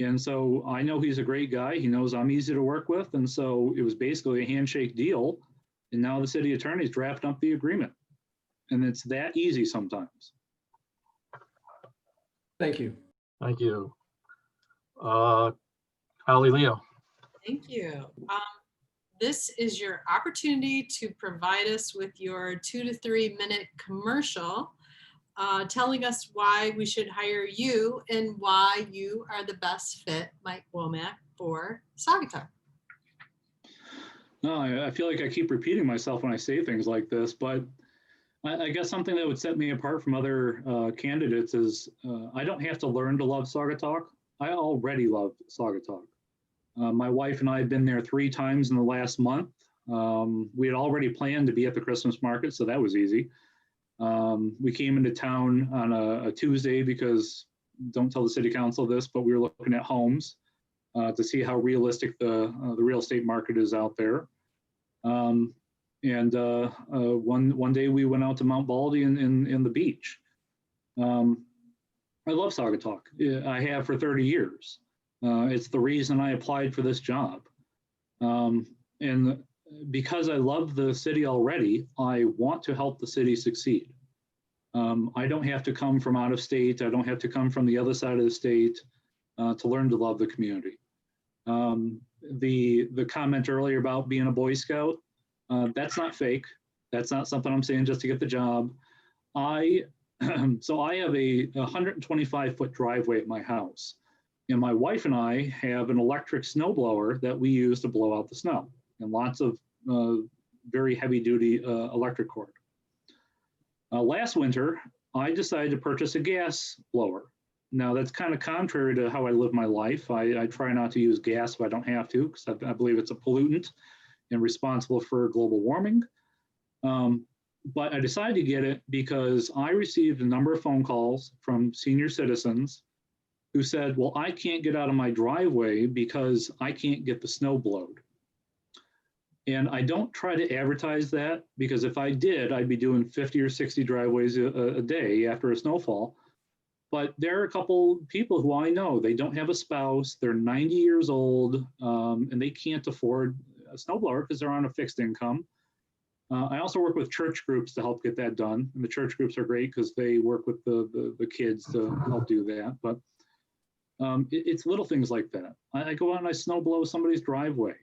And so I know he's a great guy. He knows I'm easy to work with. And so it was basically a handshake deal. And now the city attorney's drafting up the agreement. And it's that easy sometimes. Thank you. Thank you. Holly Leo. Thank you. This is your opportunity to provide us with your 2 to 3 minute commercial telling us why we should hire you and why you are the best fit, Mike Womack, for Saugatuck. No, I feel like I keep repeating myself when I say things like this, but I guess something that would set me apart from other candidates is I don't have to learn to love Saugatuck. I already love Saugatuck. My wife and I have been there 3 times in the last month. We had already planned to be at the Christmas market, so that was easy. We came into town on a Tuesday because, don't tell the city council this, but we were looking at homes to see how realistic the real estate market is out there. One day we went out to Mount Baldy in the beach. I love Saugatuck. I have for 30 years. It's the reason I applied for this job. And because I love the city already, I want to help the city succeed. I don't have to come from out of state. I don't have to come from the other side of the state to learn to love the community. The comment earlier about being a Boy Scout, that's not fake. That's not something I'm saying just to get the job. So I have a 125-foot driveway at my house. And my wife and I have an electric snowblower that we use to blow out the snow, and lots of very heavy-duty electric cord. Last winter, I decided to purchase a gas blower. Now, that's kind of contrary to how I live my life. I try not to use gas if I don't have to, because I believe it's a pollutant and responsible for global warming. But I decided to get it because I received a number of phone calls from senior citizens who said, well, I can't get out of my driveway because I can't get the snow blowed. And I don't try to advertise that, because if I did, I'd be doing 50 or 60 driveways a day after a snowfall. But there are a couple people who I know, they don't have a spouse, they're 90 years old, and they can't afford a snowblower because they're on a fixed income. I also work with church groups to help get that done. And the church groups are great because they work with the kids to help do that. But it's little things like that. I go out and I snow blow somebody's driveway.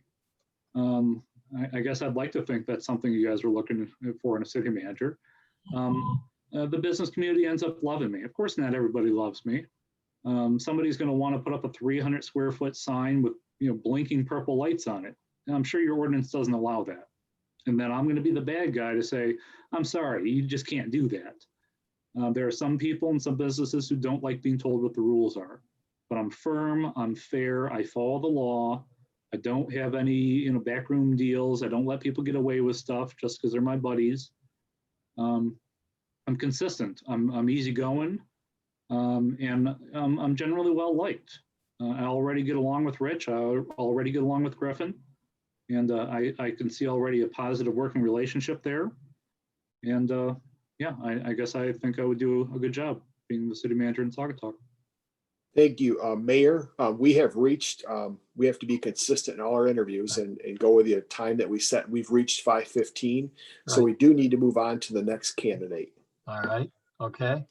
I guess I'd like to think that's something you guys are looking for in a city manager. The business community ends up loving me. Of course, not everybody loves me. Somebody's going to want to put up a 300 square foot sign with blinking purple lights on it. And I'm sure your ordinance doesn't allow that. And then I'm going to be the bad guy to say, I'm sorry, you just can't do that. There are some people and some businesses who don't like being told what the rules are, but I'm firm, I'm fair, I follow the law. I don't have any, backroom deals. I don't let people get away with stuff just because they're my buddies. I'm consistent. I'm easygoing, and I'm generally well liked. I already get along with Rich. I already get along with Griffin, and I can see already a positive working relationship there. And yeah, I guess I think I would do a good job being the city manager in Saugatuck. Thank you, Mayor. We have reached, we have to be consistent in all our interviews and go with the time that we set. We've reached 5:15, so Right. we do need to move on to the next candidate. All right, okay.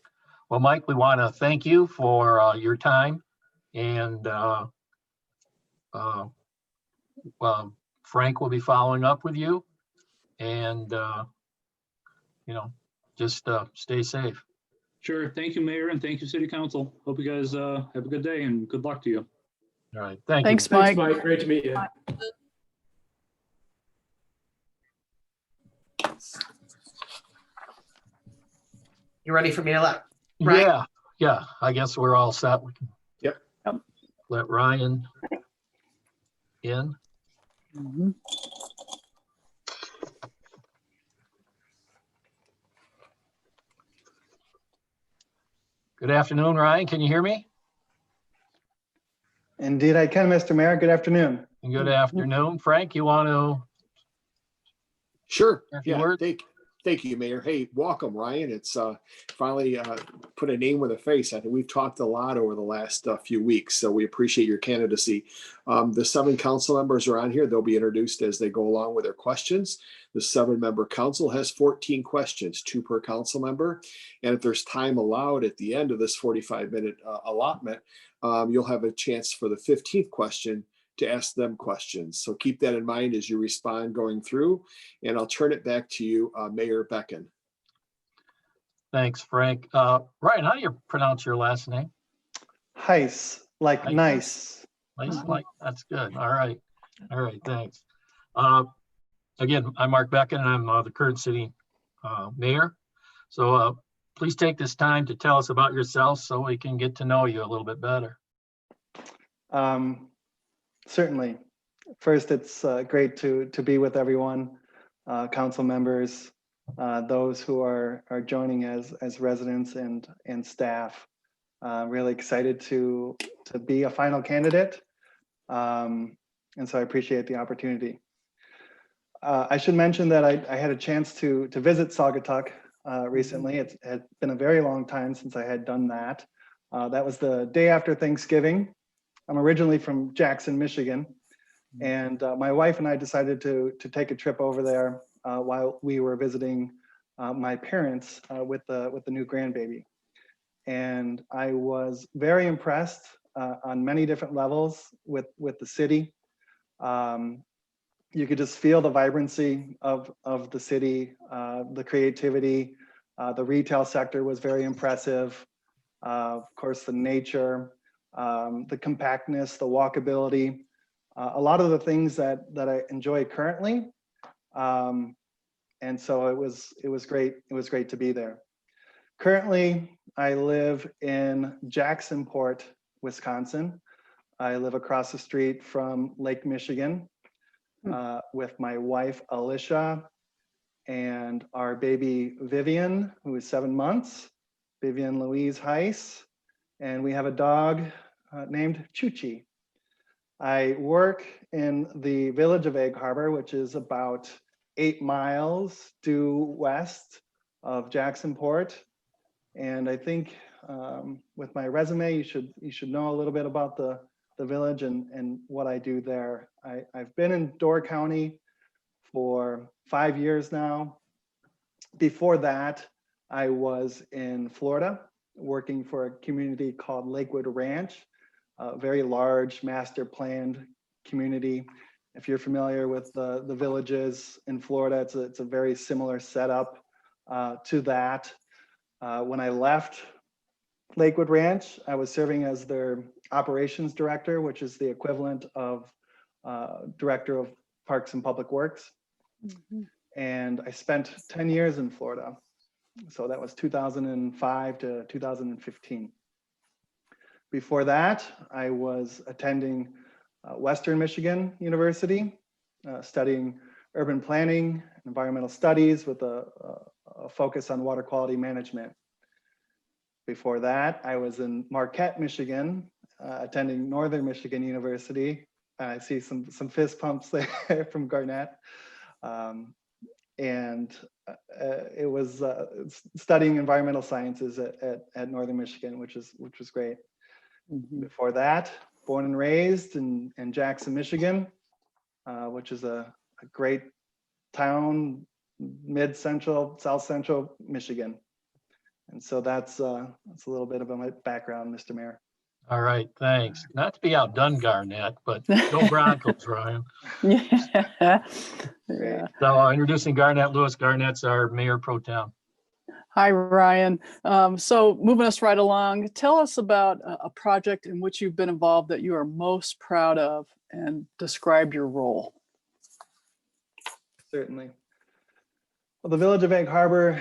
Well, Mike, we want to thank you for your time, and Frank will be following up with you, and just stay safe. Sure. Thank you, Mayor, and thank you, City Council. Hope you guys have a good day and good luck to you. All right, thank you. Thanks, Mike. Thanks, Mike. Great to meet you. You ready for me to let? Right. Yeah, I guess we're all set. We can Yep. let Ryan in. Mhm. Good afternoon, Ryan. Can you hear me? Indeed, I can, Mr. Mayor. Good afternoon. And good afternoon. Frank, you want to? Sure. A few Yeah. words? Thank you, Mayor. Hey, welcome, Ryan. It's finally put a name with a face. I think we've talked a lot over the last few weeks, so we appreciate your candidacy. The 7 council members are on here. They'll be introduced as they go along with their questions. The 7-member council has 14 questions, 2 per council member. And if there's time allowed at the end of this 45-minute allotment, you'll have a chance for the 15th question to ask them questions. So keep that in mind as you respond going through, and I'll turn it back to you, Mayor Beckham. Thanks, Frank. Ryan, how do you pronounce your last name? Heiss, like Heiss. nice. Nice, like, that's good. All right, thanks. Again, I'm Mark Beckham, and I'm the current city mayor. So please take this time to tell us about yourself so we can get to know you a little bit better. Certainly. First, it's great to be with everyone, council members, those who are joining as residents and staff. Really excited to be a final candidate. And so I appreciate the opportunity. I should mention that I had a chance to visit Saugatuck recently. It had been a very long time since I had done that. That was the day after Thanksgiving. I'm originally from Jackson, Michigan, and my wife and I decided to take a trip over there while we were visiting my parents with the new grandbaby. And I was very impressed on many different levels with the city. You could just feel the vibrancy of the city, the creativity. The retail sector was very impressive. Of course, the nature, the compactness, the walkability, a lot of the things that I enjoy currently. And so it was great. It was great to be there. Currently, I live in Jacksonport, Wisconsin. I live across the street from Lake Michigan with my wife, Alicia, and our baby, Vivian, who is 7 months, Vivian Louise Heiss. And we have a dog named Chuchi. I work in the village of Egg Harbor, which is about 8 miles due west of Jacksonport. And I think with my resume, you should know a little bit about the village and what I do there. I've been in Door County for 5 years now. Before that, I was in Florida working for a community called Lakewood Ranch, a very large master planned community. If you're familiar with the villages in Florida, it's a very similar setup to that. When I left Lakewood Ranch, I was serving as their operations director, which is the equivalent of director of Parks and Public Works. and I spent 10 years in Florida. So that was 2005 to 2015. Before that, I was attending Western Michigan University, studying urban planning, environmental studies with a focus on water quality management. Before that, I was in Marquette, Michigan, attending Northern Michigan University. I see some fist pumps there from Garnett. It was studying environmental sciences at Northern Michigan, which was great. Mhm. Before that, born and raised in Jackson, Michigan, which is a great town, mid-central, south-central Michigan. And so that's a little bit of my background, Mr. Mayor. All right, thanks. Not to be outdone, Garnett, but go Broncos, Ryan. Yeah. Great. Yeah. So introducing Garnett Lewis. Garnett's our mayor pro tem. Hi, Ryan. So moving us right along, tell us about a project in which you've been involved that you are most proud of and describe your role. Certainly. Well, the Village of Egg Harbor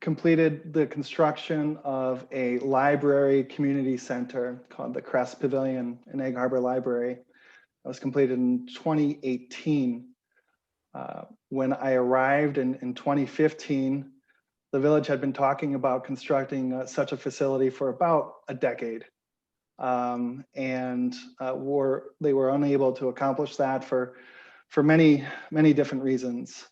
completed the construction of a library community center called the Crest Pavilion in Egg Harbor Library. That was completed in 2018. When I arrived in 2015, the village had been talking about constructing such a facility for about a decade. They were unable to accomplish that for many, many different reasons.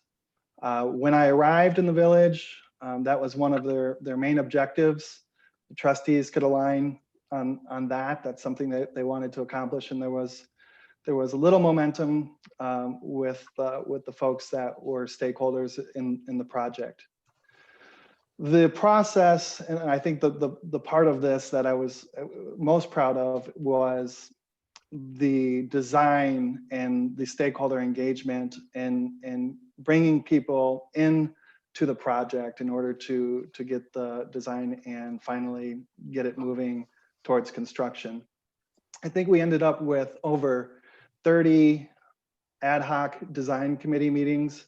When I arrived in the village, that was one of their main objectives. The trustees could align on that. That's something that they wanted to accomplish, and there was a little momentum with the folks that were stakeholders in the project. The process, and I think the part of this that I was most proud of was the design and the stakeholder engagement and bringing people in to the project in order to get the design and finally get it moving towards construction. I think we ended up with over 30 ad hoc design committee meetings.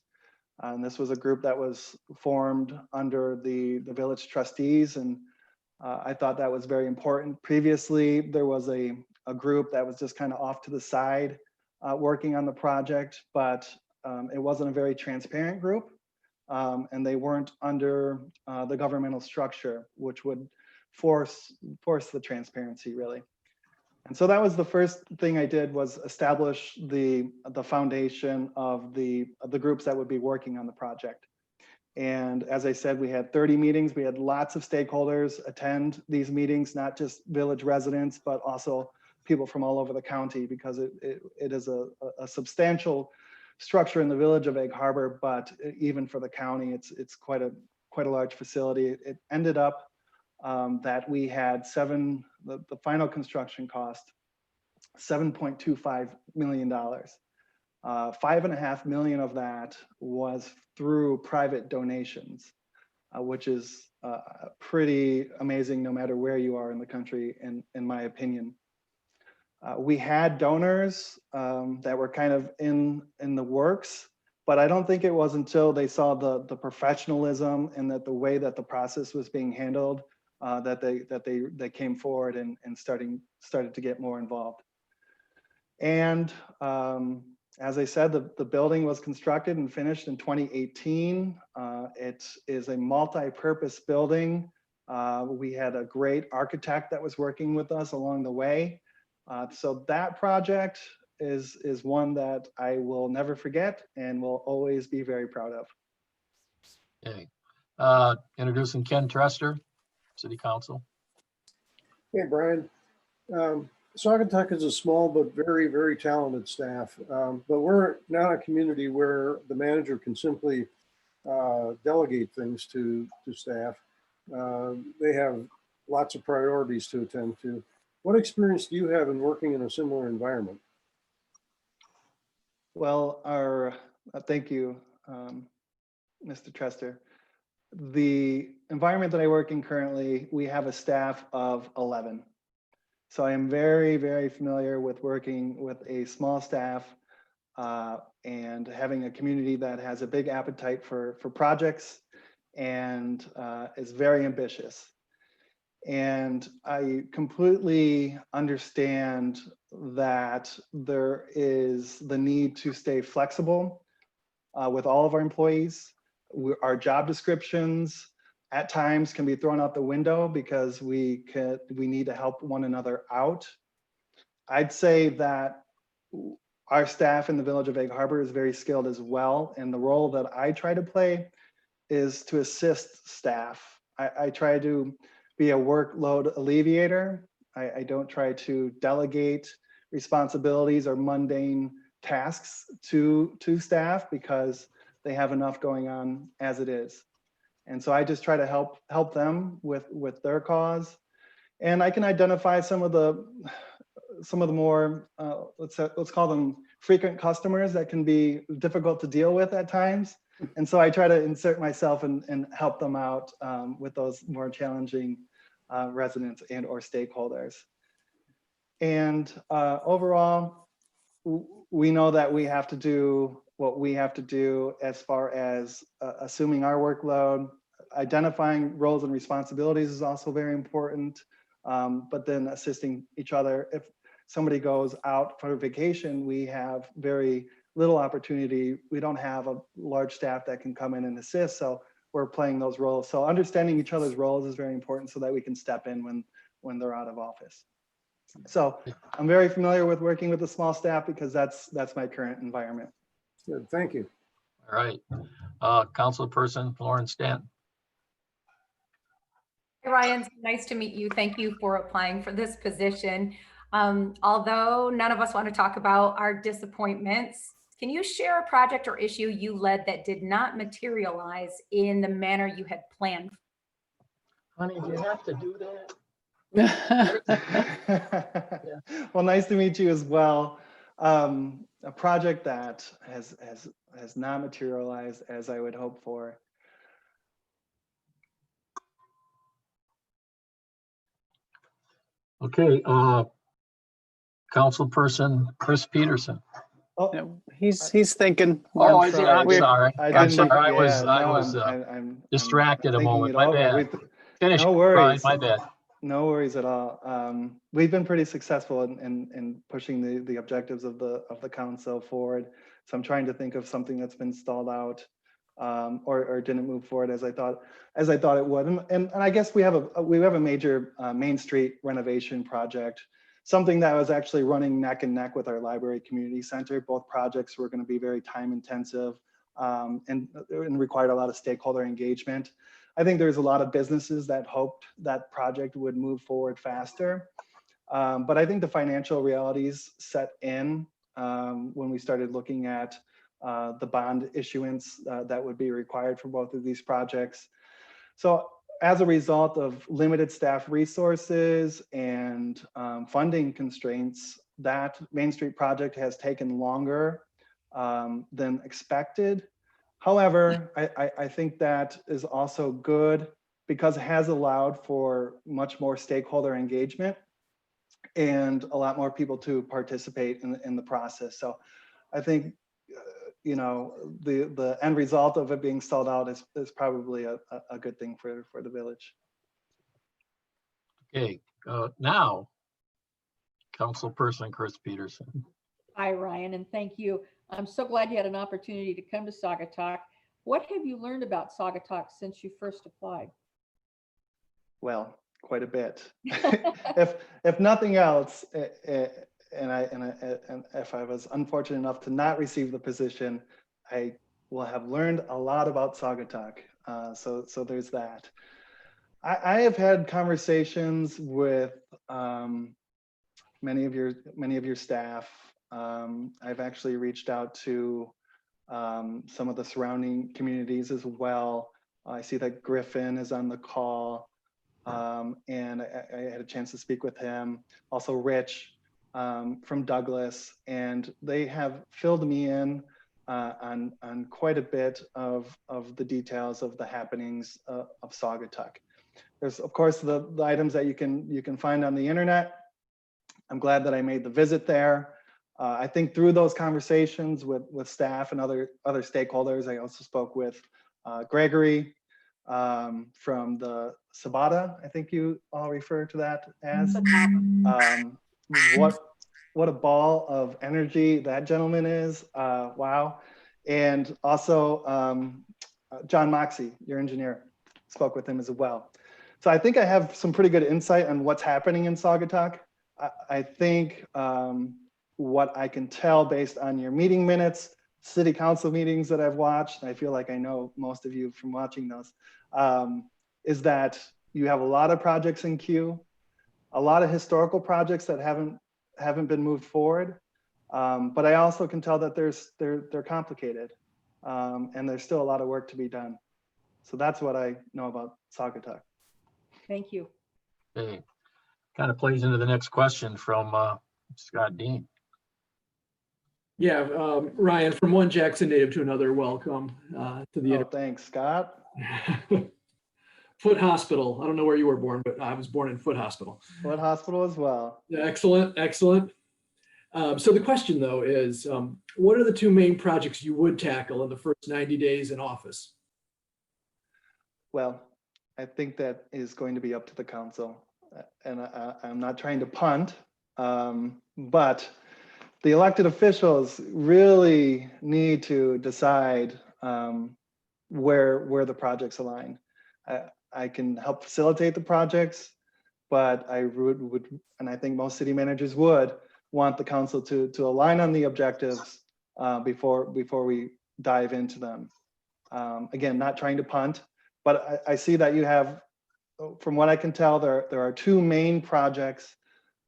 And this was a group that was formed under the village trustees, and I thought that was very important. Previously, there was a group that was just kind of off to the side working on the project, but it wasn't a very transparent group, and they weren't under the governmental structure, which would force the transparency, really. And so that was the first thing I did, was establish the foundation of the groups that would be working on the project. And as I said, we had 30 meetings. We had lots of stakeholders attend these meetings, not just village residents, but also people from all over the county, because it is a substantial structure in the village of Egg Harbor, but even for the county, it's quite a large facility. It ended up that we had the final construction cost, $7.25 million. $5.5 million of that was through private donations, which is pretty amazing no matter where you are in the country, in my opinion. We had donors that were kind of in the works, but I don't think it was until they saw the professionalism and that the way that the process was being handled that they came forward and started to get more involved. And as I said, the building was constructed and finished in 2018. It is a multi-purpose building. We had a great architect that was working with us along the way. So that project is one that I will never forget and will always be very proud of. Okay. Introducing Ken Trester, City Council. Hey, Brian. Saugatuck is a small but very, very talented staff, but we're not a community where the manager can simply delegate things to staff. They have lots of priorities to attend to. What experience do you have in working in a similar environment? Well, thank you, Mr. Trester. The environment that I work in currently, we have a staff of 11. So I am very, very familiar with working with a small staff and having a community that has a big appetite for projects and is very ambitious. And I completely understand that there is the need to stay flexible with all of our employees. Our job descriptions at times can be thrown out the window because we need to help one another out. I'd say that our staff in the village of Egg Harbor is very skilled as well. And the role that I try to play is to assist staff. I try to be a workload alleviator. I don't try to delegate responsibilities or mundane tasks to staff because they have enough going on as it is. And so I just try to help them with their cause. And I can identify some of the more, let's call them frequent customers that can be difficult to deal with at times. And so I try to insert myself and help them out with those more challenging residents and or stakeholders. And overall, we know that we have to do what we have to do as far as assuming our workload. Identifying roles and responsibilities is also very important, but then assisting each other. If somebody goes out for vacation, we have very little opportunity. We don't have a large staff that can come in and assist, so we're playing those roles. So understanding each other's roles is very important so that we can step in when they're out of office. So I'm very familiar with working with a small staff because that's my current environment. Good, thank you. All right. Councilperson Lauren Stanton. Hey, Ryan, nice to meet you. Thank you for applying for this position. Although none of us want to talk about our disappointments, can you share a project or issue you led that did not materialize in the manner you had planned? Honey, do you have to do that? Well, nice to meet you as well. A project that has not materialized as I would hope for. Okay, Councilperson Chris Peterson. Oh, Yeah, he's thinking. Oh, I'm is he? I'm sorry. sorry. I I'm didn't- sorry. yeah, I no, was I'm distracted a thinking moment. it My over. bad. Finish. No Brian, worries. my bad. No worries at all. We've been pretty successful in pushing the objectives of the council forward. So I'm trying to think of something that's been stalled out or didn't move forward as I thought it would. And I guess we have a major Main Street renovation project, something that was actually running neck and neck with our library community center. Both projects were going to be very time intensive and required a lot of stakeholder engagement. I think there's a lot of businesses that hoped that project would move forward faster. But I think the financial realities set in when we started looking at the bond issuance that would be required for both of these projects. So as a result of limited staff resources and funding constraints, that Main Street project has taken longer than expected. However, I think that is also good because it has allowed for much more stakeholder engagement and a lot more people to participate in the process. So I think, you know, the end result of it being stalled out is probably a good thing for the village. Okay, now, Councilperson Chris Peterson. Hi, Ryan, and thank you. I'm so glad you had an opportunity to come to Saugatuck. What have you learned about Saugatuck since you first applied? Well, quite a bit. if nothing else, and if I was unfortunate enough to not receive the position, I will have learned a lot about Saugatuck. So there's that. I have had conversations with many of your staff. I've actually reached out to some of the surrounding communities as well. I see that Griffin is on the call, and I had a chance to speak with him. Also Rich from Douglas, and they have filled me in on quite a bit of the details of the happenings of Saugatuck. There's of course the items that you can find on the internet. I'm glad that I made the visit there. I think through those conversations with staff and other stakeholders, I also spoke with Gregory from the Sabata, I think you all refer to that as. What a ball of energy that gentleman is. Wow. And also John Moxie, your engineer, spoke with him as well. So I think I have some pretty good insight on what's happening in Saugatuck. I think what I can tell based on your meeting minutes, city council meetings that I've watched, and I feel like I know most of you from watching those, is that you have a lot of projects in queue, a lot of historical projects that haven't been moved forward. But I also can tell that they're complicated, and there's still a lot of work to be done. So that's what I know about Saugatuck. Thank you. Okay. Kind of plays into the next question from Scott Dean. Yeah, Ryan, from one Jackson native to another, welcome to the thanks, Scott. Foot Hospital. I don't know where you were born, but I was born in Foot Hospital. Foot Hospital as well. Yeah, excellent, excellent. So the question though is, what are the two main projects you would tackle in the first 90 days in office? Well, I think that is going to be up to the council. And I'm not trying to punt, but the elected officials really need to decide where the projects align. I can help facilitate the projects, but I would, and I think most city managers would, want the council to align on the objectives before we dive into them. Again, not trying to punt, but I see that you have, from what I can tell, there are two main projects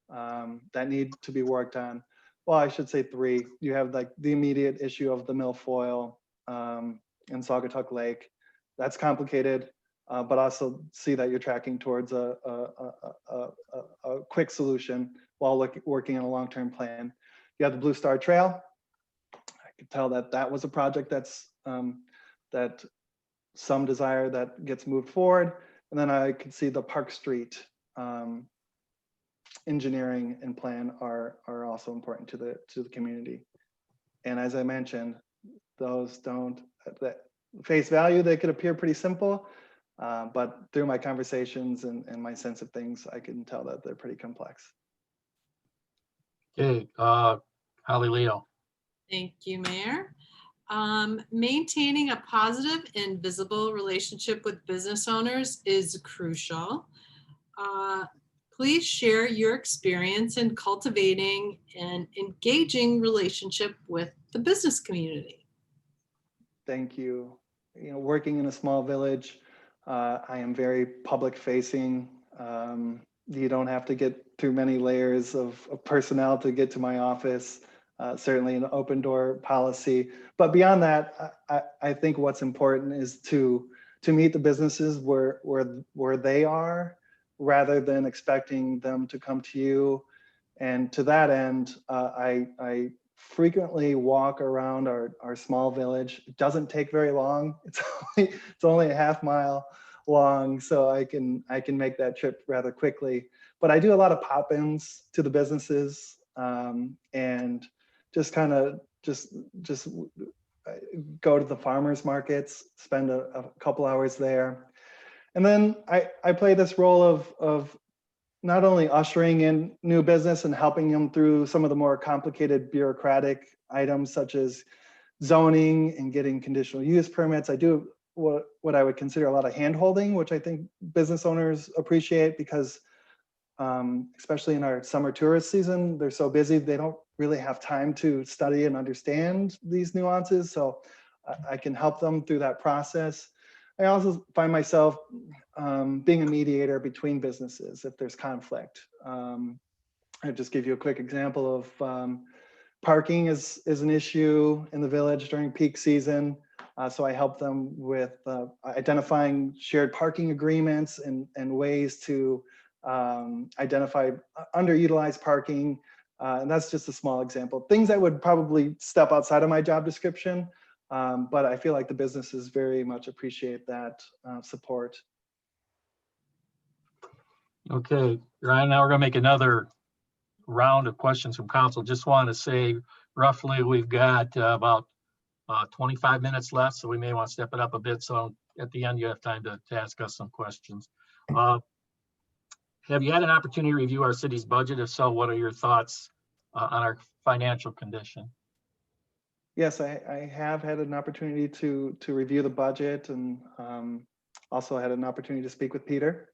that need to be worked on. Well, I should say three. You have like the immediate issue of the milfoil in Saugatuck Lake. That's complicated, but also see that you're tracking towards a quick solution while working on a long-term plan. You have the Blue Star Trail. I could tell that that was a project that's that some desire that gets moved forward. And then I could see the Park Street engineering and plan are also important to the community. And as I mentioned, those don't, that face value, they could appear pretty simple, but through my conversations and my sense of things, I can tell that they're pretty complex. Okay, Holly Leo. Thank you, Mayor. Maintaining a positive and visible relationship with business owners is crucial. Please share your experience in cultivating an engaging relationship with the business community. Thank you. You know, working in a small village, I am very public facing. You don't have to get through many layers of personnel to get to my office. Certainly an open door policy. But beyond that, I think what's important is to meet the businesses where they are, rather than expecting them to come to you. And to that end, I frequently walk around our small village. It doesn't take very long. It's only a half mile long, so I can make that trip rather quickly. But I do a lot of pop-ins to the businesses and just kind of just go to the farmers markets, spend a couple hours there. And then I play this role of not only ushering in new business and helping them through some of the more complicated bureaucratic items such as zoning and getting conditional use permits. I do what I would consider a lot of hand-holding, which I think business owners appreciate because especially in our summer tourist season, they're so busy, they don't really have time to study and understand these nuances. So I can help them through that process. I also find myself being a mediator between businesses if there's conflict. I'll just give you a quick example of parking is an issue in the village during peak season. So I help them with identifying shared parking agreements and ways to identify underutilized parking. And that's just a small example. Things that would probably step outside of my job description. But I feel like the businesses very much appreciate that support. Okay, Ryan, now we're gonna make another round of questions from council. Just want to say roughly we've got about 25 minutes left, so we may want to step it up a bit. So at the end, you have time to ask us some questions. Have you had an opportunity to review our city's budget? If so, what are your thoughts on our financial condition? Yes, I have had an opportunity to review the budget, and also had an opportunity to speak with Peter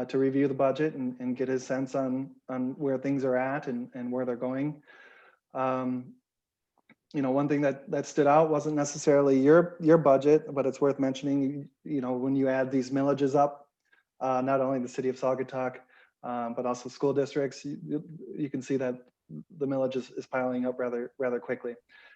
to review the budget and get his sense on where things are at and where they're going. You know, one thing that stood out wasn't necessarily your budget, but it's worth mentioning. You know, when you add these millages up, not only the city of Saugatuck, but also school districts, you can see that the millage is piling up rather quickly.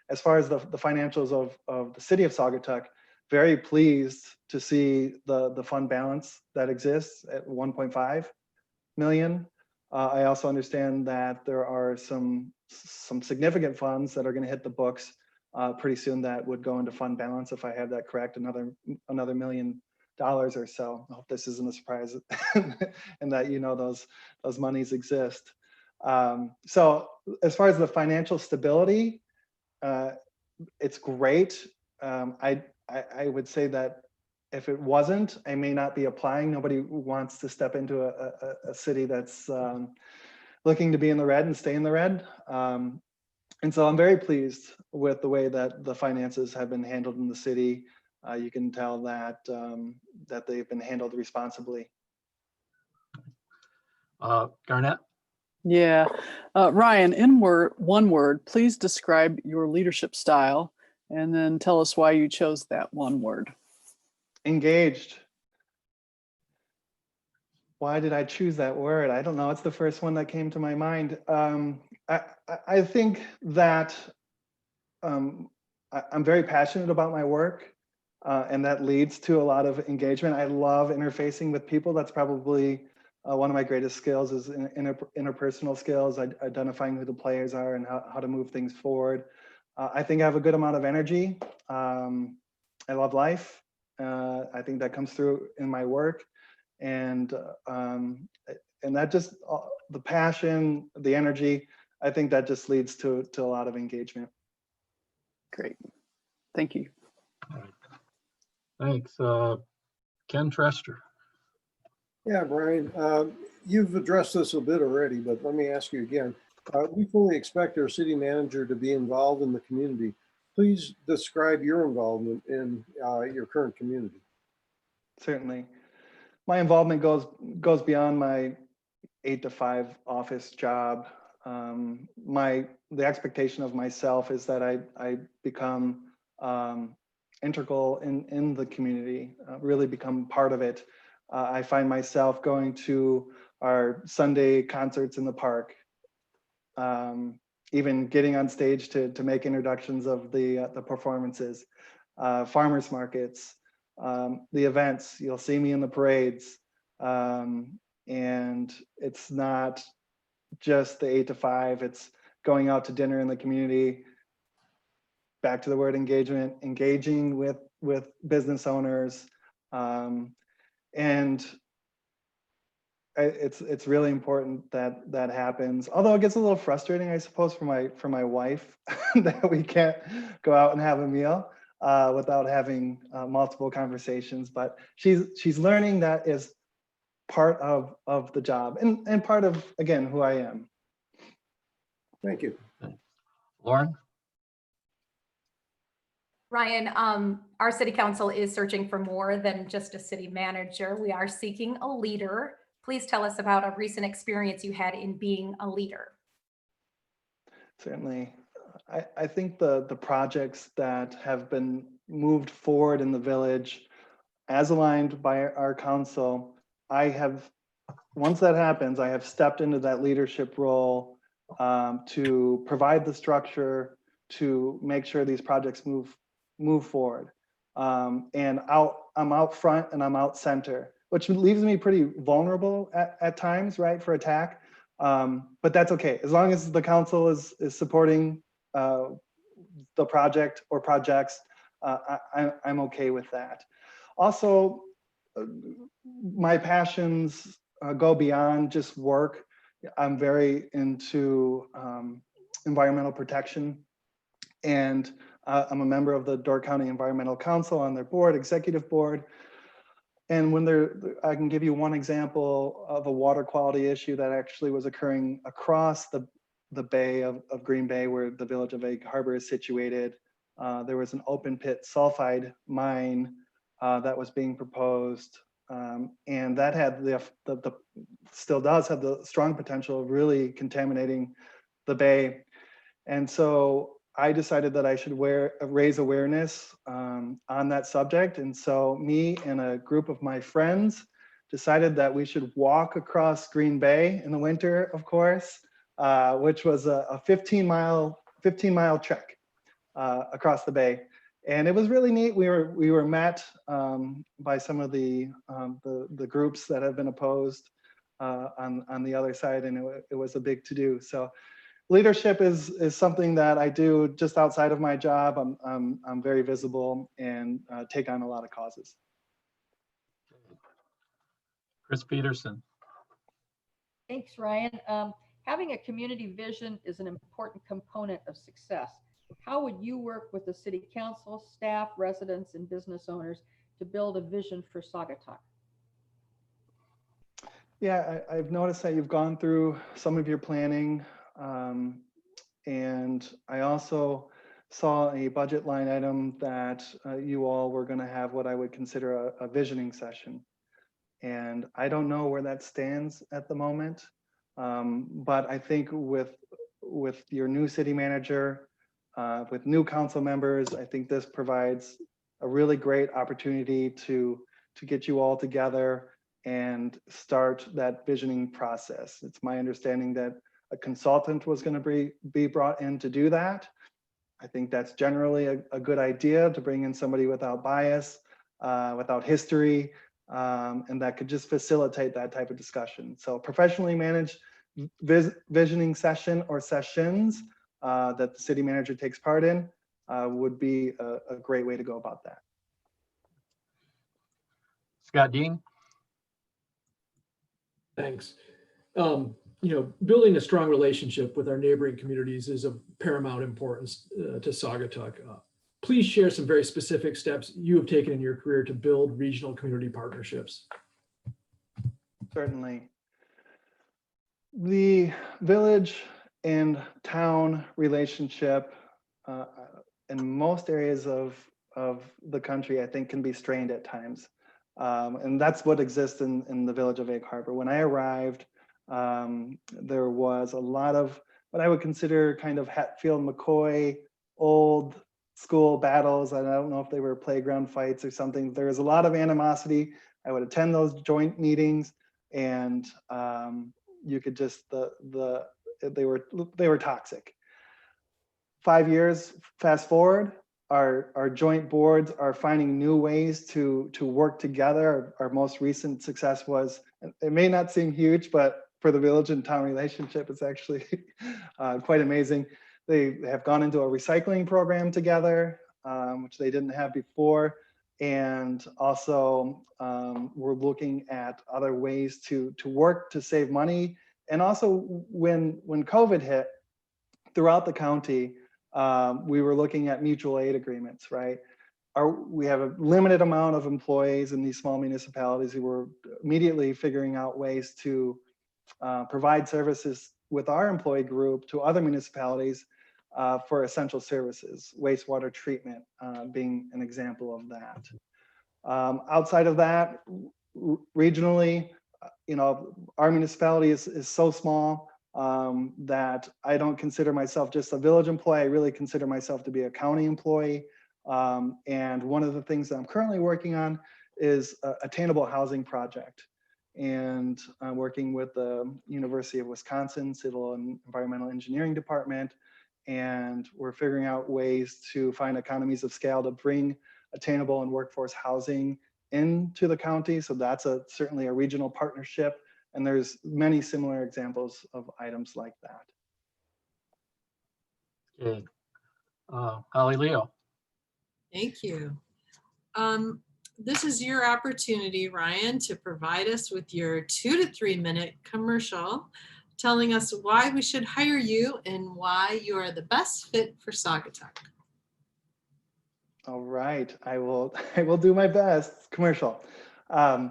As far as the financials of the city of Saugatuck, very pleased to see the fund balance that exists at 1.5 million. I also understand that there are some significant funds that are going to hit the books pretty soon that would go into fund balance, if I have that correct, another $1 million or so. I hope this isn't a surprise and that you know those monies exist. So as far as the financial stability, it's great. I would say that if it wasn't, I may not be applying. Nobody wants to step into a city that's looking to be in the red and stay in the red. And so I'm very pleased with the way that the finances have been handled in the city. You can tell that that they've been handled responsibly. Garnett? Yeah. Ryan, in one word, please describe your leadership style and then tell us why you chose that one word. Engaged. Why did I choose that word? I don't know. It's the first one that came to my mind. I think that I'm very passionate about my work, and that leads to a lot of engagement. I love interfacing with people. That's probably one of my greatest skills is interpersonal skills, identifying who the players are and how to move things forward. I think I have a good amount of energy. I love life. I think that comes through in my work, and that just the passion, the energy. I think that just leads to a lot of engagement. Great, thank you. All right. Thanks, Ken Trester. Yeah, Brian, you've addressed this a bit already, but let me ask you again. We fully expect our city manager to be involved in the community. Please describe your involvement in your current community. Certainly. My involvement goes beyond my 8 to 5 office job. The expectation of myself is that I become integral in the community, really become part of it. I find myself going to our Sunday concerts in the park, even getting on stage to make introductions of the performances, farmers markets, the events. You'll see me in the parades, and it's not just the 8 to 5. It's going out to dinner in the community. Back to the word engagement, engaging with business owners, and it's really important that happens. Although it gets a little frustrating, I suppose, for my wife that we can't go out and have a meal without having multiple conversations. But she's learning that is part of the job and part of, again, who I am. Thank you. Lauren? Ryan, our city council is searching for more than just a city manager. We are seeking a leader. Please tell us about a recent experience you had in being a leader. Certainly. I think the projects that have been moved forward in the village as aligned by our council, once that happens, I have stepped into that leadership role to provide the structure to make sure these projects move forward. And I'm out front and I'm out center, which leaves me pretty vulnerable at times, right, for attack. But that's okay. As long as the council is supporting the project or projects, I'm okay with that. Also, my passions go beyond just work I'm very into environmental protection, and I'm a member of the Door County Environmental Council on their board, executive board. And when I can give you one example of a water quality issue that actually was occurring across the bay of Green Bay, where the village of Egg Harbor is situated. There was an open pit sulfide mine that was being proposed. And that had still does have the strong potential of really contaminating the bay. And so I decided that I should raise awareness on that subject. And so me and a group of my friends decided that we should walk across Green Bay in the winter, of course, which was a 15-mile trek across the bay. And it was really neat. We were met by some of the groups that have been opposed on the other side, and it was a big to-do. So leadership is something that I do just outside of my job. I'm very visible and take on a lot of causes. Chris Peterson. Thanks, Ryan. Having a community vision is an important component of success. How would you work with the city council, staff, residents, and business owners to build a vision for Saugatuck? Yeah, I've noticed that you've gone through some of your planning. And I also saw a budget line item that you all were going to have what I would consider a visioning session. And I don't know where that stands at the moment. But I think with your new city manager, with new council members, I think this provides a really great opportunity to get you all together and start that visioning process. It's my understanding that a consultant was going to be brought in to do that. I think that's generally a good idea, to bring in somebody without bias, without history, and that could just facilitate that type of discussion. So professionally managed visioning session or sessions that the city manager takes part in would be a great way to go about that. Scott Dean. Thanks. Building a strong relationship with our neighboring communities is of paramount importance to Saugatuck. Please share some very specific steps you have taken in your career to build regional community partnerships. Certainly. The village and town relationship in most areas of the country, I think, can be strained at times. And that's what exists in the village of Egg Harbor. When I arrived, there was a lot of what I would consider kind of Hatfield-McCoy old school battles. And I don't know if they were playground fights or something. There was a lot of animosity. I would attend those joint meetings, and you could just they were toxic. 5 years fast forward, our joint boards are finding new ways to work together. Our most recent success was, it may not seem huge, but for the village and town relationship, it's actually quite amazing. They have gone into a recycling program together, which they didn't have before. And also we're looking at other ways to work to save money. And also when COVID hit throughout the county, we were looking at mutual aid agreements, right? We have a limited amount of employees in these small municipalities who were immediately figuring out ways to provide services with our employee group to other municipalities for essential services, wastewater treatment being an example of that. Outside of that, regionally, our municipality is so small that I don't consider myself just a village employee. I really consider myself to be a county employee. And one of the things that I'm currently working on is a attainable housing project. And I'm working with the University of Wisconsin Civil and Environmental Engineering Department. And we're figuring out ways to find economies of scale to bring attainable and workforce housing into the county. So that's certainly a regional partnership. And there's many similar examples of items like that. Okay. Holly Leo. Thank you. This is your opportunity, Ryan, to provide us with your 2 to 3 minute commercial telling us why we should hire you and why you are the best fit for Saugatuck. All right, I will I will do my best. Commercial. I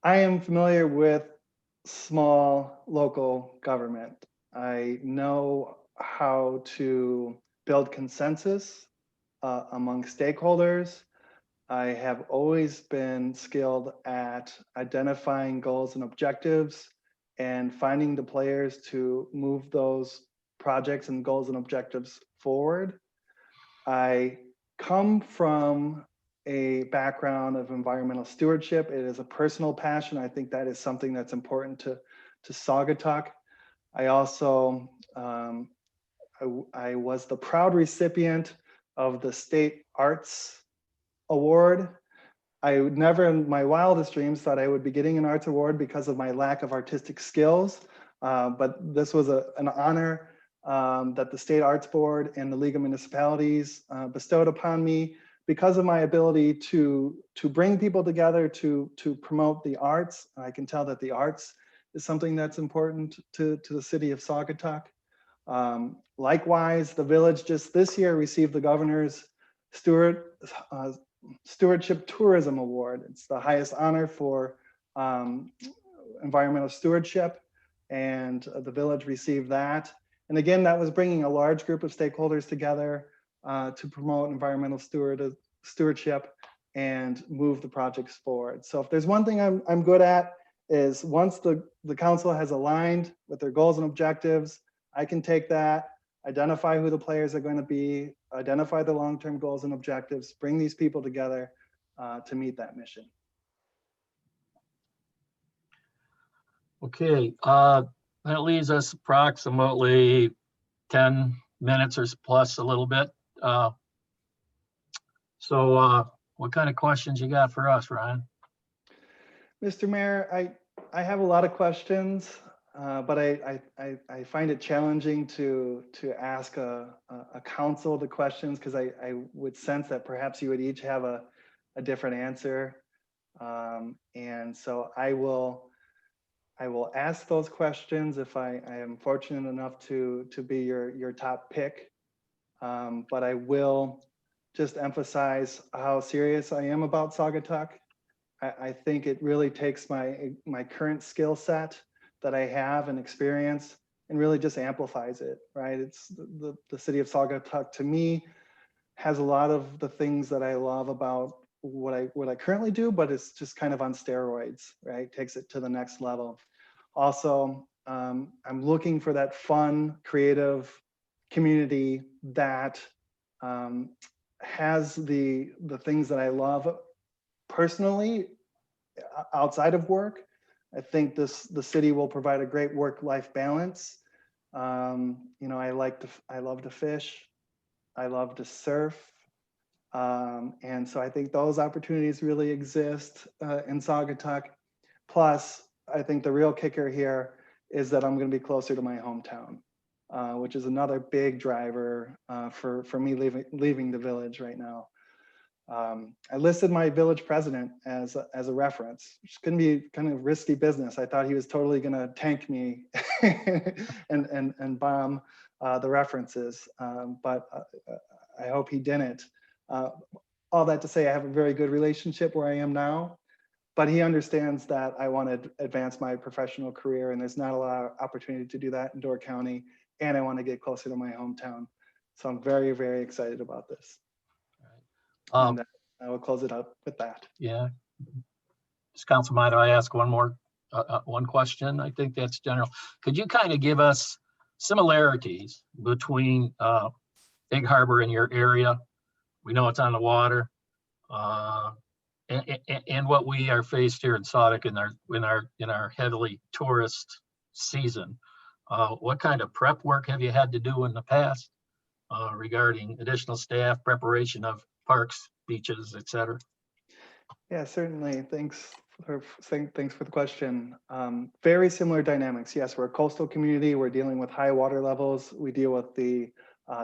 am familiar with small local government. I know how to build consensus among stakeholders. I have always been skilled at identifying goals and objectives and finding the players to move those projects and goals and objectives forward. I come from a background of environmental stewardship. It is a personal passion. I think that is something that's important to Saugatuck. I also, I was the proud recipient of the State Arts Award. I would never in my wildest dreams thought I would be getting an arts award because of my lack of artistic skills. But this was an honor that the State Arts Board and the League of Municipalities bestowed upon me because of my ability to bring people together to promote the arts. I can tell that the arts is something that's important to the city of Saugatuck. Likewise, the village just this year received the governor's Stewardship Tourism Award. It's the highest honor for environmental stewardship, and the village received that. And again, that was bringing a large group of stakeholders together to promote environmental stewardship and move the projects forward. So if there's one thing I'm good at is once the council has aligned with their goals and objectives, I can take that, identify who the players are going to be, identify the long-term goals and objectives, bring these people together to meet that mission. Okay, that leaves us approximately 10 minutes or plus a little bit. So what kind of questions you got for us, Ryan? Mr. Mayor, I have a lot of questions, but I find it challenging to ask a council the questions because I would sense that perhaps you would each have a different answer. And so I will ask those questions if I am fortunate enough to be your top pick. But I will just emphasize how serious I am about Saugatuck. I think it really takes my current skill set that I have and experience and really just amplifies it, right? It's the city of Saugatuck to me has a lot of the things that I love about what I currently do, but it's just kind of on steroids, right? Takes it to the next level. Also, I'm looking for that fun, creative community that has the things that I love personally outside of work. I think the city will provide a great work-life balance. You know, I love to fish. I love to surf. And so I think those opportunities really exist in Saugatuck. Plus, I think the real kicker here is that I'm going to be closer to my hometown, which is another big driver for me leaving the village right now. I listed my village president as a reference, which can be kind of risky business. I thought he was totally going to tank me and bomb the references, but I hope he didn't. All that to say, I have a very good relationship where I am now, but he understands that I want to advance my professional career, and there's not a lot of opportunity to do that in Door County, and I want to get closer to my hometown. So I'm very, very excited about this. And I will close it up with that. Yeah. Council, might I ask one question? I think that's general. Could you kind of give us similarities between Big Harbor and your area? We know it's on the water, and what we are faced here in Saugatuck in our heavily tourist season. What kind of prep work have you had to do in the past regarding additional staff, preparation of parks, beaches, etc.? Yeah, certainly. Thanks for the question. Very similar dynamics. Yes, we're a coastal community. We're dealing with high water levels. We deal with the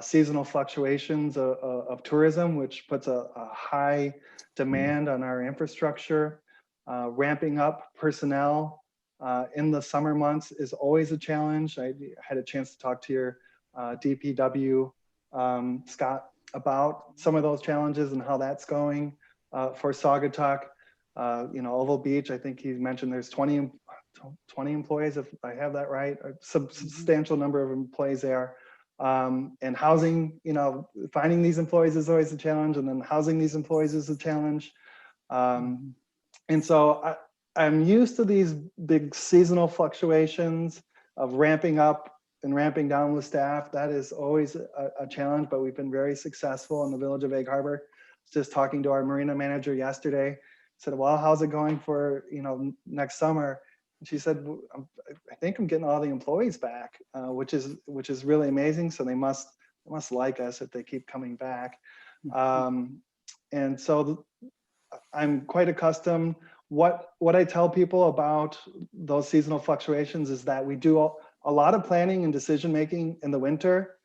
seasonal fluctuations of tourism, which puts a high demand on our infrastructure. Ramping up personnel in the summer months is always a challenge. I had a chance to talk to your DPW, Scott, about some of those challenges and how that's going for Saugatuck. Oval Beach, I think he mentioned there's 20 employees, if I have that right, a substantial number of employees there. And housing, finding these employees is always a challenge, and then housing these employees is a challenge. And so I'm used to these big seasonal fluctuations of ramping up and ramping down with staff. That is always a challenge, but we've been very successful in the village of Egg Harbor. Just talking to our marina manager yesterday, said, well, how's it going for, next summer? And she said, I think I'm getting all the employees back, which is really amazing. So they must like us if they keep coming back. And so I'm quite accustomed. What I tell people about those seasonal fluctuations is that we do a lot of planning and decision making in the winter.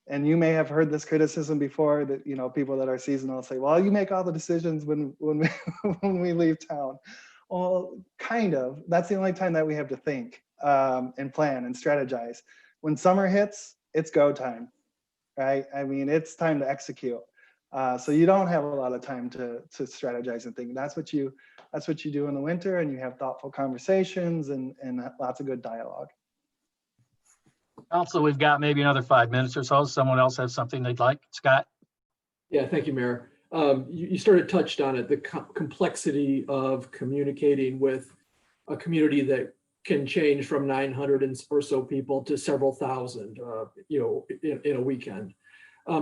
And you may have heard this criticism before that, people that are seasonal say, well, you make all the decisions when we leave town. Well, kind of. That's the only time that we have to think and plan and strategize. When summer hits, it's go time, right? I mean, it's time to execute. So you don't have a lot of time to strategize and think. That's what you do in the winter, and you have thoughtful conversations and lots of good dialogue. Also, we've got maybe another 5 minutes or so. Someone else has something they'd like. Scott? Yeah, thank you, Mayor. You touched on it, the complexity of communicating with a community that can change from 900 or so people to several thousand, in a weekend.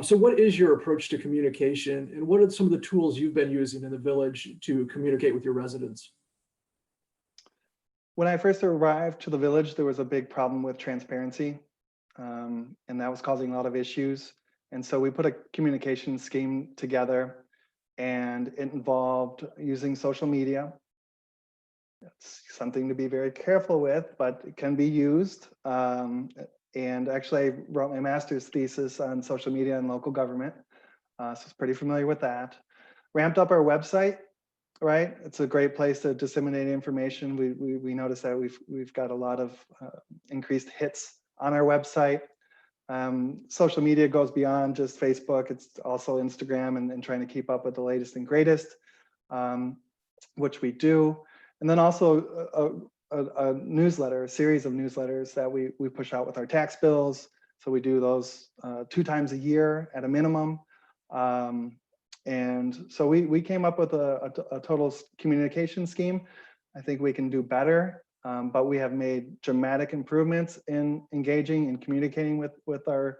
So what is your approach to communication, and what are some of the tools you've been using in the village to communicate with your residents? When I first arrived to the village, there was a big problem with transparency, and that was causing a lot of issues. And so we put a communication scheme together, and it involved using social media. It's something to be very careful with, but it can be used. And actually, I wrote my master's thesis on social media and local government, so I was pretty familiar with that. Ramped up our website, right? It's a great place to disseminate information. We noticed that we've got a lot of increased hits on our website. Social media goes beyond just Facebook. It's also Instagram and trying to keep up with the latest and greatest, which we do. And then also a newsletter, a series of newsletters that we push out with our tax bills. So we do those 2 times a year at a minimum. And so we came up with a total communication scheme. I think we can do better, but we have made dramatic improvements in engaging and communicating with our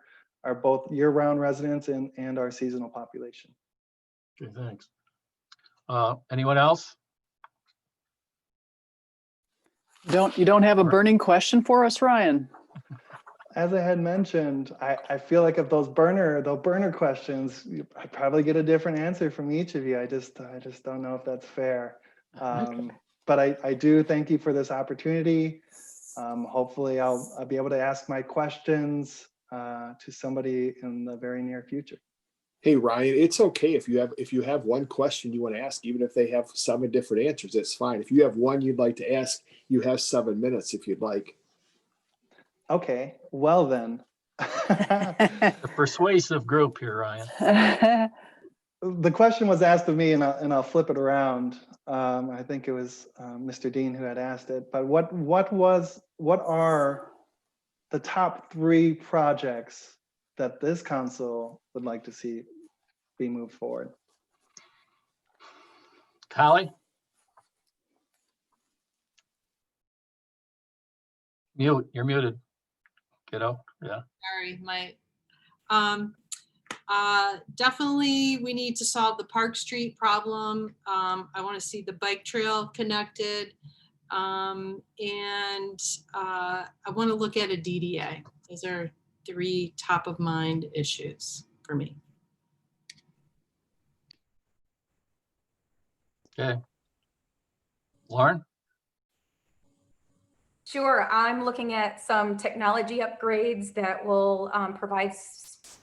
both year-round residents and our seasonal population. Okay, thanks. Anyone else? You don't have a burning question for us, Ryan? As I had mentioned, I feel like if those burner questions, I'd probably get a different answer from each of you. I just don't know if that's fair. Okay. But I do thank you for this opportunity. Hopefully I'll be able to ask my questions to somebody in the very near future. Hey, Ryan, it's okay if you have one question you want to ask, even if they have 7 different answers, it's fine. If you have one you'd like to ask, you have 7 minutes if you'd like. Okay, well then. A persuasive group here, Ryan. The question was asked of me, and I'll flip it around. I think it was Mr. Dean who had asked it. But what are the top 3 projects that this council would like to see be moved forward? Holly? Mute. You're muted. Kiddo. Yeah. Sorry, definitely we need to solve the Park Street problem. I want to see the bike trail connected. And I want to look at a DDA. Those are 3 top of mind issues for me. Okay. Lauren? Sure, I'm looking at some technology upgrades that will provide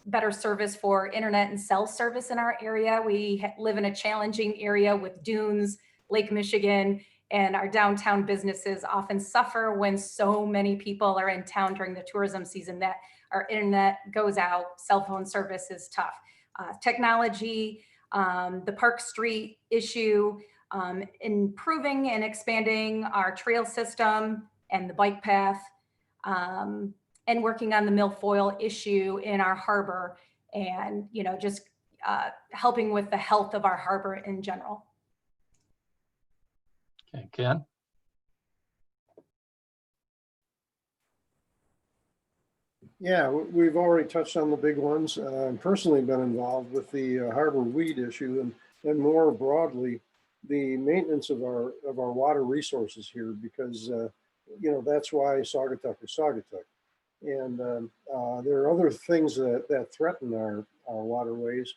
better service for internet and cell service in our area. We live in a challenging area with dunes, Lake Michigan, And our downtown businesses often suffer when so many people are in town during the tourism season that our internet goes out, cell phone service is tough. Technology, the Park Street issue, improving and expanding our trail system and the bike path, and working on the milfoil issue in our harbor, and just helping with the health of our harbor in general. Okay, Ken? Yeah, we've already touched on the big ones. I've personally been involved with the harbor weed issue and more broadly, the maintenance of our water resources here, because that's why Saugatuck is Saugatuck. And there are other things that threaten our waterways.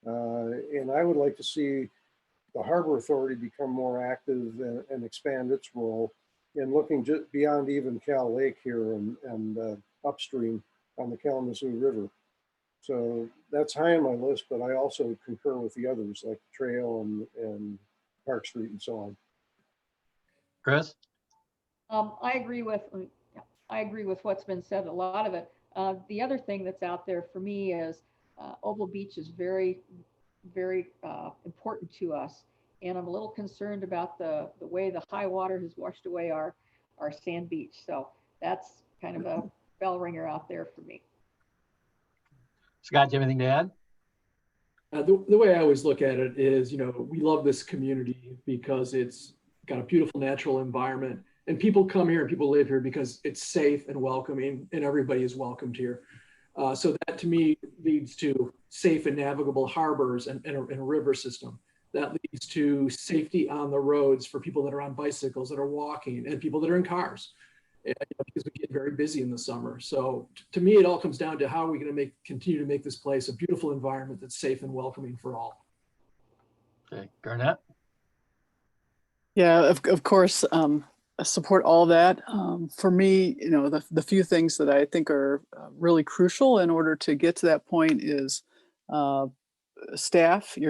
And I would like to see the Harbor Authority become more active and expand its role in looking just beyond even Cal Lake here and upstream on the Kalamazoo River. So that's high on my list, but I also concur with the others like the trail and Park Street and so on. Chris? I agree with what's been said, a lot of it. The other thing that's out there for me is Oval Beach is very, very important to us. And I'm a little concerned about the way the high water has washed away our sand beach. So that's kind of a bell ringer out there for me. Scott, do you have anything to add? The way I always look at it is, we love this community because it's got a beautiful natural environment, and people come here and people live here because it's safe and welcoming, and everybody is welcomed here. So that to me leads to safe and navigable harbors and a river system. That leads to safety on the roads for people that are on bicycles, that are walking, and people that are in cars, because we get very busy in the summer. So to me, it all comes down to how are we going to continue to make this place a beautiful environment that's safe and welcoming for all. Okay, Garnett? Yeah, of course, I support all that. For me, the few things that I think are really crucial in order to get to that point is your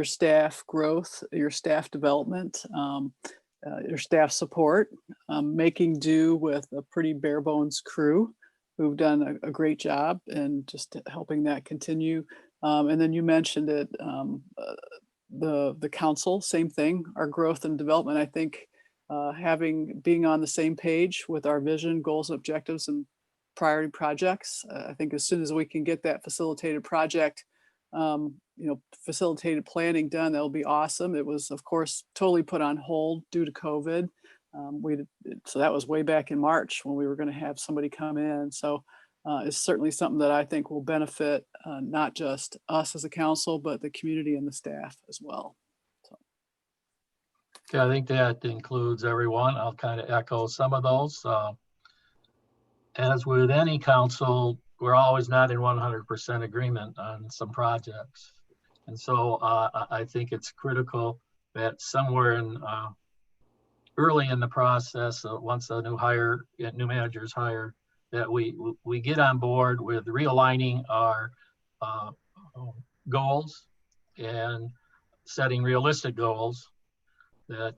staff growth, your staff development, your staff support, making do with a pretty bare bones crew who've done a great job, and just helping that continue. And then you mentioned it, the council, same thing, our growth and development. I think being on the same page with our vision, goals, objectives, and priority projects. I think as soon as we can get that facilitated project, facilitated planning done, that'll be awesome. It was, of course, totally put on hold due to COVID. So that was way back in March when we were going to have somebody come in. So it's certainly something that I think will benefit not just us as a council, but the community and the staff as well. Okay, I think that includes everyone. I'll kind of echo some of those. As with any council, we're always not in 100% agreement on some projects. And so I think it's critical that somewhere early in the process, once the new manager is hired, that we get on board with realigning our goals and setting realistic goals that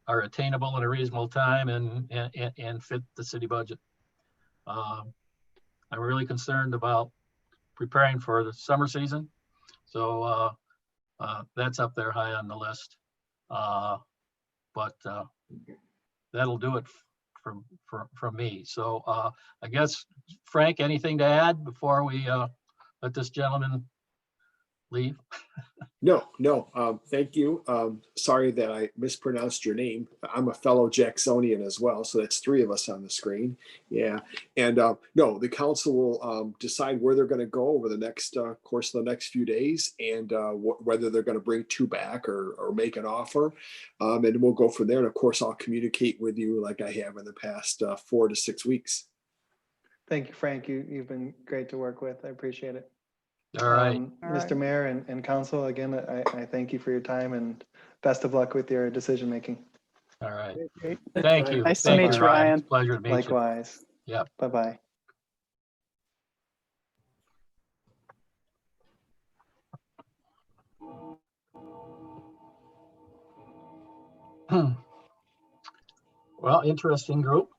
are attainable in a reasonable time and fit the city budget. I'm really concerned about preparing for the summer season. So that's up there high on the list. But that'll do it from me. So I guess, Frank, anything to add before we let this gentleman leave? No, thank you. Sorry that I mispronounced your name. I'm a fellow Jacksonian as well, so that's 3 of us on the screen. Yeah, and no, the council will decide where they're going to go over the next course of the next few days, and whether they're going to bring 2 back or make an offer, and we'll go from there. And of course, I'll communicate with you like I have in the past 4 to 6 weeks. Thank you, Frank. You've been great to work with. I appreciate it. All right. Mr. Mayor and Council, again, I thank you for your time and best of luck with your decision making. All right. Thank you. Nice to meet you, Ryan. It's a pleasure to meet you. Likewise. Yeah. Bye-bye. Well, interesting group.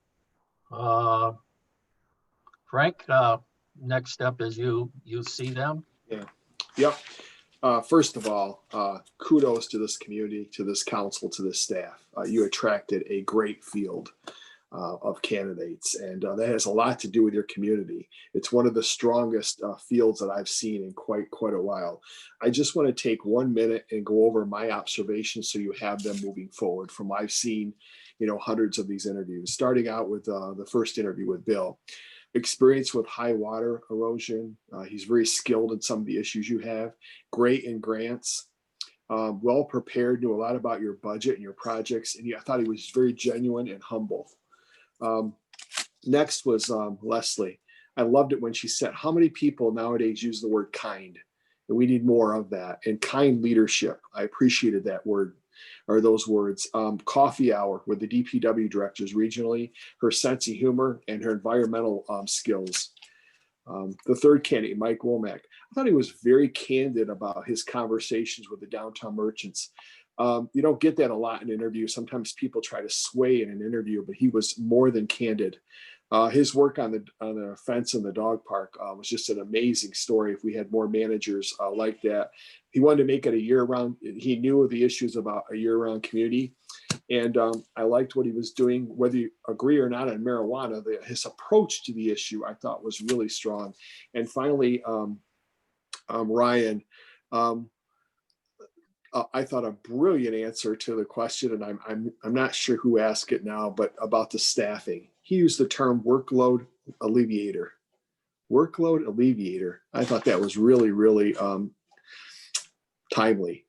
Frank, next step is you see them. Yeah. Yep. First of all, kudos to this community, to this council, to this staff. You attracted a great field of candidates, and that has a lot to do with your community. It's one of the strongest fields that I've seen in quite a while. I just want to take 1 minute and go over my observations so you have them moving forward from I've seen, hundreds of these interviews, starting out with the first interview with Bill. Experience with high water erosion. He's very skilled in some of the issues you have. Great in grants. Well prepared, knew a lot about your budget and your projects. And I thought he was very genuine and humble. Next was Leslie. I loved it when she said, how many people nowadays use the word kind? And we need more of that. And kind leadership. I appreciated that word, or those words. Coffee hour with the DPW directors regionally, her sense of humor and her environmental skills. The third candidate, Mike Womack, I thought he was very candid about his conversations with the downtown merchants. You don't get that a lot in interviews. Sometimes people try to sway in an interview, but he was more than candid. His work on the fence in the dog park was just an amazing story. If we had more managers like that, he wanted to make it a year-round. He knew the issues about a year-round community, and I liked what he was doing. Whether you agree or not on marijuana, his approach to the issue I thought was really strong. And finally, Ryan. I thought a brilliant answer to the question, and I'm not sure who asked it now, but about the staffing. He used the term workload alleviator. Workload alleviator. I thought that was really timely.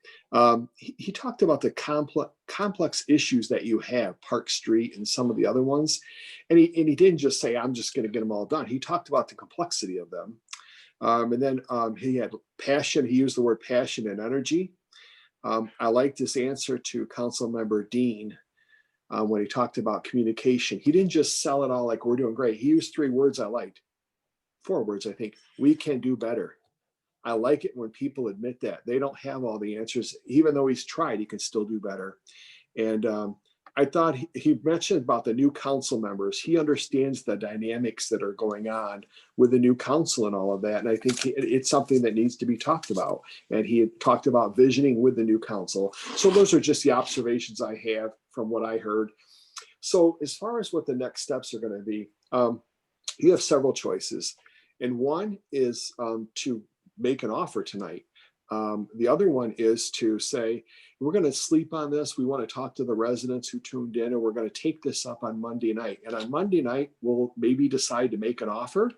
He talked about the complex issues that you have, Park Street and some of the other ones, and he didn't just say, I'm just going to get them all done. He talked about the complexity of them. And then he had passion. He used the word passion and energy. I liked his answer to Council Member Dean when he talked about communication. He didn't just sell it all like we're doing great. He used 3 words I liked. 4 words, I think. We can do better. I like it when people admit that. They don't have all the answers. Even though he's tried, he can still do better. And I thought he mentioned about the new council members. He understands the dynamics that are going on with the new council and all of that. And I think it's something that needs to be talked about. And he had talked about visioning with the new council. So those are just the observations I have from what I heard. So as far as what the next steps are going to be, you have several choices. And one is to make an offer tonight. The other one is to say, we're going to sleep on this. We want to talk to the residents who tuned in, and we're going to take this up on Monday night. And on Monday night, we'll maybe decide to make an offer,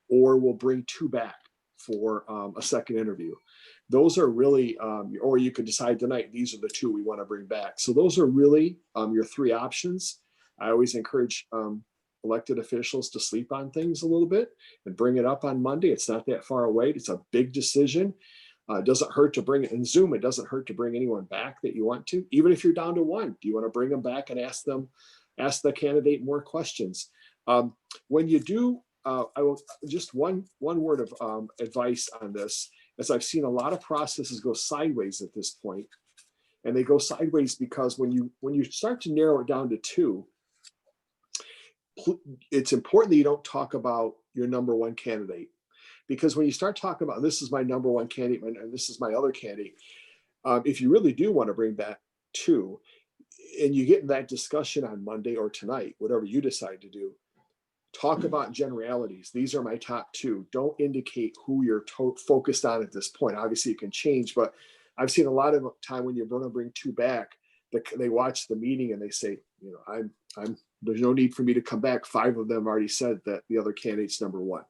or we'll bring 2 back for a second interview. Those are really, or you could decide tonight, these are the 2 we want to bring back. So those are really your 3 options. I always encourage elected officials to sleep on things a little bit and bring it up on Monday. It's not that far away. It's a big decision. It doesn't hurt to bring it in Zoom. It doesn't hurt to bring anyone back that you want to, even if you're down to 1. Do you want to bring them back and ask the candidate more questions? When you do, I will just one word of advice on this, as I've seen a lot of processes go sideways at this point, and they go sideways because when you start to narrow it down to 2, it's important that you don't talk about your number 1 candidate. Because when you start talking about, this is my number 1 candidate and this is my other candidate, if you really do want to bring back 2, and you get in that discussion on Monday or tonight, whatever you decide to do, talk about generalities. These are my top 2. Don't indicate who you're focused on at this point. Obviously, it can change, but I've seen a lot of time when you're going to bring 2 back, they watch the meeting and they say, there's no need for me to come back. 5 of them already said that the other candidate's number 1.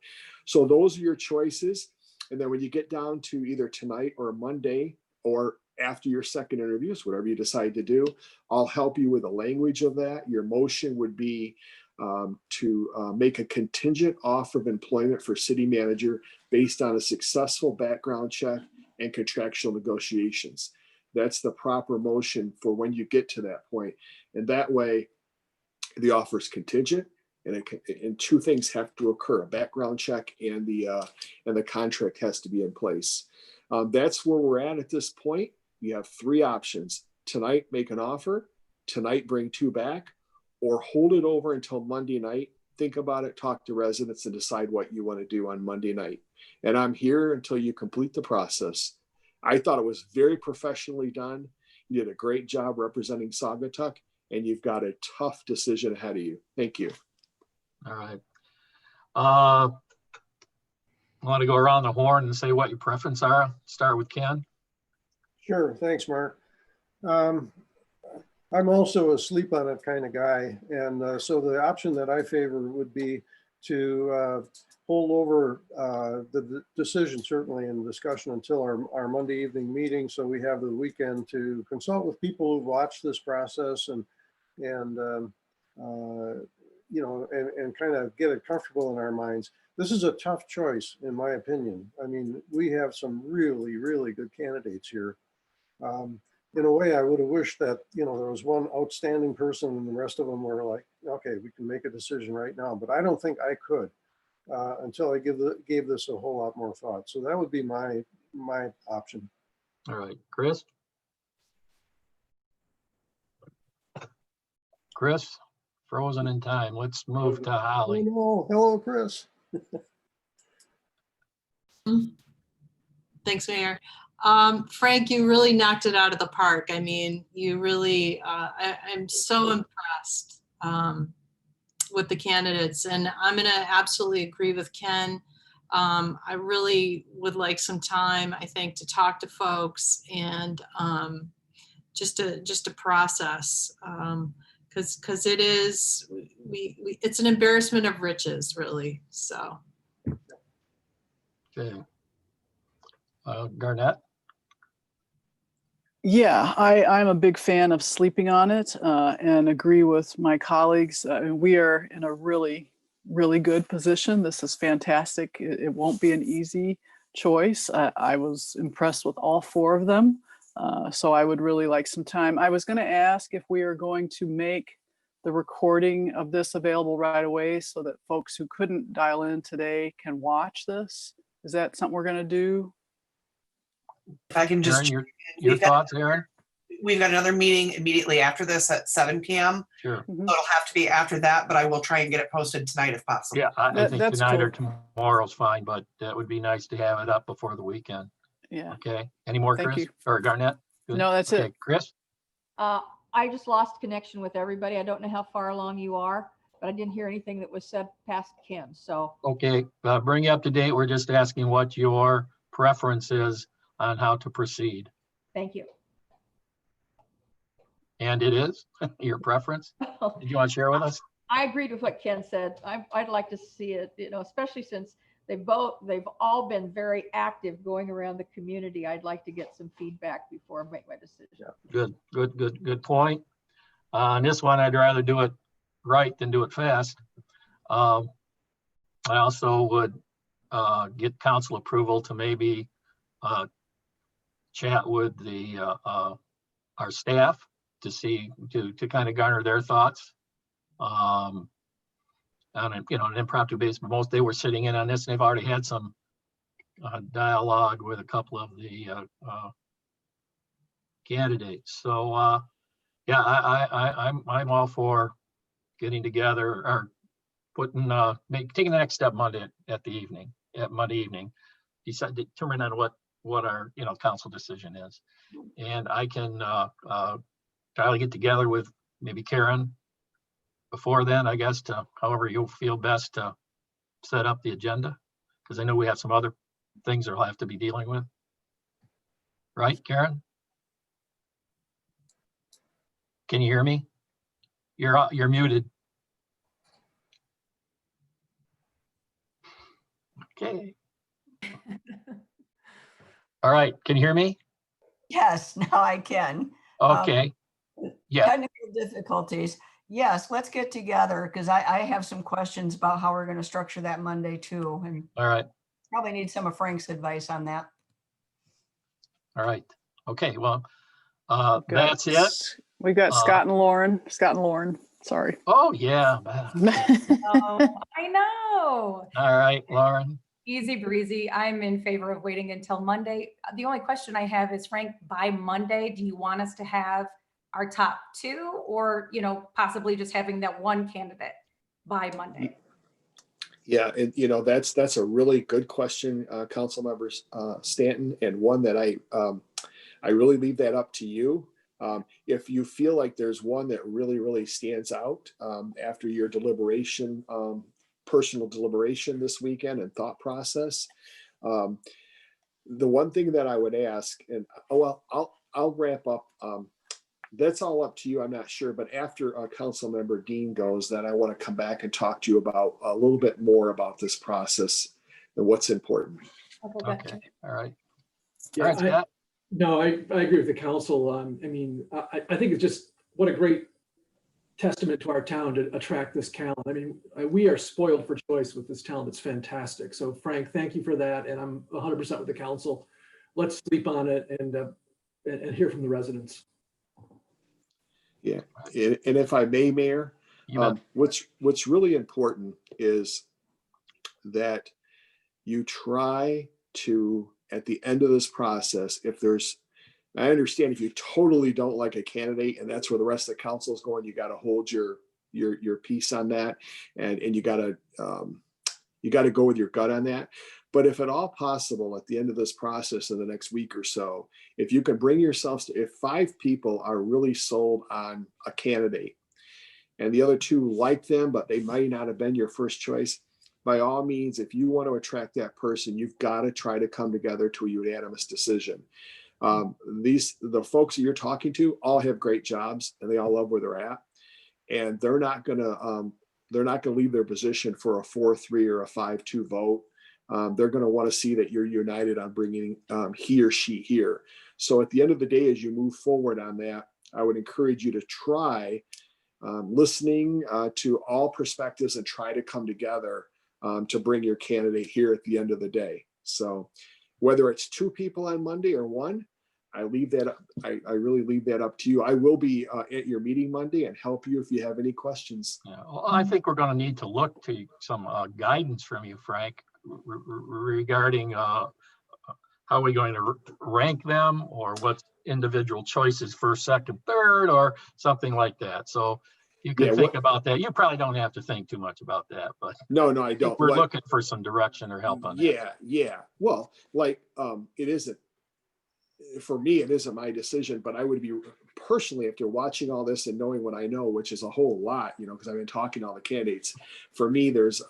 So those are your choices. And then when you get down to either tonight or Monday or after your second interviews, whatever you decide to do, I'll help you with the language of that. Your motion would be to make a contingent offer of employment for city manager based on a successful background check and contractual negotiations. That's the proper motion for when you get to that point. And that way, the offer is contingent, and 2 things have to occur: a background check and the contract has to be in place. That's where we're at this point. You have 3 options: tonight, make an offer; tonight, bring 2 back; or hold it over until Monday night. Think about it, talk to residents, and decide what you want to do on Monday night. And I'm here until you complete the process. I thought it was very professionally done. You did a great job representing Saugatuck, and you've got a tough decision ahead of you. Thank you. All right. I want to go around the horn and say what your preference are. Start with Ken. Sure, thanks, Mark. I'm also a sleep on it kind of guy. And so the option that I favor would be to hold over the decision, certainly in discussion, until our Monday evening meeting. So we have the weekend to consult with people who've watched this process and you know, and kind of get it comfortable in our minds. This is a tough choice, in my opinion. I mean, we have some really, really good candidates here. In a way, I would have wished that, you know, there was one outstanding person and the rest of them were like, okay, we can make a decision right now. But I don't think I could until I gave this a whole lot more thought. So that would be my option. All right, Chris. Chris, frozen in time. Let's move to Holly. Oh, no. Hello, Chris. Thanks, Mayor. Frank, you really knocked it out of the park. I mean, you really, I'm so impressed with the candidates, and I'm going to absolutely agree with Ken. I really would like some time, I think, to talk to folks and just to process, because it is, it's an embarrassment of riches, really. So. Okay. Garnett. Yeah, I'm a big fan of sleeping on it and agree with my colleagues. We are in a really, really good position. This is fantastic. It won't be an easy choice. I was impressed with all four of them. So I would really like some time. I was going to ask if we are going to make the recording of this available right away so that folks who couldn't dial in today can watch this. Is that something we're going to do? If I can just, Aaron, your thoughts, Aaron? We've got another meeting immediately after this at 7 p.m. Sure. So it'll have to be after that, but I will try and get it posted tonight if possible. Yeah, I think that's tonight cool. or tomorrow's fine, but that would be nice to have it up before the weekend. Yeah. Okay. Any more, Thank Chris? you. Or Garnett? Good. No, that's Okay, it. Chris? I just lost connection with everybody. I don't know how far along you are, but I didn't hear anything that was said past Ken. So Okay, bring you up to date. We're just asking what your preference is on how to proceed. thank you. And it is your preference? Did you want to share with us? I agreed with what Ken said. I'd like to see it, you know, especially since they've all been very active going around the community. I'd like to get some feedback before I make my decision. Good point. On this one, I'd rather do it right than do it fast. I also would get council approval to maybe chat with our staff to kind of garner their thoughts on an impromptu basis. But they were sitting in on this, and they've already had some dialogue with a couple of the candidates. So yeah, I'm all for getting together or taking the next step Monday Monday evening, determine on what our council decision is, and I can try to get together with maybe Karen before then, I guess, to however you'll feel best to set up the agenda, because I know we have some other things that we'll have to be dealing with. Right, Karen? Can you hear me? You're muted. Okay. All right, can you hear me? Yes, now I can. Okay. Yeah. Technical difficulties. Yes, let's get together because I have some questions about how we're going to structure that Monday too. And All right. probably need some of Frank's advice on that. All right. Okay. Well, that's it. We've got Scott and Lauren. Sorry. Oh, yeah. Oh, I know. All right, Lauren. Easy breezy. I'm in favor of waiting until Monday. The only question I have is, Frank, by Monday, do you want us to have our top two, or, you know, possibly just having that one candidate by Monday? Yeah, and you know, that's a really good question, council members, Stanton, and one that I really leave that up to you. If you feel like there's one that really stands out after your deliberation, personal deliberation this weekend and thought process, the one thing that I would ask, and I'll wrap up. That's all up to you. I'm not sure, but after Council Member Dean goes, then I want to come back and talk to you about a little bit more about this process and what's important. Okay, all right. Yeah, All right, Scott. No, I agree with the council. I mean, I think it's just what a great testament to our town to attract this talent. I mean, we are spoiled for choice with this talent. It's fantastic. So Frank, thank you for that. And I'm 100% with the council. Let's sleep on it and hear from the residents. Yeah, and if I may, Mayor, what's really important is that you try to, at the end of this process, if there's, I understand if you totally don't like a candidate and that's where the rest of the council is going, you got to hold your piece on that, and you got to go with your gut on that. But if at all possible, at the end of this process in the next week or so, if you can bring yourselves to, if 5 people are really sold on a candidate and the other 2 like them, but they might not have been your first choice, by all means, if you want to attract that person, you've got to try to come together to a unanimous decision. The folks that you're talking to all have great jobs and they all love where they're at, and they're not going to leave their position for a 4-3 or a 5-2 vote. They're going to want to see that you're united on bringing he or she here. So at the end of the day, as you move forward on that, I would encourage you to try listening to all perspectives and try to come together to bring your candidate here at the end of the day. So whether it's 2 people on Monday or 1, I leave that up. I really leave that up to you. I will be at your meeting Monday and help you if you have any questions. Yeah, well, I think we're going to need to look to some guidance from you, Frank, regarding how are we going to rank them, or what's individual choices, first, second, third, or something like that. So you can think about that. You probably don't have to think too much about that, but no, I don't. We're looking for some direction or help on that. Yeah. Well, like it isn't, for me, it isn't my decision, but I would be personally, after watching all this and knowing what I know, which is a whole lot, you know, because I've been talking to all the candidates, for me, there's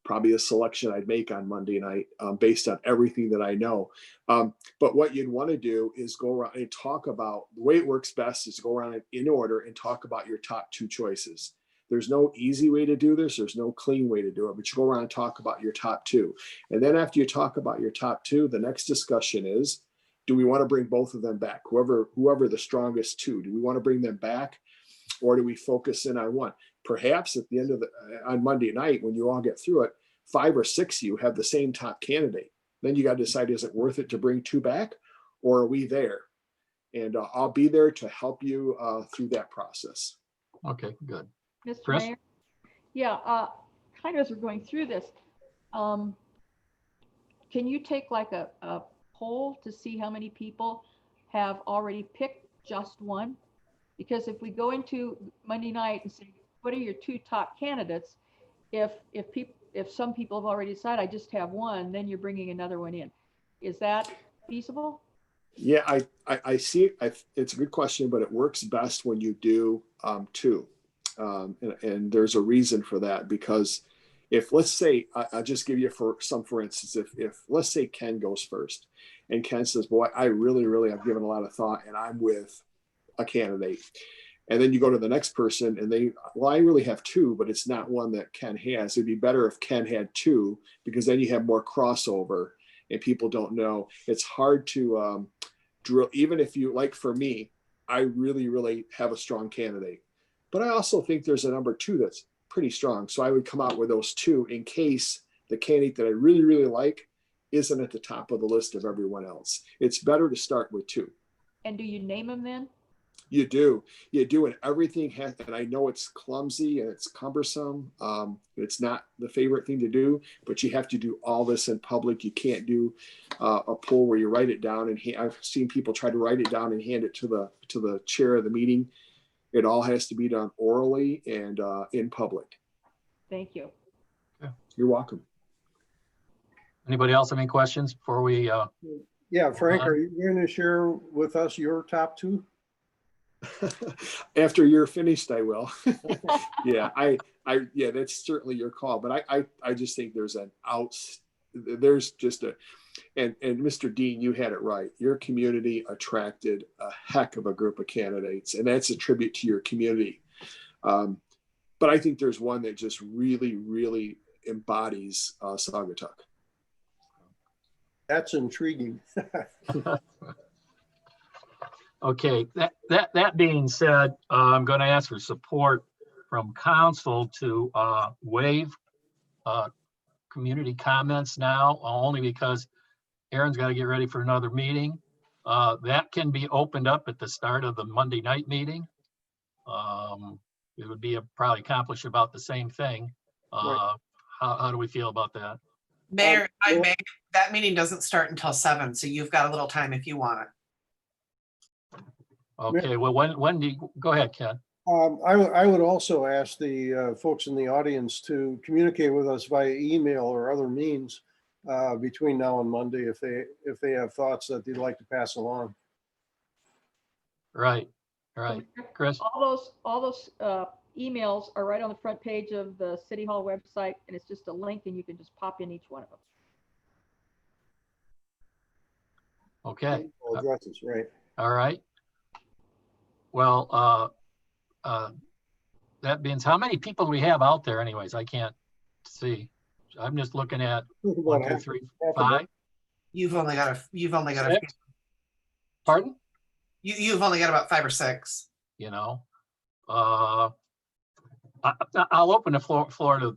probably a selection I'd make on Monday night based on everything that I know. But what you'd want to do is go around and talk about, the way it works best is to go around in order and talk about your top 2 choices. There's no easy way to do this. There's no clean way to do it, but you go around and talk about your top 2. And then after you talk about your top 2, the next discussion is, do we want to bring both of them back? Whoever the strongest 2, do we want to bring them back, or do we focus in on one? Perhaps at the end of on Monday night, when you all get through it, 5 or 6 of you have the same top candidate. Then you got to decide, is it worth it to bring 2 back, or are we there? And I'll be there to help you through that process. Okay, good. Mr. Chris? Mayor? Yeah, kind of as we're going through this, can you take like a poll to see how many people have already picked just one? Because if we go into Monday night and say, what are your 2 top candidates? If some people have already decided, I just have one, then you're bringing another one in. Is that feasible? Yeah, I see it. It's a good question, but it works best when you do 2. And there's a reason for that, because if, let's say, I'll just give you for instance, if let's say Ken goes first and Ken says, boy, I really have given a lot of thought and I'm with a candidate. And then you go to the next person and I really have 2, but it's not one that Ken has. It'd be better if Ken had 2, because then you have more crossover and people don't know. It's hard to drill, even if you, like for me, I really have a strong candidate, but I also think there's a number 2 that's pretty strong. So I would come out with those 2 in case the candidate that I really like isn't at the top of the list of everyone else. It's better to start with 2. And do you name them then? You do, and everything has, and I know it's clumsy and it's cumbersome. It's not the favorite thing to do, but you have to do all this in public. You can't do a poll where you write it down, and I've seen people try to write it down and hand it to the chair of the meeting. It all has to be done orally and in public. Thank you. You're welcome. Anybody else have any questions before we? Yeah, Frank, are you going to share with us your top two? After you're finished, I will. Yeah, yeah, that's certainly your call. But I just think there's just a, and Mr. Dean, you had it right. Your community attracted a heck of a group of candidates, and that's a tribute to your community. But I think there's one that just really, really embodies Saugatuck. That's intriguing. Okay, that being said, I'm going to ask for support from council to waive community comments now, only because Aaron's got to get ready for another meeting. That can be opened up at the start of the Monday night meeting. It would be probably accomplish about the same thing. Right. How do we feel about that? Mayor, that meeting doesn't start until 7, so you've got a little time if you want it. Okay, well, when do you, go ahead, Ken. I would also ask the folks in the audience to communicate with us via email or other means between now and Monday if they have thoughts that they'd like to pass along. Right, Chris. All those emails are right on the front page of the City Hall website, and it's just a link, and you can just pop in each one of them. Okay. Addresses, right. All right. Well, that means how many people do we have out there anyways? I can't see. I'm just looking at 1, 2, 3, 5. You've only got a Six? Pardon? You've only got about 5 or 6. You know, I'll open the floor to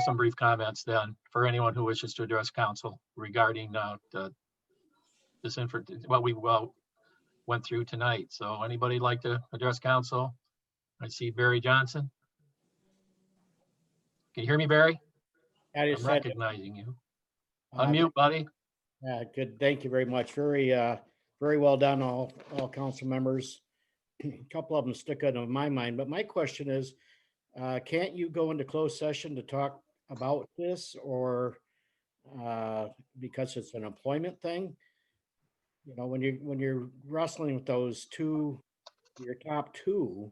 some brief comments then for anyone who wishes to address council regarding what we went through tonight. So anybody like to address council? I see Barry Johnson. Can you hear me, Barry? I'm recognizing you. Unmute, buddy. Good. Thank you very much. Very well done, all council members. A couple of them stick out of my mind, but my question is, can't you go into closed session to talk about this, or because it's an employment thing? You know, when you're wrestling with those two, your top two,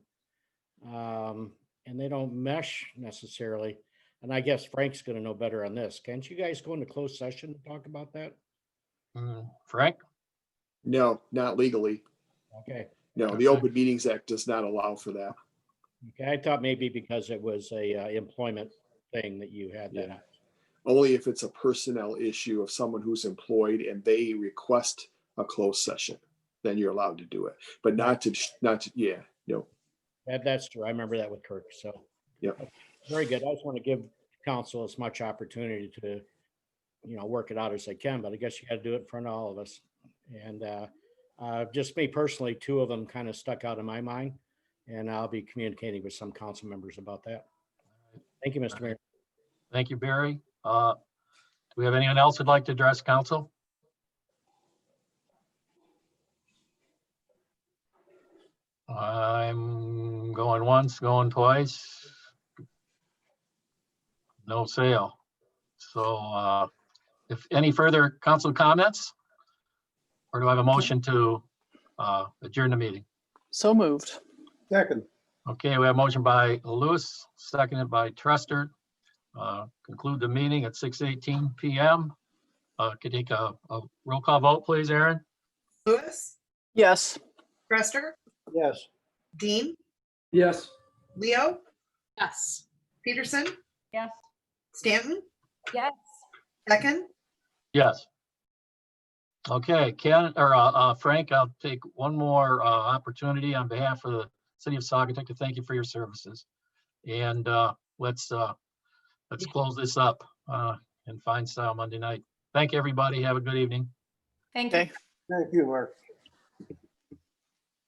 and they don't mesh necessarily. And I guess Frank's going to know better on this. Can't you guys go into closed session and talk about that? Frank? No, not legally. Okay. No, the Open Meetings Act does not allow for that. Okay, I thought maybe because it was a employment thing that you had that. Yeah. Only if it's a personnel issue of someone who's employed and they request a closed session, then you're allowed to do it. But not to yeah, no. That's true. I remember that with Kirk. So yeah, very good. I just want to give council as much opportunity to, work it out as they can. But I guess you got to do it in front of all of us. And just me personally, 2 of them kind of stuck out in my mind, and I'll be communicating with some council members about that. Thank you, Mr. Mayor. Thank you, Barry. Do we have anyone else who'd like to address council? I'm going once, going twice. No sale. So if any further council comments, or do I have a motion to adjourn the meeting? So moved. Second. Okay, we have a motion by Lewis, seconded by Trester. Conclude the meeting at 6:18 p.m. Could you take a roll call vote, please, Aaron? Lewis? Yes. Trester? Yes. Dean? Yes. Leo? Yes. Peterson? Yes. Stanton? Yes. Beckham? Yes. Okay, Ken or Frank, I'll take one more opportunity on behalf of the city of Saugatuck to thank you for your services. And let's close this up in fine style Monday night. Thank you, everybody. Have a good evening. Thank you. Okay. Thank you, Mark.